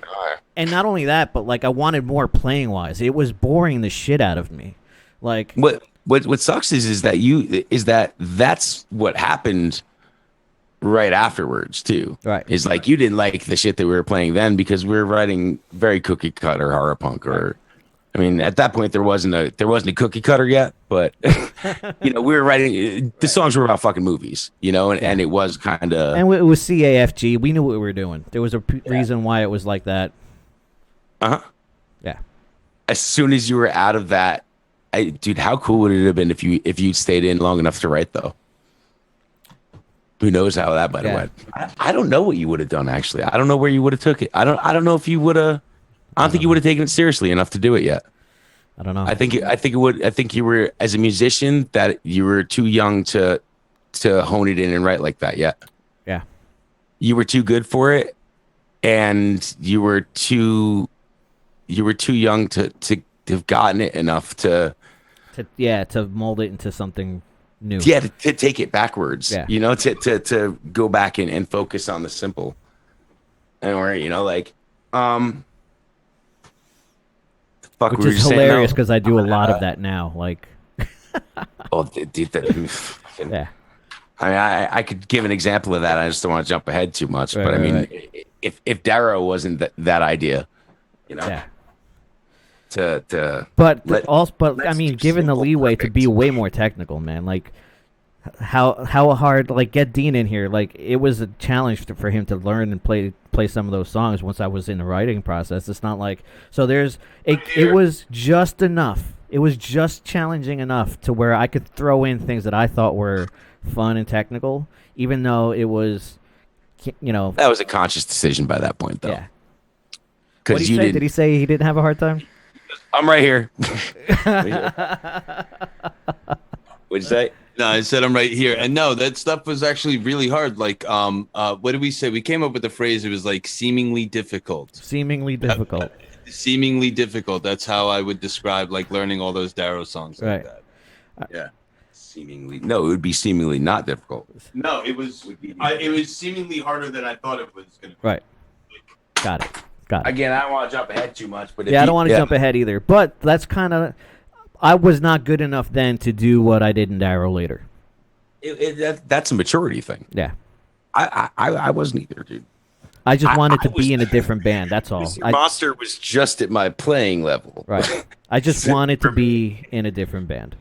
And not only that, but like I wanted more playing wise. It was boring the shit out of me. Like What sucks is that that's what happened right afterwards too. Right. Is like you didn't like the shit that we were playing then because we were writing very cookie cutter horror punk, or I mean at that point there wasn't a cookie cutter yet, but you know, we were writing the songs were about fucking movies, you know, and it was kind of, and it was CAFG. We knew what we were doing. There was a reason why it was like that. Yeah. As soon as you were out of that, dude, how cool would it have been if you'd stayed in long enough to write though? Who knows how that might have went? I don't know what you would have done. Actually, I don't know where you would have took it. I don't know if you would have. I don't think you would have taken it seriously enough to do it yet. I don't know. I think it would. I think you were, as a musician, that you were too young to hone it in and write like that yet. Yeah. You were too good for it, and you were too young to have gotten it enough to mold it into something new. Yeah, to take it backwards. Yeah. You know, to go back and focus on the simple. And where, you know, like, the fuck Which were you is saying hilarious now? because I do a lot of that now. Like, Oh, dude, yeah. I mean, I could give an example of that. I just don't want to jump ahead too much. Right, but I mean, right. if Darrow wasn't that idea, you know, Yeah. to But let- also, let's I mean, do given the simple leeway to perfect. be way more technical, man. Like, how hard, like, get Dean in here. Like, it was a challenge for him to learn and play some of those songs once I was in the writing process. It's not like, so there's it was just enough. It was just challenging enough to where I could throw in things that I thought were fun and technical, even though it was, That was a conscious decision by that point, though. Yeah. Because What did he say? Did he say he didn't have a hard time? I'm right here. What'd you say? No, I said I'm right here. And no, that stuff was actually really hard. Like, what did we say? We came up with the phrase. It was like seemingly difficult. Seemingly difficult. Seemingly difficult. That's how I would describe like learning all those Darrow songs like that. Yeah. Seemingly. No, it would be seemingly not difficult. No, it was. It was seemingly harder than I thought it was going to be. Right. Got it. Again, I don't want to jump ahead too much, but I don't want to jump ahead either. But that's kind of. I was not good enough then to do what I did in Darrow later. That's a maturity thing. Yeah. I wasn't either, dude. I just wanted to be in a different band. That's all. Monster was just at my playing level. Right. I just wanted to be in a different band.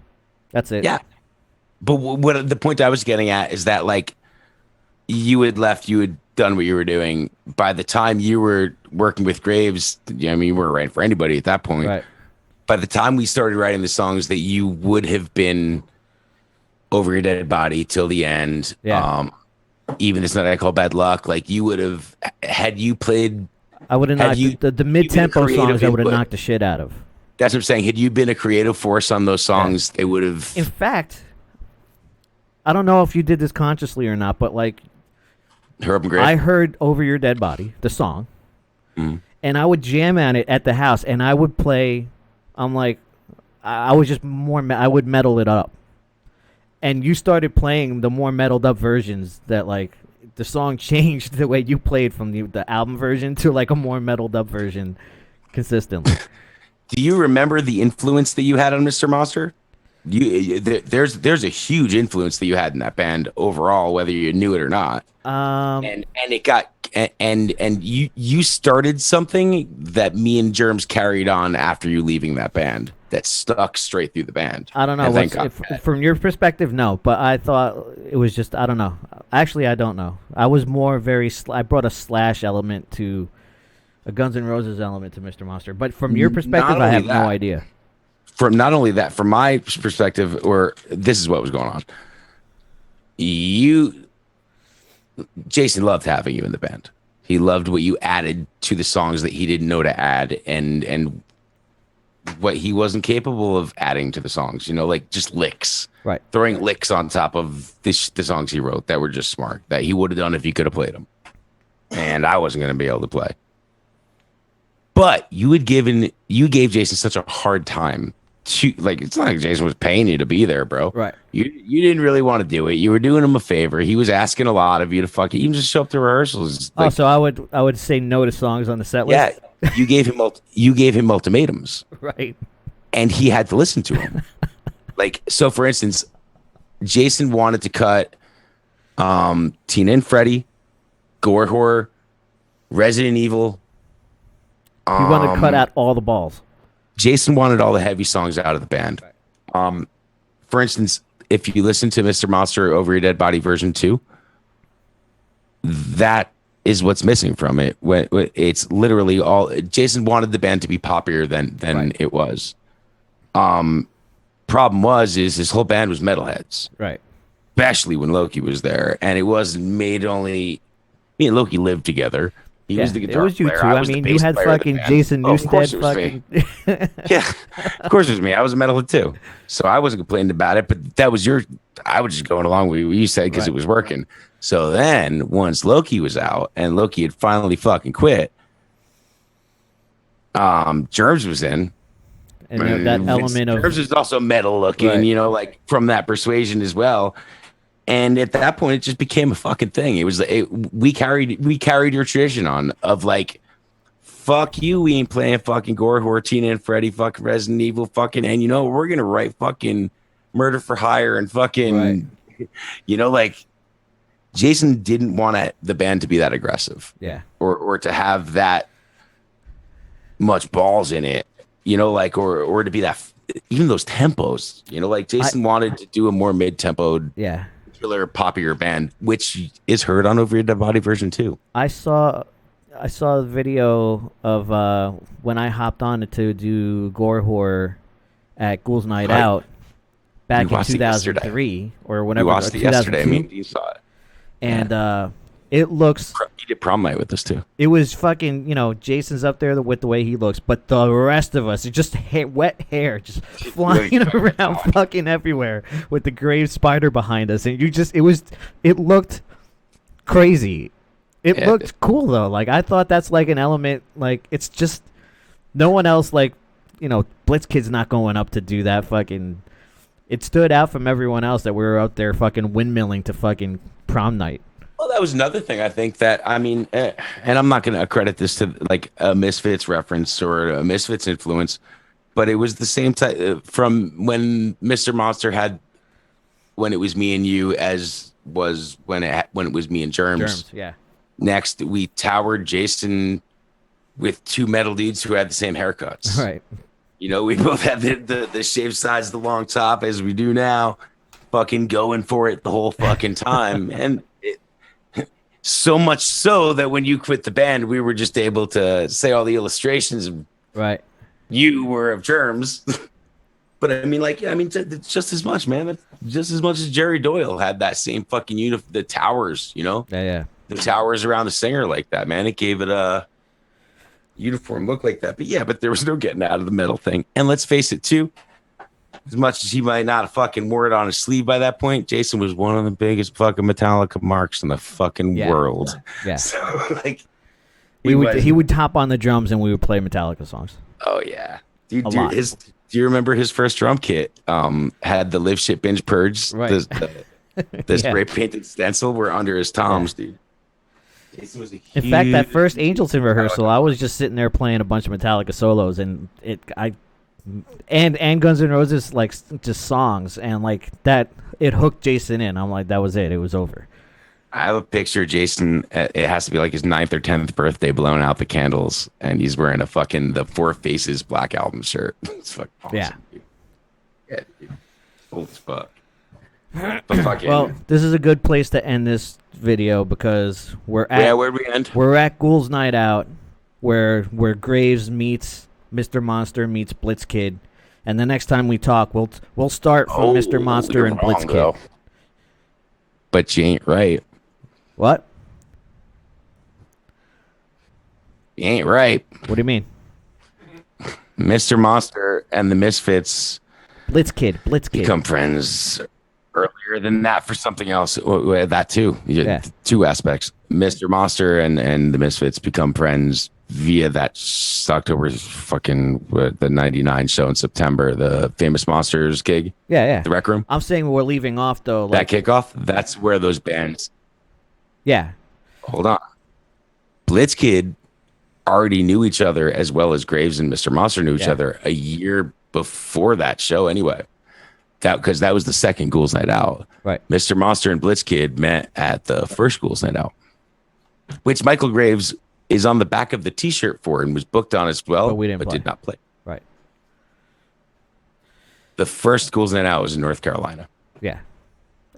That's it. Yeah. But what the point I was getting at is that, like, you had left, you had done what you were doing. By the time you were working with Graves, you weren't writing for anybody at that point. Right. By the time we started writing the songs that you would have been Over Your Dead Body till the end, even This Night I Call Bad Luck, like, you would have, had you played, I would have knocked the mid-tempo songs. I would have knocked the shit out of. That's what I'm saying. Had you been a creative force on those songs, they would have. In fact, I don't know if you did this consciously or not, but like, I heard Over Your Dead Body, the song, and I would jam on it at the house, and I would play. I'm like, I was just I would metal it up, and you started playing the more metaled up versions. That, like, the song changed the way you played from the album version to like a more metaled up version consistently. Do you remember the influence that you had on Mr. Monster? There's a huge influence that you had in that band overall, whether you knew it or not. And it got and you started something that me and Germs carried on after you leaving that band that stuck straight through the band. I don't know. From your perspective, no, but I thought it was just, I don't know. Actually, I don't know. I was more I brought a Slash element to a Guns N' Roses element to Mr. Monster, but from your perspective, I have no idea. From not only that, from my perspective, or this is what was going on. Jason loved having you in the band. He loved what you added to the songs that he didn't know to add, and what he wasn't capable of adding to the songs. Like just licks, right? Throwing licks on top of the songs he wrote that were just smart, that he would have done if he could have played them, and I wasn't going to be able to play. But you gave Jason such a hard time. It's not like Jason was paying you to be there, bro. Right. You didn't really want to do it. You were doing him a favor. He was asking a lot of you to fucking even just show up to rehearsals. Like, so I would say no to songs on the set list. Yeah, you gave him ultimatums. Right. And he had to listen to him. So for instance, Jason wanted to cut Tina and Freddie, Gore Horror, Resident Evil. He wanted to cut out all the balls. Jason wanted all the heavy songs out of the band. Right. For instance, if you listen to Mr. Monster Over Your Dead Body version 2, that is what's missing from it. It's literally all Jason wanted the band to be poppier than right. It was. Problem is his whole band was metalheads. Right. Especially when Loki was there, and it wasn't made only. Me and Loki lived together. He was the guitar player. It was you two. I mean, you had fucking Jason Newsted. Yeah, of course it was me. I was a metalhead too, so I wasn't complaining about it. But that was I was just going along with what you said because it was working. So then, once Loki was out and Loki had finally fucking quit, Germs was in, and that element of Germs is also metal looking, right. Like from that persuasion as well. And at that point, it just became a fucking thing. It was we carried your tradition on of like, fuck you, we ain't playing fucking Gore Horror, Tina and Freddie, fucking Resident Evil, fucking, and we're gonna write fucking Murder for Hire and fucking, right. Like Jason didn't want the band to be that aggressive, or to have that much balls in it, like or to be that even those tempos, like Jason wanted to do a more mid-tempoed, Yeah. thriller, poppier band, which is heard on Over Your Dead Body version 2. I saw a video of when I hopped on to do gore horror at Ghouls Night Right. Out back in watched it yesterday. 2003 or We whatever. watched it yesterday. I 2002. mean, you saw it. And it looks. You did prom night with us too. It was fucking. Jason's up there with the way he looks, but the rest of us, it's just wet hair, just flying around, fucking everywhere, with the grave spider behind us, and it looked crazy. It looked cool though. Like I thought that's like an element. Like it's just no one else. Like Blitzkid's not going up to do that. Fucking. It stood out from everyone else that we were out there fucking windmilling to fucking prom night. Well, that was another thing. I think that and I'm not going to accredit this to like a Misfits reference or a Misfits influence, but it was the same type from when Mr. Monster had when it was me and you as was when it was me and Germs. Yeah. Next, we towered Jason with two metal dudes who had the same haircuts. Right. We both had the shaved sides, the long top, as we do now, fucking going for it the whole fucking time. And so much so that when you quit the band, we were just able to say all the illustrations. Right. You were of Germs. But I mean, it's just as much, man. It's just as much as Jerry Doyle had that same fucking the towers, Yeah. The towers around the singer like that, man. It gave it a uniform look like that. But there was no getting out of the metal thing. And let's face it, too. As much as he might not have fucking wore it on his sleeve by that point, Jason was one of the biggest fucking Metallica marks in the fucking world. Yeah. So, he would hop on the drums and we would play Metallica songs. Oh, yeah. Dude, A lot. Do you remember his first drum kit? Had the Live Shit Binge Purge. Right. The spray painted stencil were under his toms, dude. Jason was In fact, that first Angelsin rehearsal, I was just sitting there playing a bunch of Metallica solos, and and Guns N' Roses just songs, and that it hooked Jason in. I'm like, that was it. It was over. I have a picture of Jason. It has to be like his 9th or 10th birthday, blowing out the candles, and he's wearing a fucking the Four Faces Black Album shirt. It's fucking awesome. Yeah. Dude. Yeah, dude. Old as fuck. But fucking. Well, this is a good place to end this video because where'd we end? We're at Ghouls Night Out, where Graves meets Mr. Monster meets Blitzkid, and the next time we talk, we'll start from Mr. Monster and Blitzkid. Though. But you ain't right. What? You ain't right. What do you mean? Mr. Monster and the Misfits Blitzkid. become friends earlier than that for something else. That too. Yeah. Two aspects. Mr. Monster and the Misfits become friends via that October fucking the 99 show in September, the Famous Monsters gig. Yeah. The Rec Room. I'm saying we're leaving off though. That kickoff, that's where those bands. Yeah. Hold on. Blitzkid already knew each other as well as Graves and Mr. Monster knew each other a year before that show anyway. Because that was the second Ghouls Night Out. Right. Mr. Monster and Blitzkid met at the first Ghouls Night Out, which Michael Graves is on the back of the T-shirt for and was booked on as well, but did not play. Right. The first Ghouls Night Out was in North Carolina. Yeah.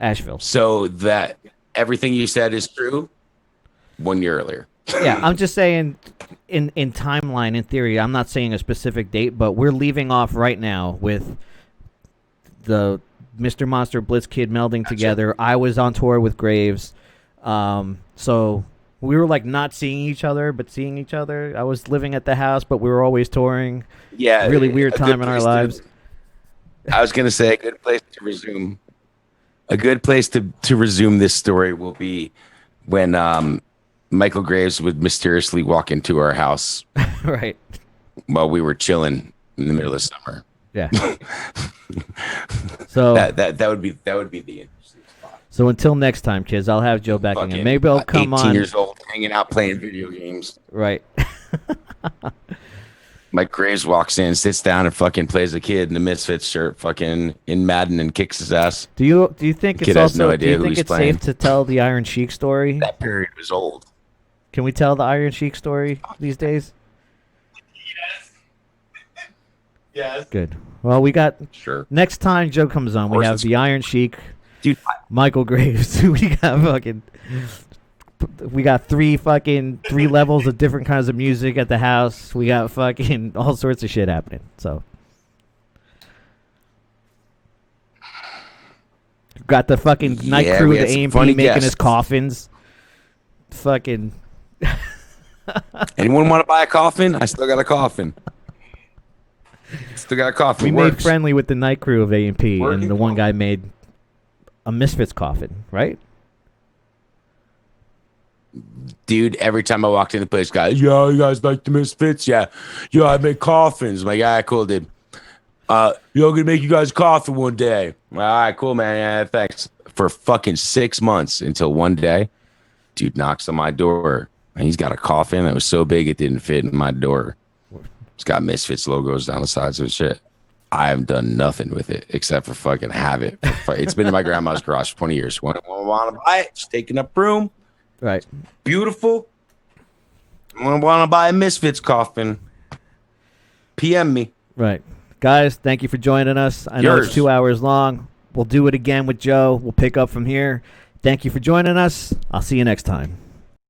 Asheville. So that everything you said is true 1 year earlier. Yeah, I'm just saying in timeline, in theory, I'm not saying a specific date, but we're leaving off right now with the Mr. Monster Blitzkid melding together. I was on tour with Graves. So we were not seeing each other, but seeing each other. I was living at the house, but we were always touring. Yeah. Really weird time in our lives. I was going to say a good place to resume. A good place to resume this story will be when Michael Graves would mysteriously walk into our house right while we were chilling in the middle of summer. Yeah. So that would be the interesting spot. So until next time, kids, I'll have Joe back again. Maybe I'll come 18 on. years old, hanging out playing video games. Right. Mike Graves walks in, sits down, and fucking plays a kid in the Misfits shirt, fucking in Madden, and kicks his ass. Do you think it's has no also? idea Do you who think he's it's playing. safe to tell the Iron Sheik story? That period was old. Can we tell the Iron Sheik story these days? Yes. Good. Well, we got Sure. next time Joe comes on, we have the Iron Sheik, Dude, Michael Graves. We got three levels of different kinds of music at the house. We got fucking all sorts of shit happening. So got the fucking night crew we of had the some AMP funny making guests. his coffins. Fucking anyone want to buy a coffin? I still got a coffin. Still got a coffin. we Works. made friendly with the night crew of AMP, Working and the one coffin. guy made a Misfits coffin, right? Dude, every time I walked in the place, guys, yo, you guys like the Misfits? Yeah. Yo, I make coffins. I'm like, all right, cool, dude. Yo, gonna make you guys a coffin one day. All right, cool, man. Yeah, thanks. For fucking 6 months until one day, dude knocks on my door, and he's got a coffin that was so big it didn't fit in my door. It's got Misfits logos down the sides of shit. I haven't done nothing with it except for fucking have it. It's been in my grandma's garage for 20 years. When I want to buy it, it's taking up room. Right. Beautiful. I want to buy a Misfits coffin. PM me. Right. Guys, thank you for joining us. I know it's Yours. 2 hours long. We'll do it again with Joe. We'll pick up from here. Thank you for joining us. I'll see you next time.